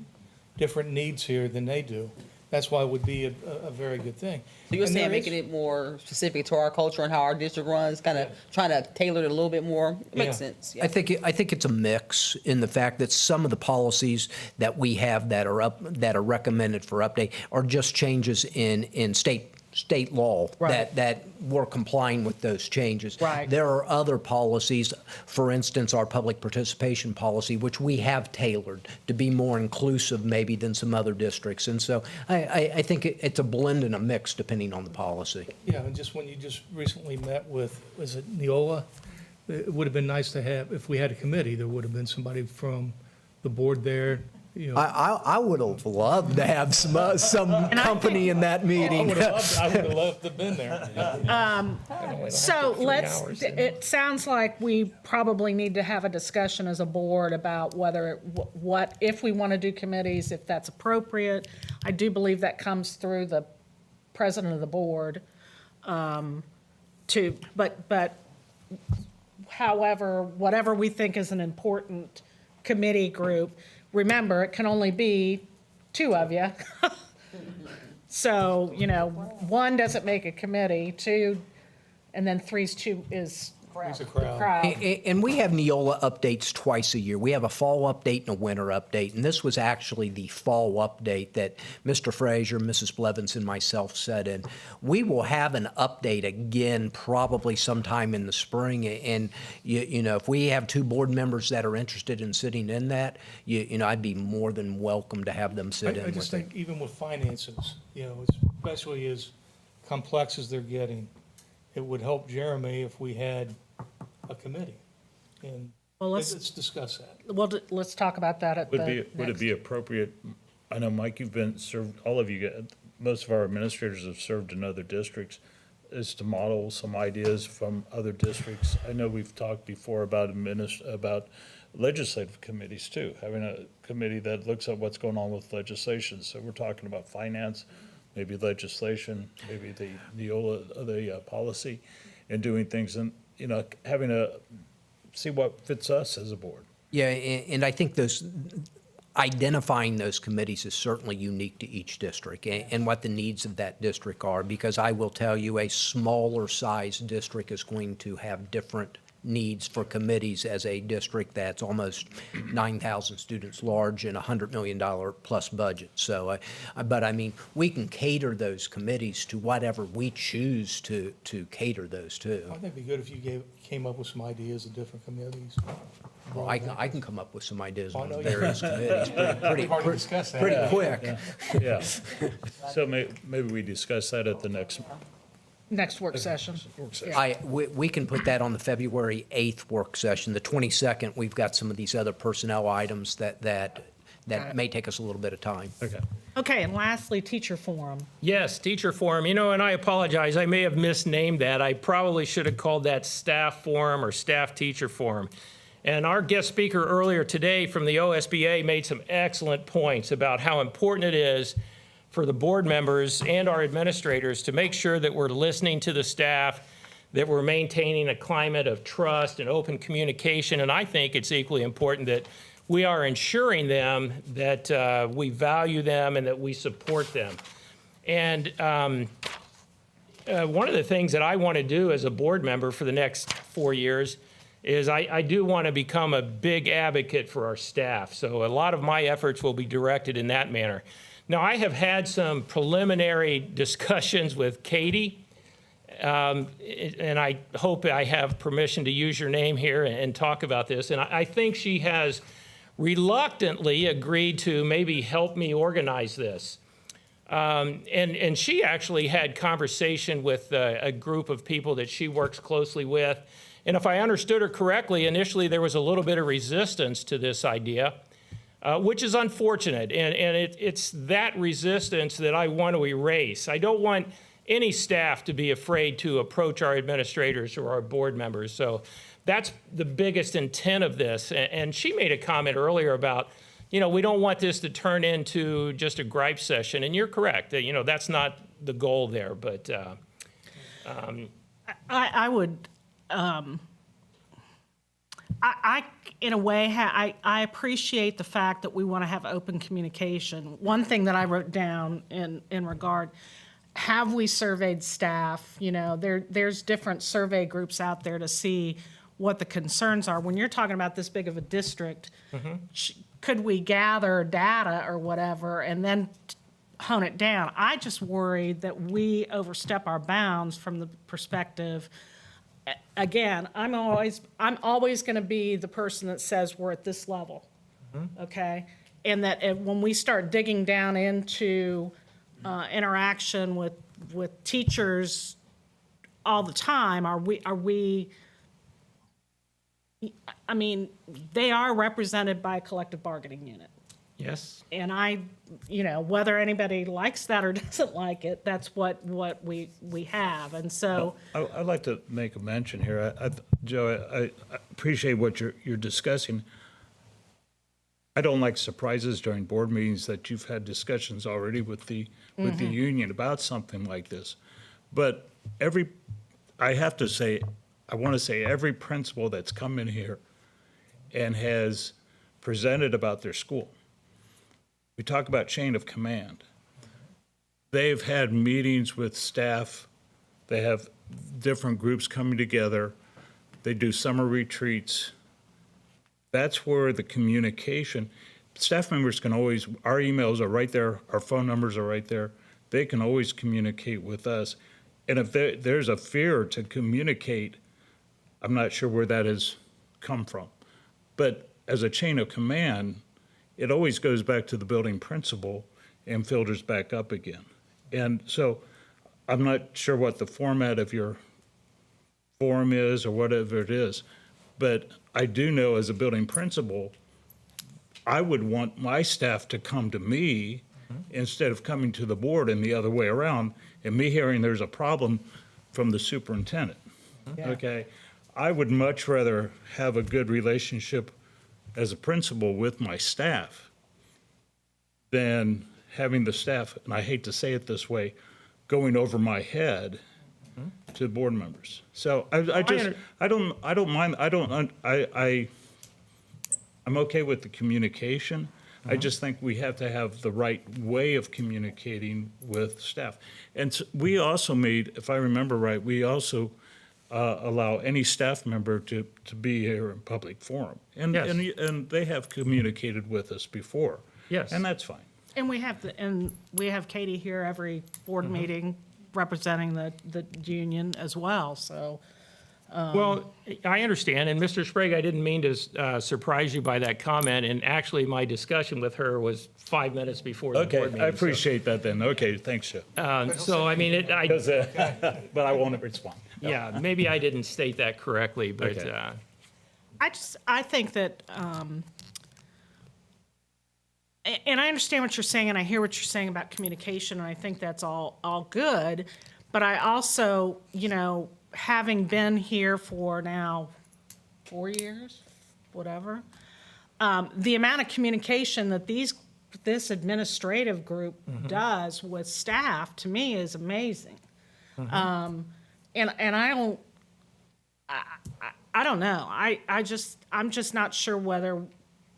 needs here than they do. that's why it would be a very good thing. So you're And saying there making is- it more specific to our culture and how our district runs, kind of trying to tailor it a little bit more? It makes Yeah. sense. I think it's a mix in the fact that some of the policies that we have that are recommended for update are just changes in state law Right. that we're complying with those changes. Right. There are other policies, for instance, our public participation policy, which we have tailored to be more inclusive maybe than some other districts. And so I think it's a blend and a mix depending on the policy. Yeah, and just when you just recently met with, was it Neola? It would have been nice to have, if we had a committee, there would have been somebody from the board there, you know. I would have loved to have some company in that meeting. I would have loved to have been there. So let's, hours. it sounds like we probably need to have a discussion as a board about whether, what, if we want to do committees, if that's appropriate. I do believe that comes through the president of the board. But however, whatever we think is an important committee group, remember, it can only be two of you. So, one doesn't make a committee, two, and then three's two is It's a the crowd. crowd. And we have Neola updates twice a year. We have a fall update and a winter update. And this was actually the fall update that Mr. Frazier, Mrs. Blevins, and myself said in. We will have an update again probably sometime in the spring. And, if we have two board members that are interested in sitting in that, I'd be more than welcome to have them sit in I with just it. think even with finances, especially as complex as they're getting, it would help Jeremy if we had a committee. And Well, let's- let's discuss that. Well, let's talk about that at the Would it next. be appropriate, I know, Mike, you've been served, all of you, most of our administrators have served in other districts, is to model some ideas from other districts. I know we've talked before about about legislative committees too, having a committee that looks at what's going on with legislation. So we're talking about finance, maybe legislation, maybe the policy, and doing things and, having see what fits us as a board. Yeah, and I think identifying those committees is certainly unique to each district and what the needs of that district are, because I will tell you, a smaller size district is going to have different needs for committees as a district that's almost 9,000 students large and $100 million plus budget. So, but I mean, we can cater those committees to whatever we choose to cater those to. I think it'd be good if you came up with some ideas of different committees. Well, I can come up with some ideas I on know you various committees We've already discussed that. pretty quick. Yeah. So maybe we discuss that at the next Next work session. work session. Yeah. We can put that on the February 8th work session. The 22nd, we've got some of these other personnel items that may take us a little bit of time. Okay. Okay, and lastly, teacher forum. Yes, teacher forum. And I apologize, I may have misnamed that. I probably should have called that staff forum or staff teacher forum. And our guest speaker earlier today from the OSBA made some excellent points about how important it is for the board members and our administrators to make sure that we're listening to the staff, that we're maintaining a climate of trust and open communication. And I think it's equally important that we are ensuring them that we value them and that we support them. And one of the things that I want to do as a board member for the next 4 years is I do want to become a big advocate for our staff. So a lot of my efforts will be directed in that manner. Now, I have had some preliminary discussions with Katie, and I hope I have permission to use your name here and talk about this. And I think she has reluctantly agreed to maybe help me organize this. And she actually had conversation with a group of people that she works closely with. And if I understood her correctly, initially there was a little bit of resistance to this idea, which is unfortunate. And it's that resistance that I want to erase. I don't want any staff to be afraid to approach our administrators or our board members. So that's the biggest intent of this. And she made a comment earlier about, we don't want this to turn into just a gripe session. And you're correct, that, that's not the goal there. But I would I in a way, I appreciate the fact that we want to have open communication. One thing that I wrote down in regard, have we surveyed staff? You know, there's different survey groups out there to see what the concerns are. When you're talking about this big of a district, could we gather data or whatever and then hone it down? I just worry that we overstep our bounds from the perspective. Again, I'm always going to be the person that says we're at this level, okay? And that when we start digging down into interaction with teachers all the time, are we? I mean, they are represented by a collective bargaining unit. Yes. And whether anybody likes that or doesn't like it, that's what we have. And so, I'd like to make a mention here. Joe, I appreciate what you're discussing. I don't like surprises during board meetings that you've had discussions already with the union about something like this. But I want to say every principal that's come in here and has presented about their school, we talk about chain of command. They've had meetings with staff. They have different groups coming together. They do summer retreats. That's where the communication, staff members can always, our emails are right there, our phone numbers are right there. They can always communicate with us. And if there's a fear to communicate, I'm not sure where that has come from. But as a chain of command, it always goes back to the building principal and filters back up again. And so I'm not sure what the format of your forum is or whatever it is, but I do know as a building principal, I would want my staff to come to me instead of coming to the board and the other way around, and me hearing there's a problem from the superintendent. Okay? I would much rather have a good relationship as a principal with my staff than having the staff, and I hate to say it this way, going over my head to board members. So I'm okay with the communication. I just think we have to have the right way of communicating with staff. And we also made, if I remember right, we also allow any staff member to be here in public forum. And, Yes. and they have communicated with us before. Yes. And that's fine. and we have Katie here every board meeting representing the union as well, so. Well, I understand, and Mr. Sprague, I didn't mean to surprise you by that comment, and actually, my discussion with her was 5 minutes before the Okay, board meeting. I appreciate that then. Okay, thanks, Joe. So, I mean, But I won't respond. yeah, maybe I didn't state that correctly, but, Okay. I think that, and I understand what you're saying, and I hear what you're saying about communication, and I think that's all good. But I also, having been here for now 4 years, whatever, the amount of communication that this administrative group does with staff, to me, is amazing. And I don't know. I'm just not sure whether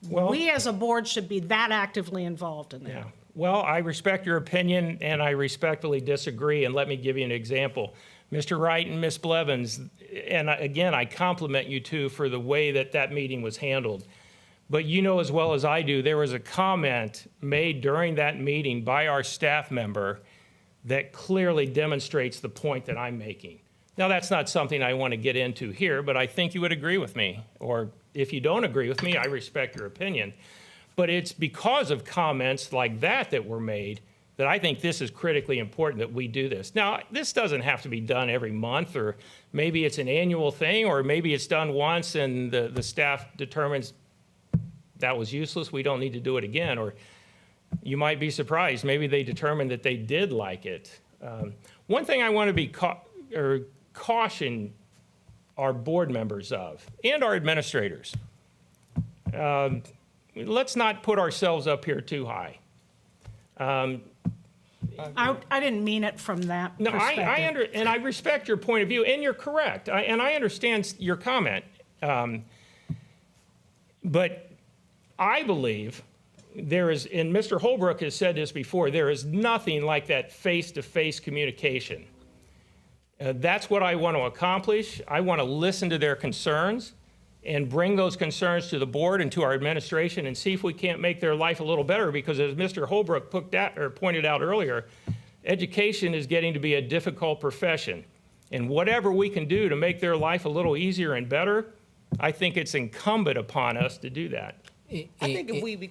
we as a board should be that actively involved in that. yeah. Well, I respect your opinion, and I respectfully disagree, and let me give you an example. Mr. Wright and Ms. Blevins, and again, I compliment you too for the way that meeting was handled. But you know as well as I do, there was a comment made during that meeting by our staff member that clearly demonstrates the point that I'm making. Now, that's not something I want to get into here, but I think you would agree with me. Or if you don't agree with me, I respect your opinion. But it's because of comments like that were made that I think this is critically important that we do this. Now, this doesn't have to be done every month, or maybe it's an annual thing, or maybe it's done once and the staff determines that was useless, we don't need to do it again. Or you might be surprised, maybe they determined that they did like it. One thing I want to be caution our board members of, and our administrators, let's not put ourselves up here too high. I didn't mean it from that No, perspective. and I respect your point of view, and you're correct, and I understand your comment. But I believe there is, and Mr. Holbrook has said this before, there is nothing like that face-to-face communication. That's what I want to accomplish. I want to listen to their concerns and bring those concerns to the board and to our administration and see if we can't make their life a little better, because as Mr. Holbrook pointed out earlier, education is getting to be a difficult profession. And whatever we can do to make their life a little easier and better, I think it's incumbent upon us to do that. I think if we be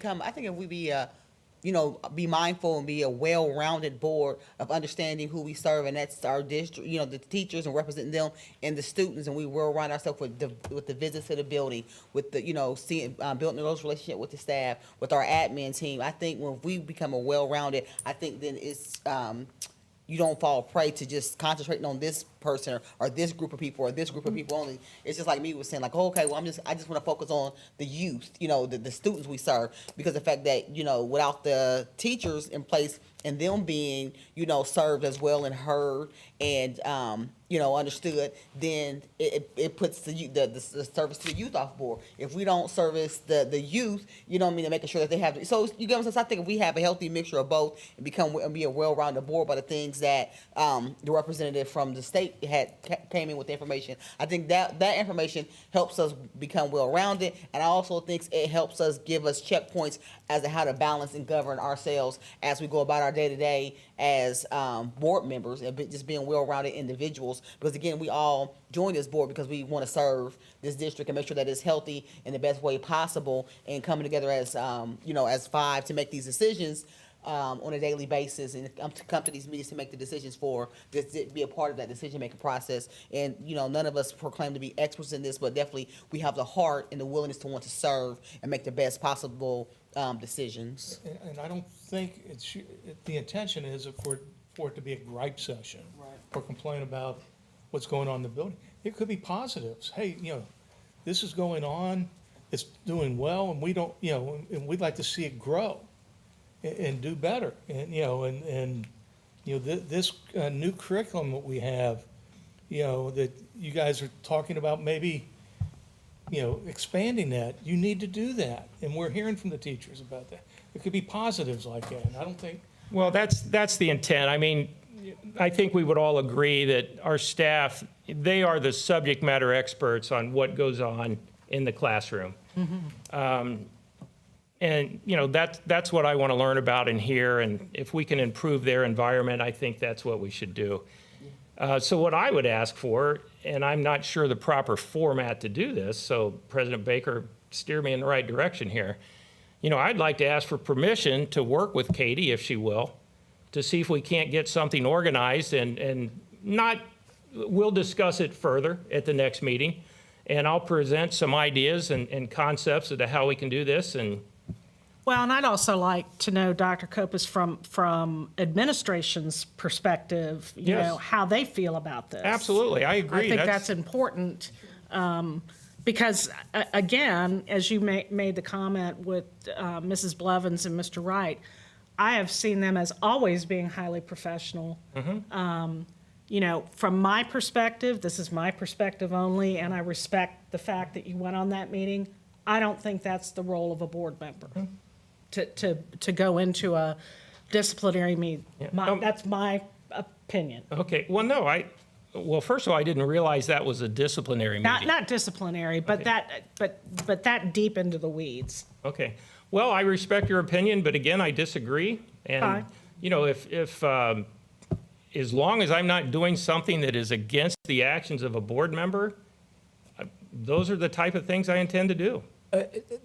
mindful and be a well-rounded board of understanding who we serve, and that's our district, the teachers and representing them and the students, and we will around ourselves with the visits to the building, with the, seeing, building those relationships with the staff, with our admin team. I think when we become a well-rounded, I think then it's, you don't fall prey to just concentrating on this person or this group of people or this group of people only. It's just like me was saying, like, okay, well, I just want to focus on the youth, the students we serve, because the fact that, without the teachers in place and them being, served as well and heard and, understood, then it puts the service to the youth off board. If we don't service the youth, and making sure that they have, so you get what I'm saying? So I think if we have a healthy mixture of both and be a well-rounded board by the things that the representative from the state came in with the information, I think that information helps us become well-rounded, and I also think it helps us give us checkpoints as to how to balance and govern ourselves as we go about our day-to-day as board members and just being well-rounded individuals. Because again, we all join this board because we want to serve this district and make sure that it's healthy in the best way possible, and coming together as as five to make these decisions on a daily basis, and come to these meetings to make the decisions for this, be a part of that decision-making process. And none of us proclaim to be experts in this, but definitely we have the heart and the willingness to want to serve and make the best possible decisions. And I don't think the intention is for it to be a gripe session. Right. Or complain about what's going on in the building. It could be positives. Hey, this is going on, it's doing well, and we don't, and we'd like to see it grow and do better. And this new curriculum that we have, that you guys are talking about maybe, expanding that, you need to do that. And we're hearing from the teachers about that. It could be positives like that. And I don't think. Well, that's the intent. I mean, I think we would all agree that our staff, they are the subject matter experts on what goes on in the classroom. And, that's what I want to learn about and hear. And if we can improve their environment, I think that's what we should do. So what I would ask for, and I'm not sure the proper format to do this, so President Baker, steer me in the right direction here. I'd like to ask for permission to work with Katie, if she will, to see if we can't get something organized, and we'll discuss it further at the next meeting. And I'll present some ideas and concepts as to how we can do this. Well, and I'd also like to know, Dr. Kopis, from administration's perspective, Yes. how they feel about this. Absolutely, I agree. I think that's important, because, again, as you made the comment with Mrs. Blevins and Mr. Wright, I have seen them as always being highly professional. From my perspective, this is my perspective only, and I respect the fact that you went on that meeting. I don't think that's the role of a board member, to go into a disciplinary meeting. That's my opinion. Okay, well, no, well, first of all, I didn't realize that was a disciplinary meeting. Not disciplinary, but that deep into the weeds. Okay, well, I respect your opinion, but again, I disagree. And, Fine. if as long as I'm not doing something that is against the actions of a board member, those are the type of things I intend to do.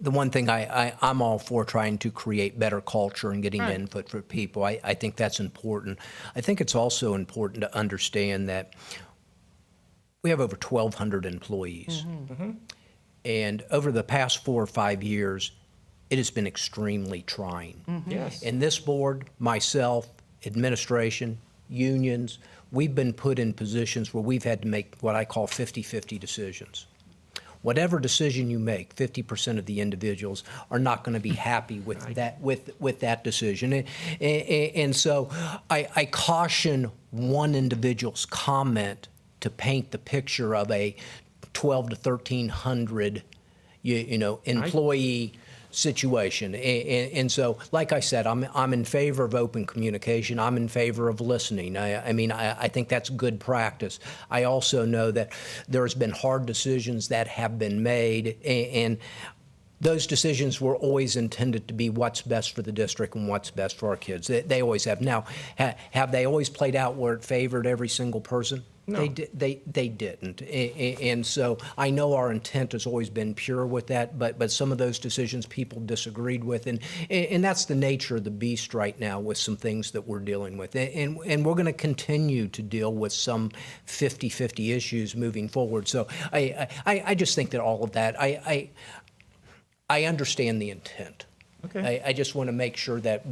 The one thing I'm all for trying to create better culture and getting Right. input for people. I think that's important. I think it's also important to understand that we have over 1,200 employees. And over the past 4 or 5 years, it has been extremely trying. Yes. And this board, myself, administration, unions, we've been put in positions where we've had to make what I call 50-50 decisions. Whatever decision you make, 50% of the individuals are not going to be happy with that with that decision. And so I caution one individual's comment to paint the picture of a 1,200 to 1,300 employee situation. And so, like I said, I'm in favor of open communication. I'm in favor of listening. I think that's good practice. I also know that there's been hard decisions that have been made, and those decisions were always intended to be what's best for the district and what's best for our kids. They always have. Now, have they always played out where it favored every single person? No. They didn't. And so I know our intent has always been pure with that, but some of those decisions people disagreed with. And that's the nature of the beast right now with some things that we're dealing with. And we're going to continue to deal with some 50-50 issues moving forward. So I just think that all of that, I understand the intent. Okay. I just want to make sure that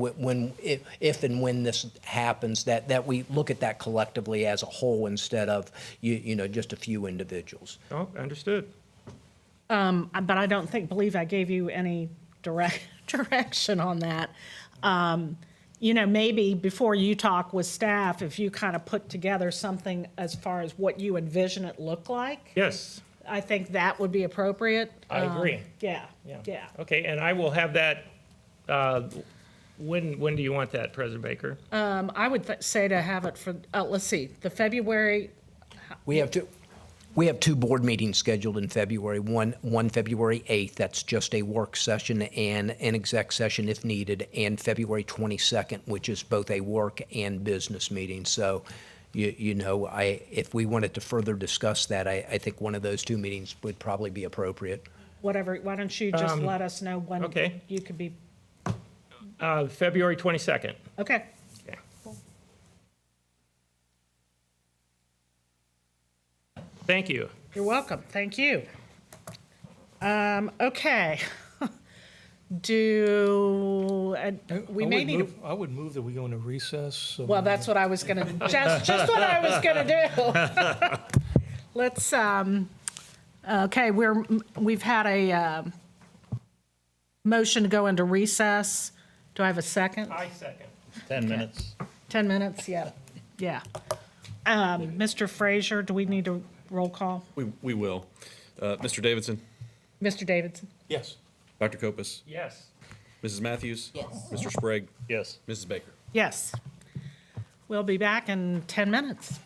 if and when this happens, that we look at that collectively as a whole instead of, just a few individuals. Oh, understood. But I don't believe I gave you any direction on that. Maybe before you talk with staff, if you kind of put together something as far as what you envision it look like, Yes, I think that would be appropriate. I agree. Yeah. Okay, and I will have that, when do you want that, President Baker? I would say to have it for, let's see, the February, We have two board meetings scheduled in February. One February 8th, that's just a work session and an exec session if needed, and February 22nd, which is both a work and business meeting. So, if we wanted to further discuss that, I think one of those two meetings would probably be appropriate. whatever, why don't you just let us know when okay. you could be, February 22nd. okay. Okay. Thank you. You're welcome. Thank you. Okay. We may need, I would move that we go into recess. So well, that's what I was gonna, just what I was gonna do. Let's, okay, we've had a motion to go into recess. Do I have a second? I second. 10 minutes. 10 minutes? Yeah. Mr. Frazier, do we need a roll call? We will. Mr. Davidson, Mr. Davidson? yes. Dr. Kopus, Yes. Mrs. Matthews. Yes. Mr. Sprague, Yes. Mrs. Baker. Yes. We'll be back in 10 minutes.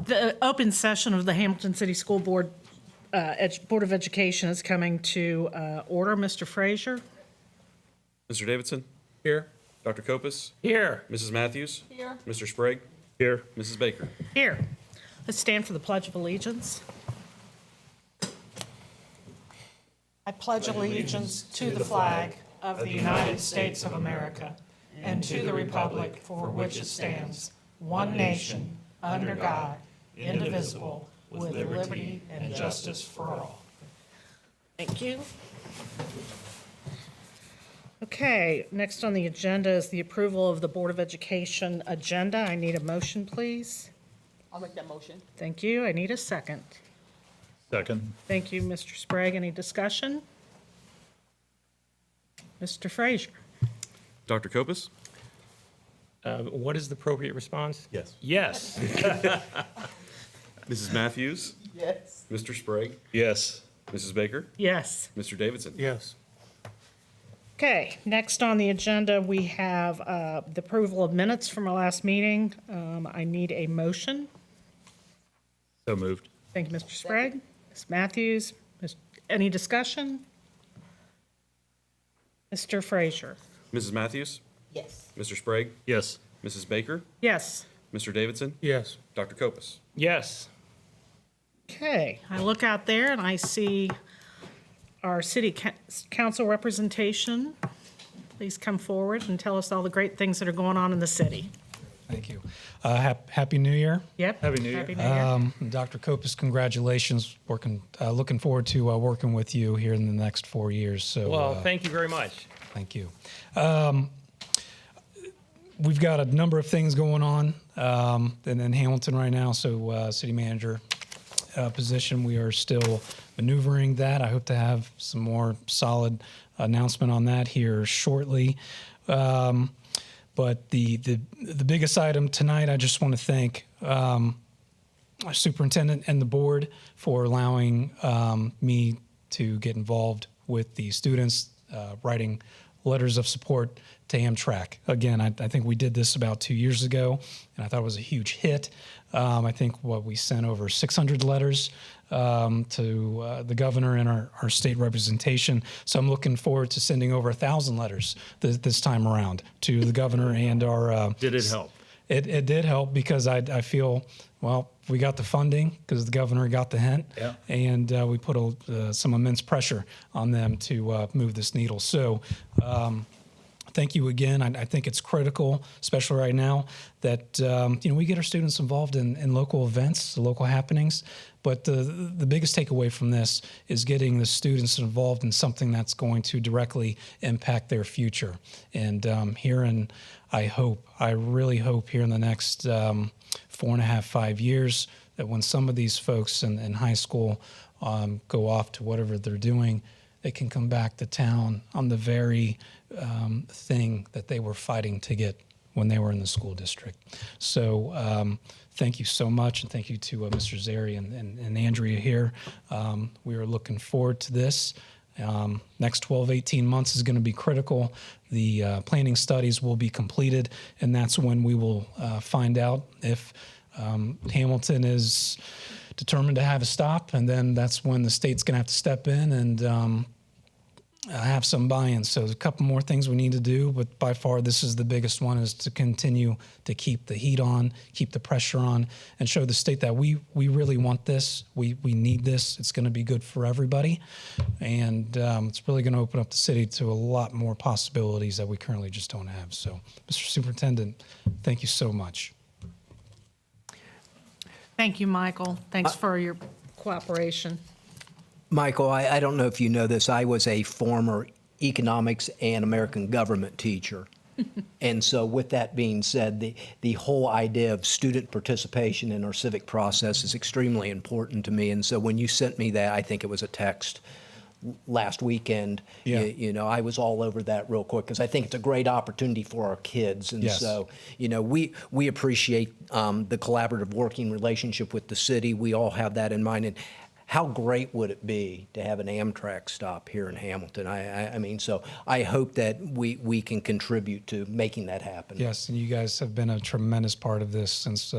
The open session of the Hamilton City School Board, Board of Education is coming to order. Mr. Frazier? Mr. Davidson? Here. Dr. Kopus? Here. Mrs. Matthews? Here. Mr. Sprague? Here. Mrs. Baker? Here. Let's stand for the Pledge of Allegiance. I pledge allegiance to the flag of the United States of America and to the republic for which it stands, one nation, under God, indivisible, with liberty and justice for all. Thank you. Okay, next on the agenda is the approval of the Board of Education agenda. I need a motion, please. I'll make that motion. Thank you. I need a second. Second. Thank you, Mr. Sprague. Any discussion? Mr. Frazier? Dr. Kopus? What is the appropriate response? Yes. Yes. Mrs. Matthews? Yes. Mr. Sprague? Yes. Mrs. Baker? Yes. Mr. Davidson? Yes. Okay, next on the agenda, we have the approval of minutes from our last meeting. I need a motion. So moved. Thank you, Mr. Sprague. Ms. Matthews, any discussion? Mr. Frazier? Mrs. Matthews? Yes. Mr. Sprague? Yes. Mrs. Baker? Yes. Mr. Davidson? Yes. Dr. Kopus? Yes. Okay, I look out there and I see our city council representation. Please come forward and tell us all the great things that are going on in the city. Thank you. Happy New Year. Yep. Happy New Year. Happy New Year. Dr. Kopus, congratulations. Looking forward to working with you here in the next 4 years. So, Well, thank you very much. thank you. We've got a number of things going on in Hamilton right now. So, city manager position, we are still maneuvering that. I hope to have some more solid announcement on that here shortly. But the biggest item tonight, I just want to thank our superintendent and the board for allowing me to get involved with the students writing letters of support to Amtrak. Again, I think we did this about 2 years ago, and I thought it was a huge hit. I think we sent over 600 letters to the governor and our state representation. So I'm looking forward to sending over 1,000 letters this time around to the governor and our. Did it help? It did help because I feel, well, we got the funding because the governor got the hint, Yeah. and we put some immense pressure on them to move this needle. So thank you again. I think it's critical, especially right now, that we get our students involved in local events, local happenings. But the biggest takeaway from this is getting the students involved in something that's going to directly impact their future. And I really hope here in the next 4.5, 5 years that when some of these folks in high school go off to whatever they're doing, they can come back to town on the very thing that they were fighting to get when they were in the school district. So thank you so much, and thank you to Mr. Zeri and Andrea here. We are looking forward to this. Next 12, 18 months is going to be critical. The planning studies will be completed, and that's when we will find out if Hamilton is determined to have a stop, and then that's when the state's going to have to step in and have some buy-in. So there's a couple more things we need to do, but by far this is the biggest one, is to continue to keep the heat on, keep the pressure on, and show the state that we really want this. We need this. It's going to be good for everybody, and it's really going to open up the city to a lot more possibilities that we currently just don't have. So, Mr. Superintendent, thank you so much. Thank you, Michael. Thanks for your cooperation. Michael, I don't know if you know this. I was a former economics and American government teacher. And so with that being said, the whole idea of student participation in our civic process is extremely important to me. And so when you sent me that, I think it was a text last weekend, Yeah. I was all over that real quick because I think it's a great opportunity for our kids. And Yes. so, we appreciate the collaborative working relationship with the city. We all have that in mind. And how great would it be to have an Amtrak stop here in Hamilton? I mean, so I hope that we can contribute to making that happen. Yes, and you guys have been a tremendous part of this since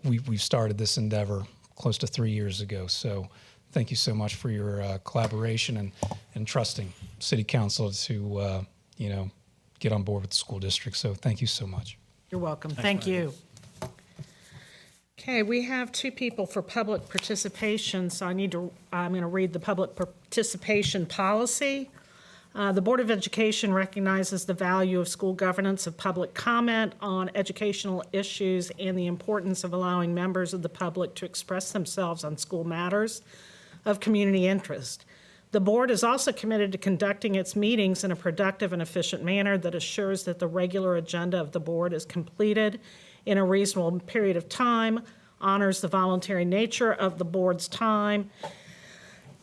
we've started this endeavor close to 3 years ago. So thank you so much for your collaboration and trusting City Council to, get on board with the school district. So thank you so much. You're welcome. Thank you. Okay, we have 2 people for public participation, so I'm going to read the public participation policy. The Board of Education recognizes the value of school governance of public comment on educational issues and the importance of allowing members of the public to express themselves on school matters of community interest. The board is also committed to conducting its meetings in a productive and efficient manner that assures that the regular agenda of the board is completed in a reasonable period of time, honors the voluntary nature of the board's time,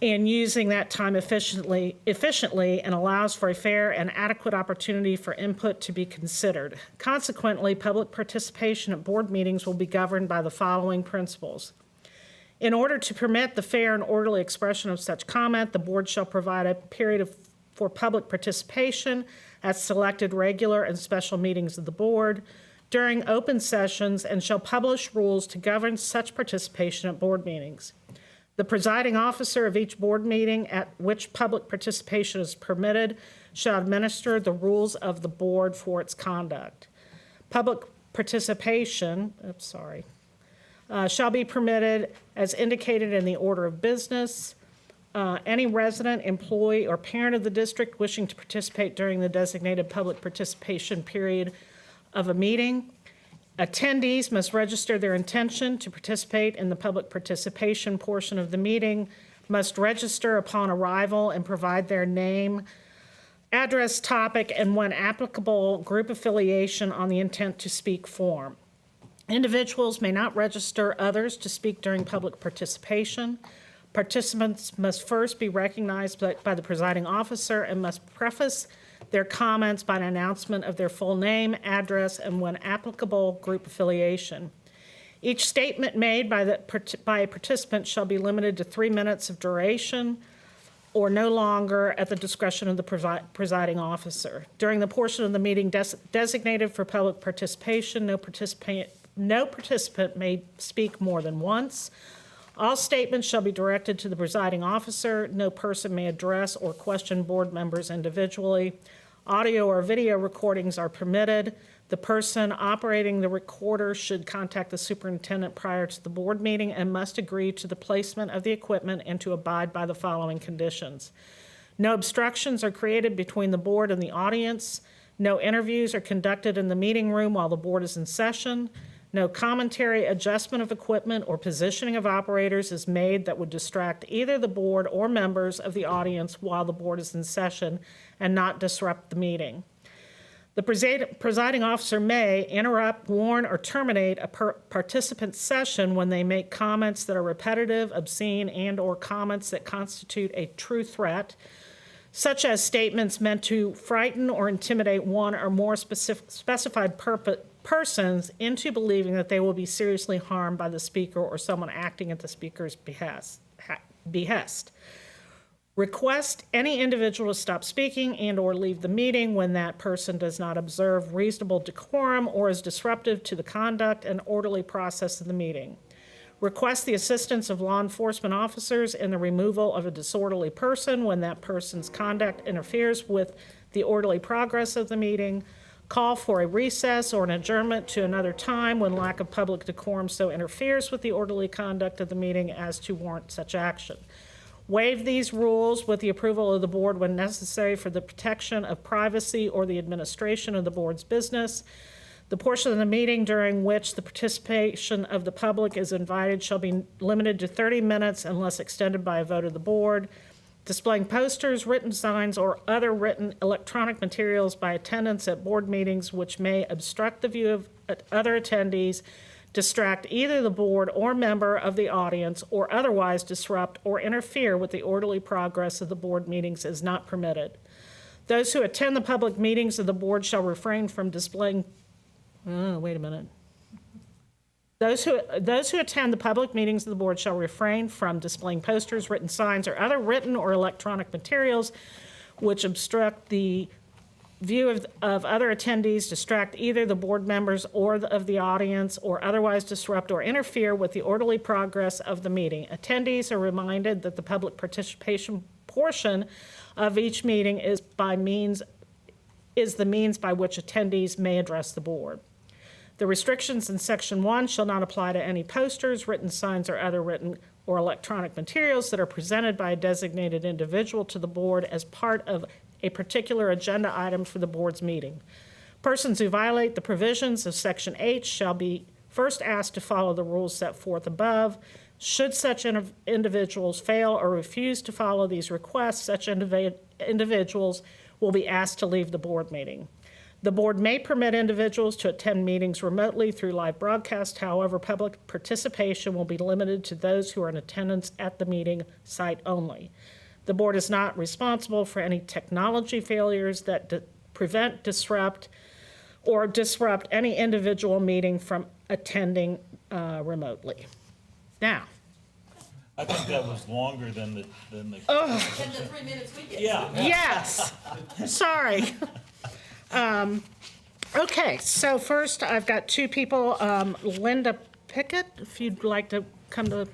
and using that time efficiently, and allows for a fair and adequate opportunity for input to be considered. Consequently, public participation at board meetings will be governed by the following principles. In order to permit the fair and orderly expression of such comment, the board shall provide a period for public participation at selected regular and special meetings of the board during open sessions, and shall publish rules to govern such participation at board meetings. The presiding officer of each board meeting at which public participation is permitted shall administer the rules of the board for its conduct. Public participation, shall be permitted as indicated in the order of business. Any resident, employee, or parent of the district wishing to participate during the designated public participation period of a meeting. Attendees must register their intention to participate in the public participation portion of the meeting, must register upon arrival and provide their name, address, topic, and when applicable, group affiliation on the intent to speak form. Individuals may not register others to speak during public participation. Participants must first be recognized by the presiding officer and must preface their comments by an announcement of their full name, address, and when applicable, group affiliation. Each statement made by a participant shall be limited to 3 minutes of duration or no longer at the discretion of the presiding officer. During the portion of the meeting designated for public participation, no participant may speak more than once. All statements shall be directed to the presiding officer. No person may address or question board members individually. Audio or video recordings are permitted. The person operating the recorder should contact the superintendent prior to the board meeting and must agree to the placement of the equipment and to abide by the following conditions. No obstructions are created between the board and the audience. No interviews are conducted in the meeting room while the board is in session. No commentary, adjustment of equipment, or positioning of operators is made that would distract either the board or members of the audience while the board is in session and not disrupt the meeting. The presiding officer may interrupt, warn, or terminate a participant's session when they make comments that are repetitive, obscene, and/or comments that constitute a true threat, such as statements meant to frighten or intimidate one or more specified persons into believing that they will be seriously harmed by the speaker or someone acting at the speaker's behest. Request any individual to stop speaking and/or leave the meeting when that person does not observe reasonable decorum or is disruptive to the conduct and orderly process of the meeting. Request the assistance of law enforcement officers in the removal of a disorderly person when that person's conduct interferes with the orderly progress of the meeting. Call for a recess or an adjournment to another time when lack of public decorum so interferes with the orderly conduct of the meeting as to warrant such action. Waive these rules with the approval of the board when necessary for the protection of privacy or the administration of the board's business. The portion of the meeting during which the participation of the public is invited shall be limited to 30 minutes unless extended by a vote of the board. Displaying posters, written signs, or other written electronic materials by attendants at board meetings which may obstruct the view of other attendees, distract either the board or member of the audience, or otherwise disrupt or interfere with the orderly progress of the board meetings is not permitted. Those who attend the public meetings of the board shall refrain from displaying, Those who attend the public meetings of the board shall refrain from displaying posters, written signs, or other written or electronic materials which obstruct the view of other attendees distract either the board members or of the audience, or otherwise disrupt or interfere with the orderly progress of the meeting. Attendees are reminded that the public participation portion of each meeting is the means by which attendees may address the board. The restrictions in Section 1 shall not apply to any posters, written signs, or other written or electronic materials that are presented by a designated individual to the board as part of a particular agenda item for the board's meeting. Persons who violate the provisions of Section 8 shall be first asked to follow the rules set forth above. Should such individuals fail or refuse to follow these requests, such individuals will be asked to leave the board meeting. The board may permit individuals to attend meetings remotely through live broadcast. However, public participation will be limited to those who are in attendance at the meeting site only. The board is not responsible for any technology failures that prevent, disrupt any individual meeting from attending remotely. Now, I think that was longer than the. Than the 3 minutes we get. Yeah. yes, sorry. Okay, so first I've got two people, Linda Pickett, if you'd like to come to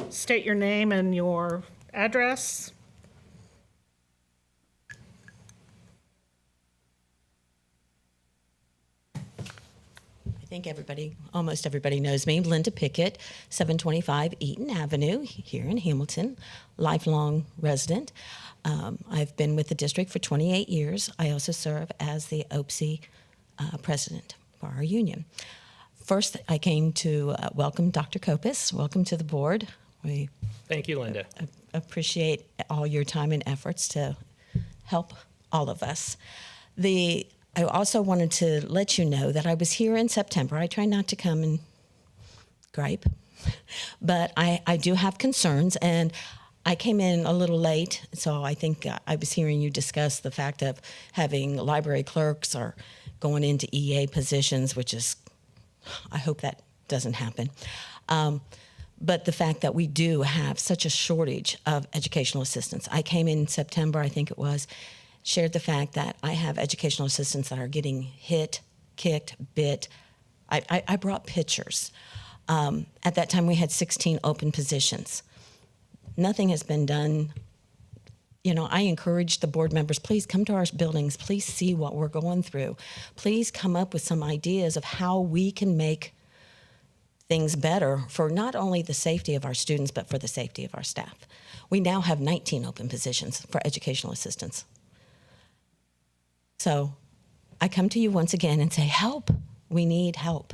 state your name and your address. I think almost everybody knows me. Linda Pickett, 725 Eaton Avenue here in Hamilton, lifelong resident. I've been with the district for 28 years. I also serve as the OPSI president for our union. First, I came to welcome Dr. Kopis. Welcome to the board. We Thank you, Linda. appreciate all your time and efforts to help all of us. I also wanted to let you know that I was here in September. I try not to come and gripe, but I do have concerns, and I came in a little late, so I think I was hearing you discuss the fact of having library clerks or going into EA positions, which is, I hope that doesn't happen. But the fact that we do have such a shortage of educational assistants. I came in September, I think it was, shared the fact that I have educational assistants that are getting hit, kicked, bit. I brought pictures. At that time, we had 16 open positions. Nothing has been done. You know, I encourage the board members, please come to our buildings. Please see what we're going through. Please come up with some ideas of how we can make things better for not only the safety of our students, but for the safety of our staff. We now have 19 open positions for educational assistants. So I come to you once again and say, help. We need help.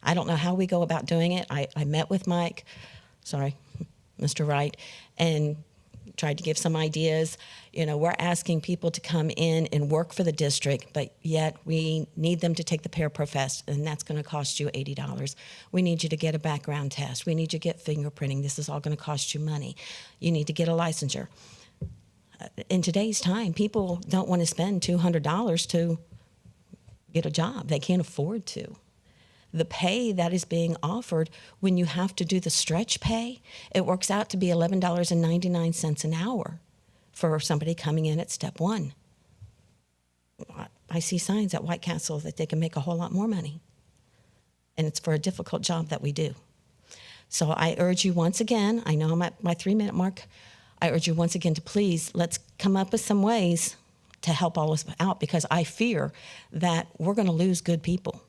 I don't know how we go about doing it. I met with Mr. Wright, and tried to give some ideas. You know, we're asking people to come in and work for the district, but yet we need them to take the paraprofess, and that's going to cost you $80. We need you to get a background test. We need you to get fingerprinting. This is all going to cost you money. You need to get a licensure. In today's time, people don't want to spend $200 to get a job. They can't afford to. The pay that is being offered, when you have to do the stretch pay, it works out to be $11.99 an hour for somebody coming in at step one. I see signs at White Castle that they can make a whole lot more money. And it's for a difficult job that we do. So I urge you once again, I know I'm at my 3-minute mark, I urge you once again to please, let's come up with some ways to help all of us out, because I fear that we're going to lose good people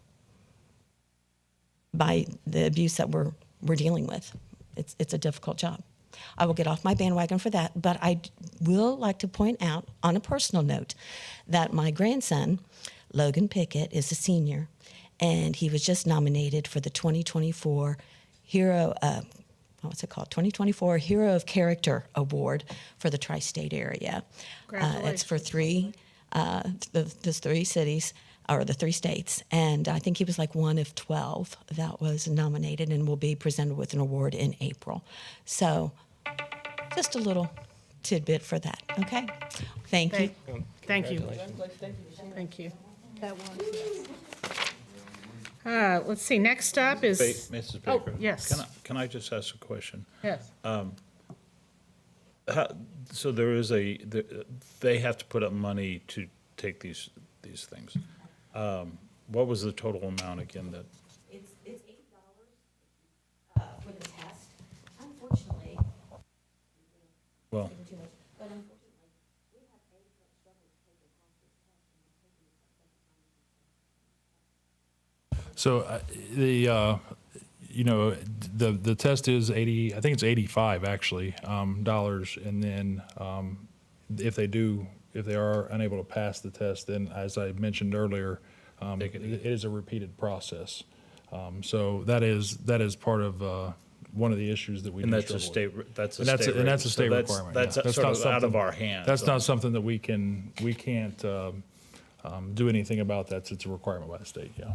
by the abuse that we're dealing with. It's a difficult job. I will get off my bandwagon for that, but I will like to point out on a personal note that my grandson, Logan Pickett, is a senior, and he was just nominated for the 2024 Hero 2024 Hero of Character Award for the tri-state area. It's for the 3 cities, or the 3 states, and I think he was like one of 12 that was nominated and will be presented with an award in April. So just a little tidbit for that, okay? Thank you. Thank you. Thank you. Let's see, next up is. Mrs. Oh, Baker? yes. Can I just ask a question? Yes. So there is they have to put up money to take these things. What was the total amount again that? It's $8 for the test. Unfortunately, Well, too much, but unfortunately, we have aides that struggle to take and pass this test, and it's taking us So the test is 80, I think it's 85 actually, dollars. And then if they are unable to pass the test, then as I mentioned earlier, it is a repeated process. So that is part of one of the issues that we and do that's a struggle state, with. that's a And that's state. and that's a rate. state So requirement. That's yeah. sort not of out of something- our hands. That's not something that we can't do anything about. It's a requirement by the state. Yeah.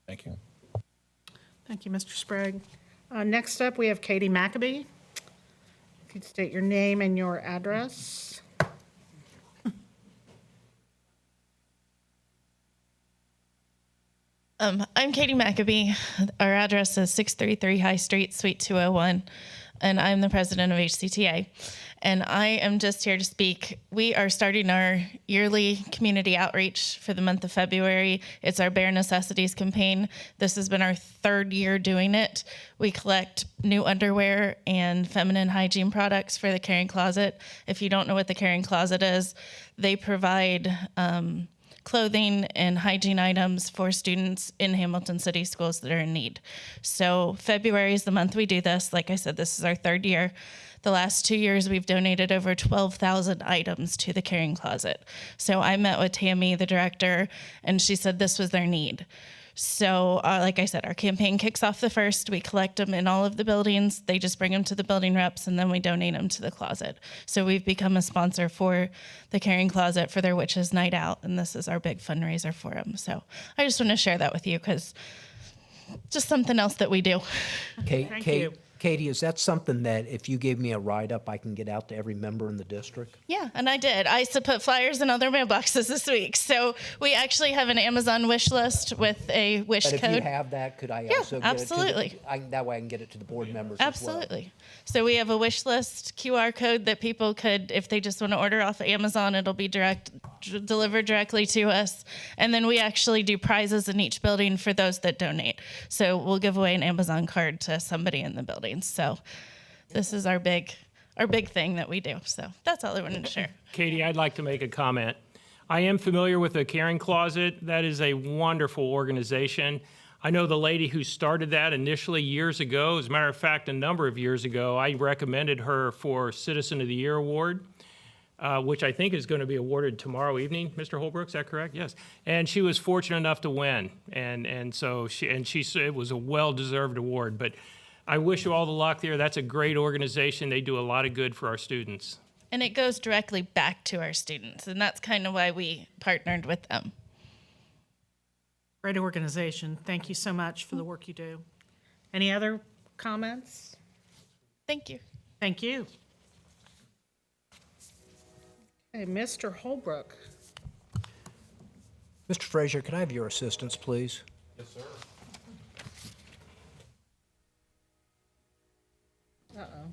Thank you. Thank you, Mr. Sprague. Next up, we have Katie Maccabee. If you'd state your name and your address. I'm Katie Maccabee. Our address is 633 High Street, Suite 201, and I'm the president of HCTA. And I am just here to speak. We are starting our yearly community outreach for the month of February. It's our Bare Necessities campaign. This has been our third year doing it. We collect new underwear and feminine hygiene products for the Caring Closet. If you don't know what the Caring Closet is, they provide clothing and hygiene items for students in Hamilton City Schools that are in need. So February is the month we do this. Like I said, this is our third year. The last 2 years, we've donated over 12,000 items to the Caring Closet. So I met with Tammy, the director, and she said this was their need. So like I said, our campaign kicks off the 1st. We collect them in all of the buildings. They just bring them to the building reps, and then we donate them to the closet. So we've become a sponsor for the Caring Closet for their Witches Night Out, and this is our big fundraiser for them. So I just want to share that with you because just something else that we do. Thank you. Katie, is that something that if you gave me a write-up, I can get out to every member in the district? Yeah, and I did. I used to put flyers in all their mailboxes this week. So we actually have an Amazon wish list with a wish But if code. you have that, could I Yeah, also get absolutely. it to that way I can get it to the board members as well? Absolutely. So we have a wish list QR code that people could, if they just want to order off of Amazon, it'll be delivered directly to us. And then we actually do prizes in each building for those that donate. So we'll give away an Amazon card to somebody in the building. So this is our big thing that we do. So that's all I wanted to share. Katie, I'd like to make a comment. I am familiar with the Caring Closet. That is a wonderful organization. I know the lady who started that initially years ago. As a matter of fact, a number of years ago, I recommended her for Citizen of the Year Award, which I think is going to be awarded tomorrow evening. Mr. Holbrook, is that correct? Yes. And she was fortunate enough to win, and so she said it was a well-deserved award. But I wish you all the luck there. That's a great organization. They do a lot of good for our students. And it goes directly back to our students. And that's kind of why we partnered with them. Great organization. Thank you so much for the work you do. Any other comments? Thank you. Thank you. Okay, Mr. Holbrook. Mr. Frazier, can I have your assistance, please? Yes, sir. Uh-oh.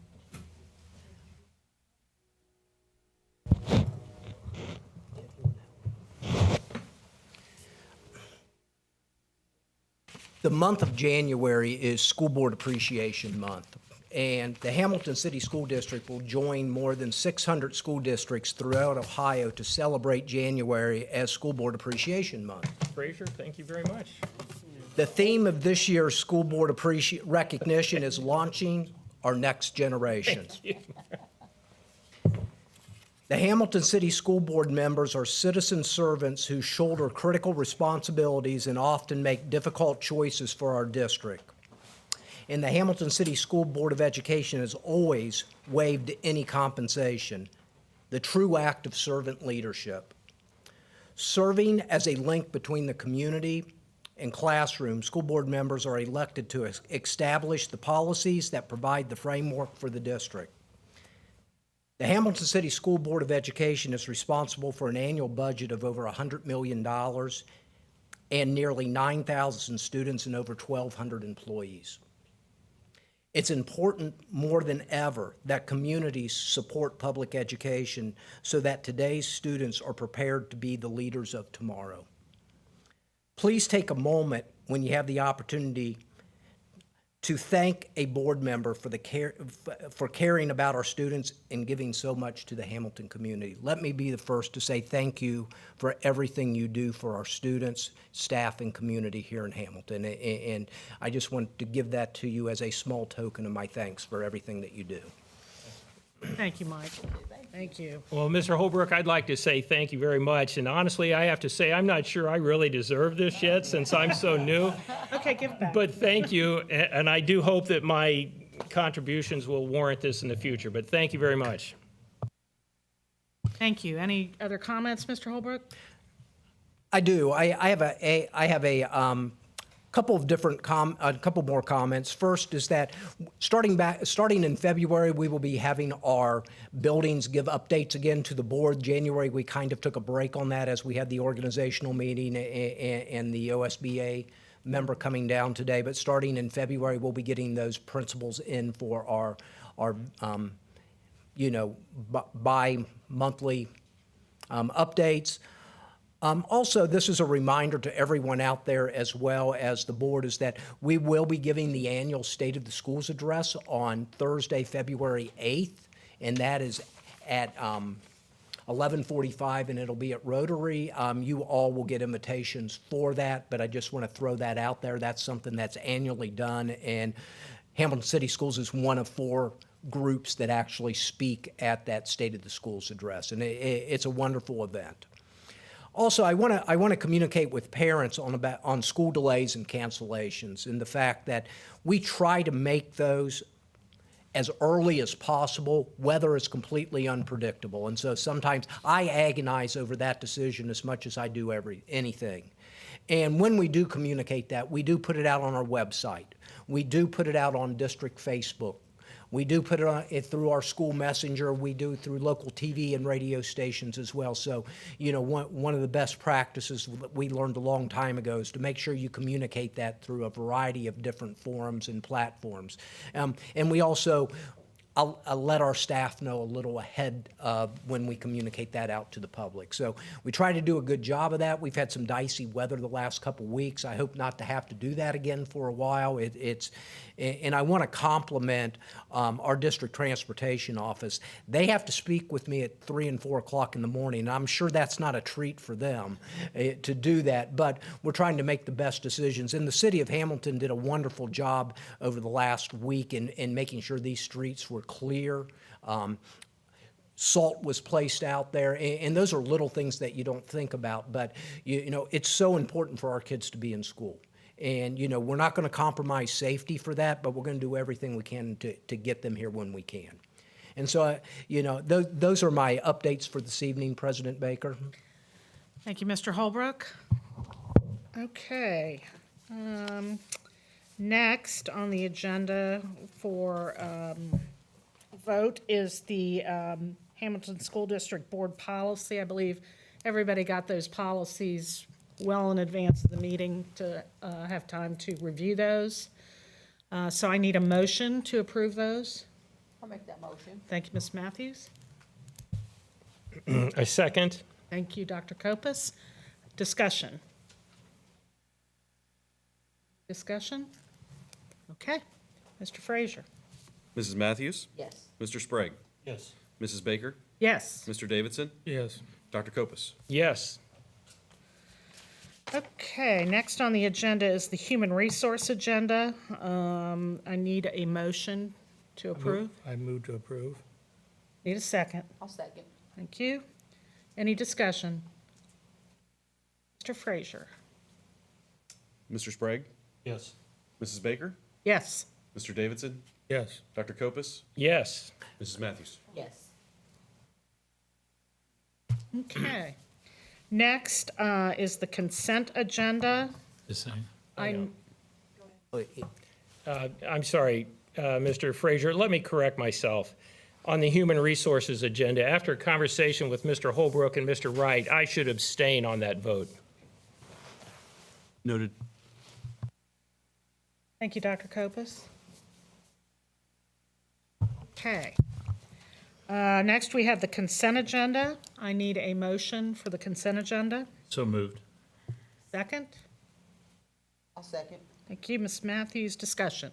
The month of January is School Board Appreciation Month, and the Hamilton City School District will join more than 600 school districts throughout Ohio to celebrate January as School Board Appreciation Month. Frazier, thank you very much. The theme of this year's School Board recognition is launching our next generation. The Hamilton City School Board members are citizen servants who shoulder critical responsibilities and often make difficult choices for our district. And the Hamilton City School Board of Education has always waived any compensation, the true act of servant leadership. Serving as a link between the community and classroom, school board members are elected to establish the policies that provide the framework for the district. The Hamilton City School Board of Education is responsible for an annual budget of over $100 million and nearly 9,000 students and over 1,200 employees. It's important more than ever that communities support public education so that today's students are prepared to be the leaders of tomorrow. Please take a moment when you have the opportunity to thank a board member for caring about our students and giving so much to the Hamilton community. Let me be the first to say thank you for everything you do for our students, staff, and community here in Hamilton. And I just want to give that to you as a small token of my thanks for everything that you do. Thank you, Mike. Thank you. Well, Mr. Holbrook, I'd like to say thank you very much. And honestly, I have to say, I'm not sure I really deserve this yet since I'm so new. Okay, give it back. But thank you, and I do hope that my contributions will warrant this in the future. But thank you very much. Thank you. Any other comments, Mr. Holbrook? I do. I have a couple more comments. First is that starting in February, we will be having our buildings give updates again to the board. January, we kind of took a break on that as we had the organizational meeting and the OSBA member coming down today. But starting in February, we'll be getting those principles in for our bi-monthly updates. Also, this is a reminder to everyone out there as well as the board is that we will be giving the annual State of the Schools address on Thursday, February 8th, and that is at 11:45, and it'll be at Rotary. You all will get invitations for that, but I just want to throw that out there. That's something that's annually done, and Hamilton City Schools is one of 4 groups that actually speak at that State of the Schools address, and it's a wonderful event. Also, I want to communicate with parents on school delays and cancellations and the fact that we try to make those as early as possible. Weather is completely unpredictable, and so sometimes I agonize over that decision as much as I do anything. And when we do communicate that, we do put it out on our website. We do put it out on district Facebook. We do put it through our school messenger. We do it through local TV and radio stations as well. So, one of the best practices that we learned a long time ago is to make sure you communicate that through a variety of different forums and platforms. And we also I'll let our staff know a little ahead of when we communicate that out to the public. So we try to do a good job of that. We've had some dicey weather the last couple weeks. I hope not to have to do that again for a while. And I want to compliment our district transportation office. They have to speak with me at 3 and 4 o'clock in the morning. And I'm sure that's not a treat for them to do that, but we're trying to make the best decisions. And the city of Hamilton did a wonderful job over the last week in making sure these streets were clear. Salt was placed out there, and those are little things that you don't think about, but it's so important for our kids to be in school. And we're not going to compromise safety for that, but we're going to do everything we can to get them here when we can. And so, those are my updates for this evening, President Baker. Thank you, Mr. Holbrook. Okay. Next on the agenda for vote is the Hamilton School District Board policy. I believe everybody got those policies well in advance of the meeting to have time to review those. So I need a motion to approve those. I'll make that motion. Thank you, Ms. Matthews. A second. Thank you, Dr. Kopus. Discussion. Discussion? Okay. Mr. Frazier? Mrs. Matthews? Yes. Mr. Sprague? Yes. Mrs. Baker? Yes. Mr. Davidson? Yes. Dr. Kopus? Yes. Okay, next on the agenda is the human resource agenda. I need a motion to approve. I move to approve. Need a second. I'll second. Thank you. Any discussion? Mr. Frazier? Mr. Sprague? Yes. Mrs. Baker? Yes. Mr. Davidson? Yes. Dr. Kopus? Yes. Mrs. Matthews? Yes. Okay. Next is the consent agenda. The same. I'm, I'm sorry, Mr. Frazier, let me correct myself. On the human resources agenda, after a conversation with Mr. Holbrook and Mr. Wright, I should abstain on that vote. Noted. thank you, Dr. Kopus. Okay. Next, we have the consent agenda. I need a motion for the consent agenda. So moved. Second? I'll second. Thank you, Ms. Matthews. Discussion.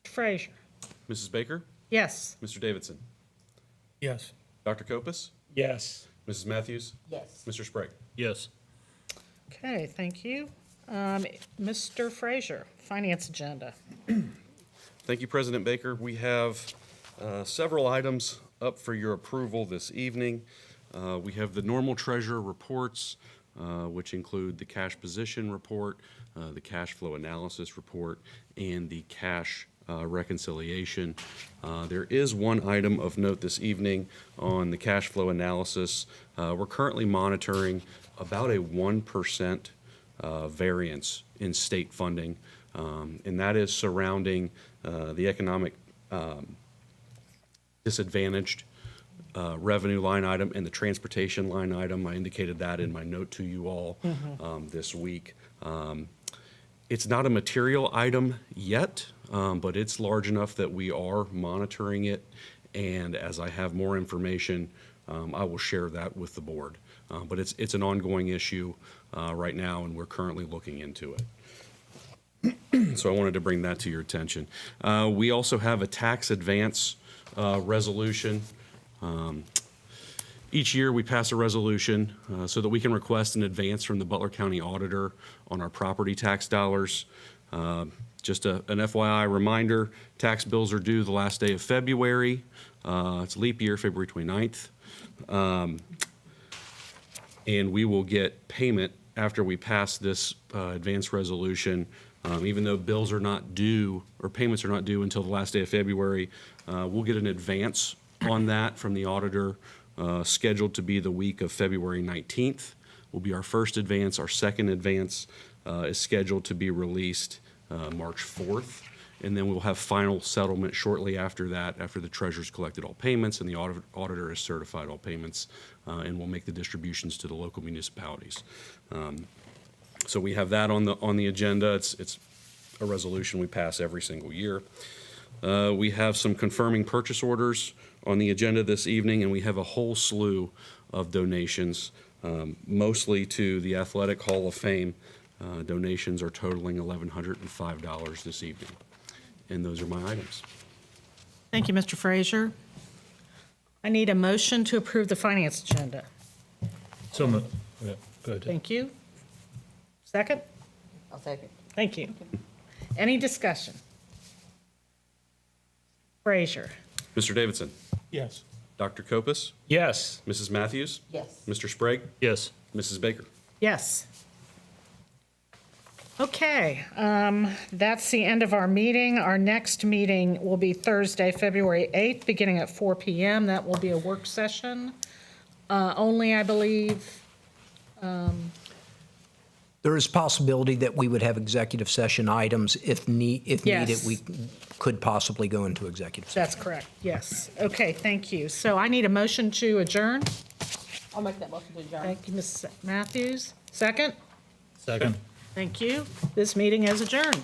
Mr. Frazier? Mrs. Baker? Yes. Mr. Davidson? Yes. Dr. Kopus? Yes. Mrs. Matthews? Yes. Mr. Sprague? Yes. Okay, thank you. Mr. Frazier, finance agenda. Thank you, President Baker. We have several items up for your approval this evening. We have the normal treasurer reports, which include the cash position report, the cash flow analysis report, and the cash reconciliation. There is one item of note this evening on the cash flow analysis. We're currently monitoring about a 1% variance in state funding, and that is surrounding the economic disadvantaged revenue line item and the transportation line item. I indicated that in my note to you all this week. It's not a material item yet, but it's large enough that we are monitoring it. And as I have more information, I will share that with the board. But it's an ongoing issue right now, and we're currently looking into it. So I wanted to bring that to your attention. We also have a tax advance resolution. Each year, we pass a resolution so that we can request an advance from the Butler County Auditor on our property tax dollars. Just an FYI reminder, tax bills are due the last day of February. It's leap year, February 29th. And we will get payment after we pass this advance resolution. Even though bills are not due, or payments are not due until the last day of February, we'll get an advance on that from the auditor, scheduled to be the week of February 19th. Will be our first advance. Our second advance is scheduled to be released March 4th. And then we'll have final settlement shortly after that, after the treasurer's collected all payments and the auditor has certified all payments, and we'll make the distributions to the local municipalities. So we have that on the agenda. It's a resolution we pass every single year. We have some confirming purchase orders on the agenda this evening, and we have a whole slew of donations, mostly to the Athletic Hall of Fame. Donations are totaling $1,105 this evening. And those are my items. Thank you, Mr. Frazier. I need a motion to approve the finance agenda. So moved. Yeah, go ahead. Thank you. Second? I'll second. Thank you. Any discussion? Frazier? Mr. Davidson? Yes. Dr. Kopus? Yes. Mrs. Matthews? Yes. Mr. Sprague? Yes. Mrs. Baker? Yes. Okay, that's the end of our meeting. Our next meeting will be Thursday, February 8th, beginning at 4 p.m. That will be a work session only, I believe. There is possibility that we would have executive session items if needed. Yes. We could possibly go into executive session. That's correct, yes. Okay, thank you. So I need a motion to adjourn. I'll make that motion to adjourn. Thank you, Ms. Matthews. Second? Second. Thank you. This meeting is adjourned.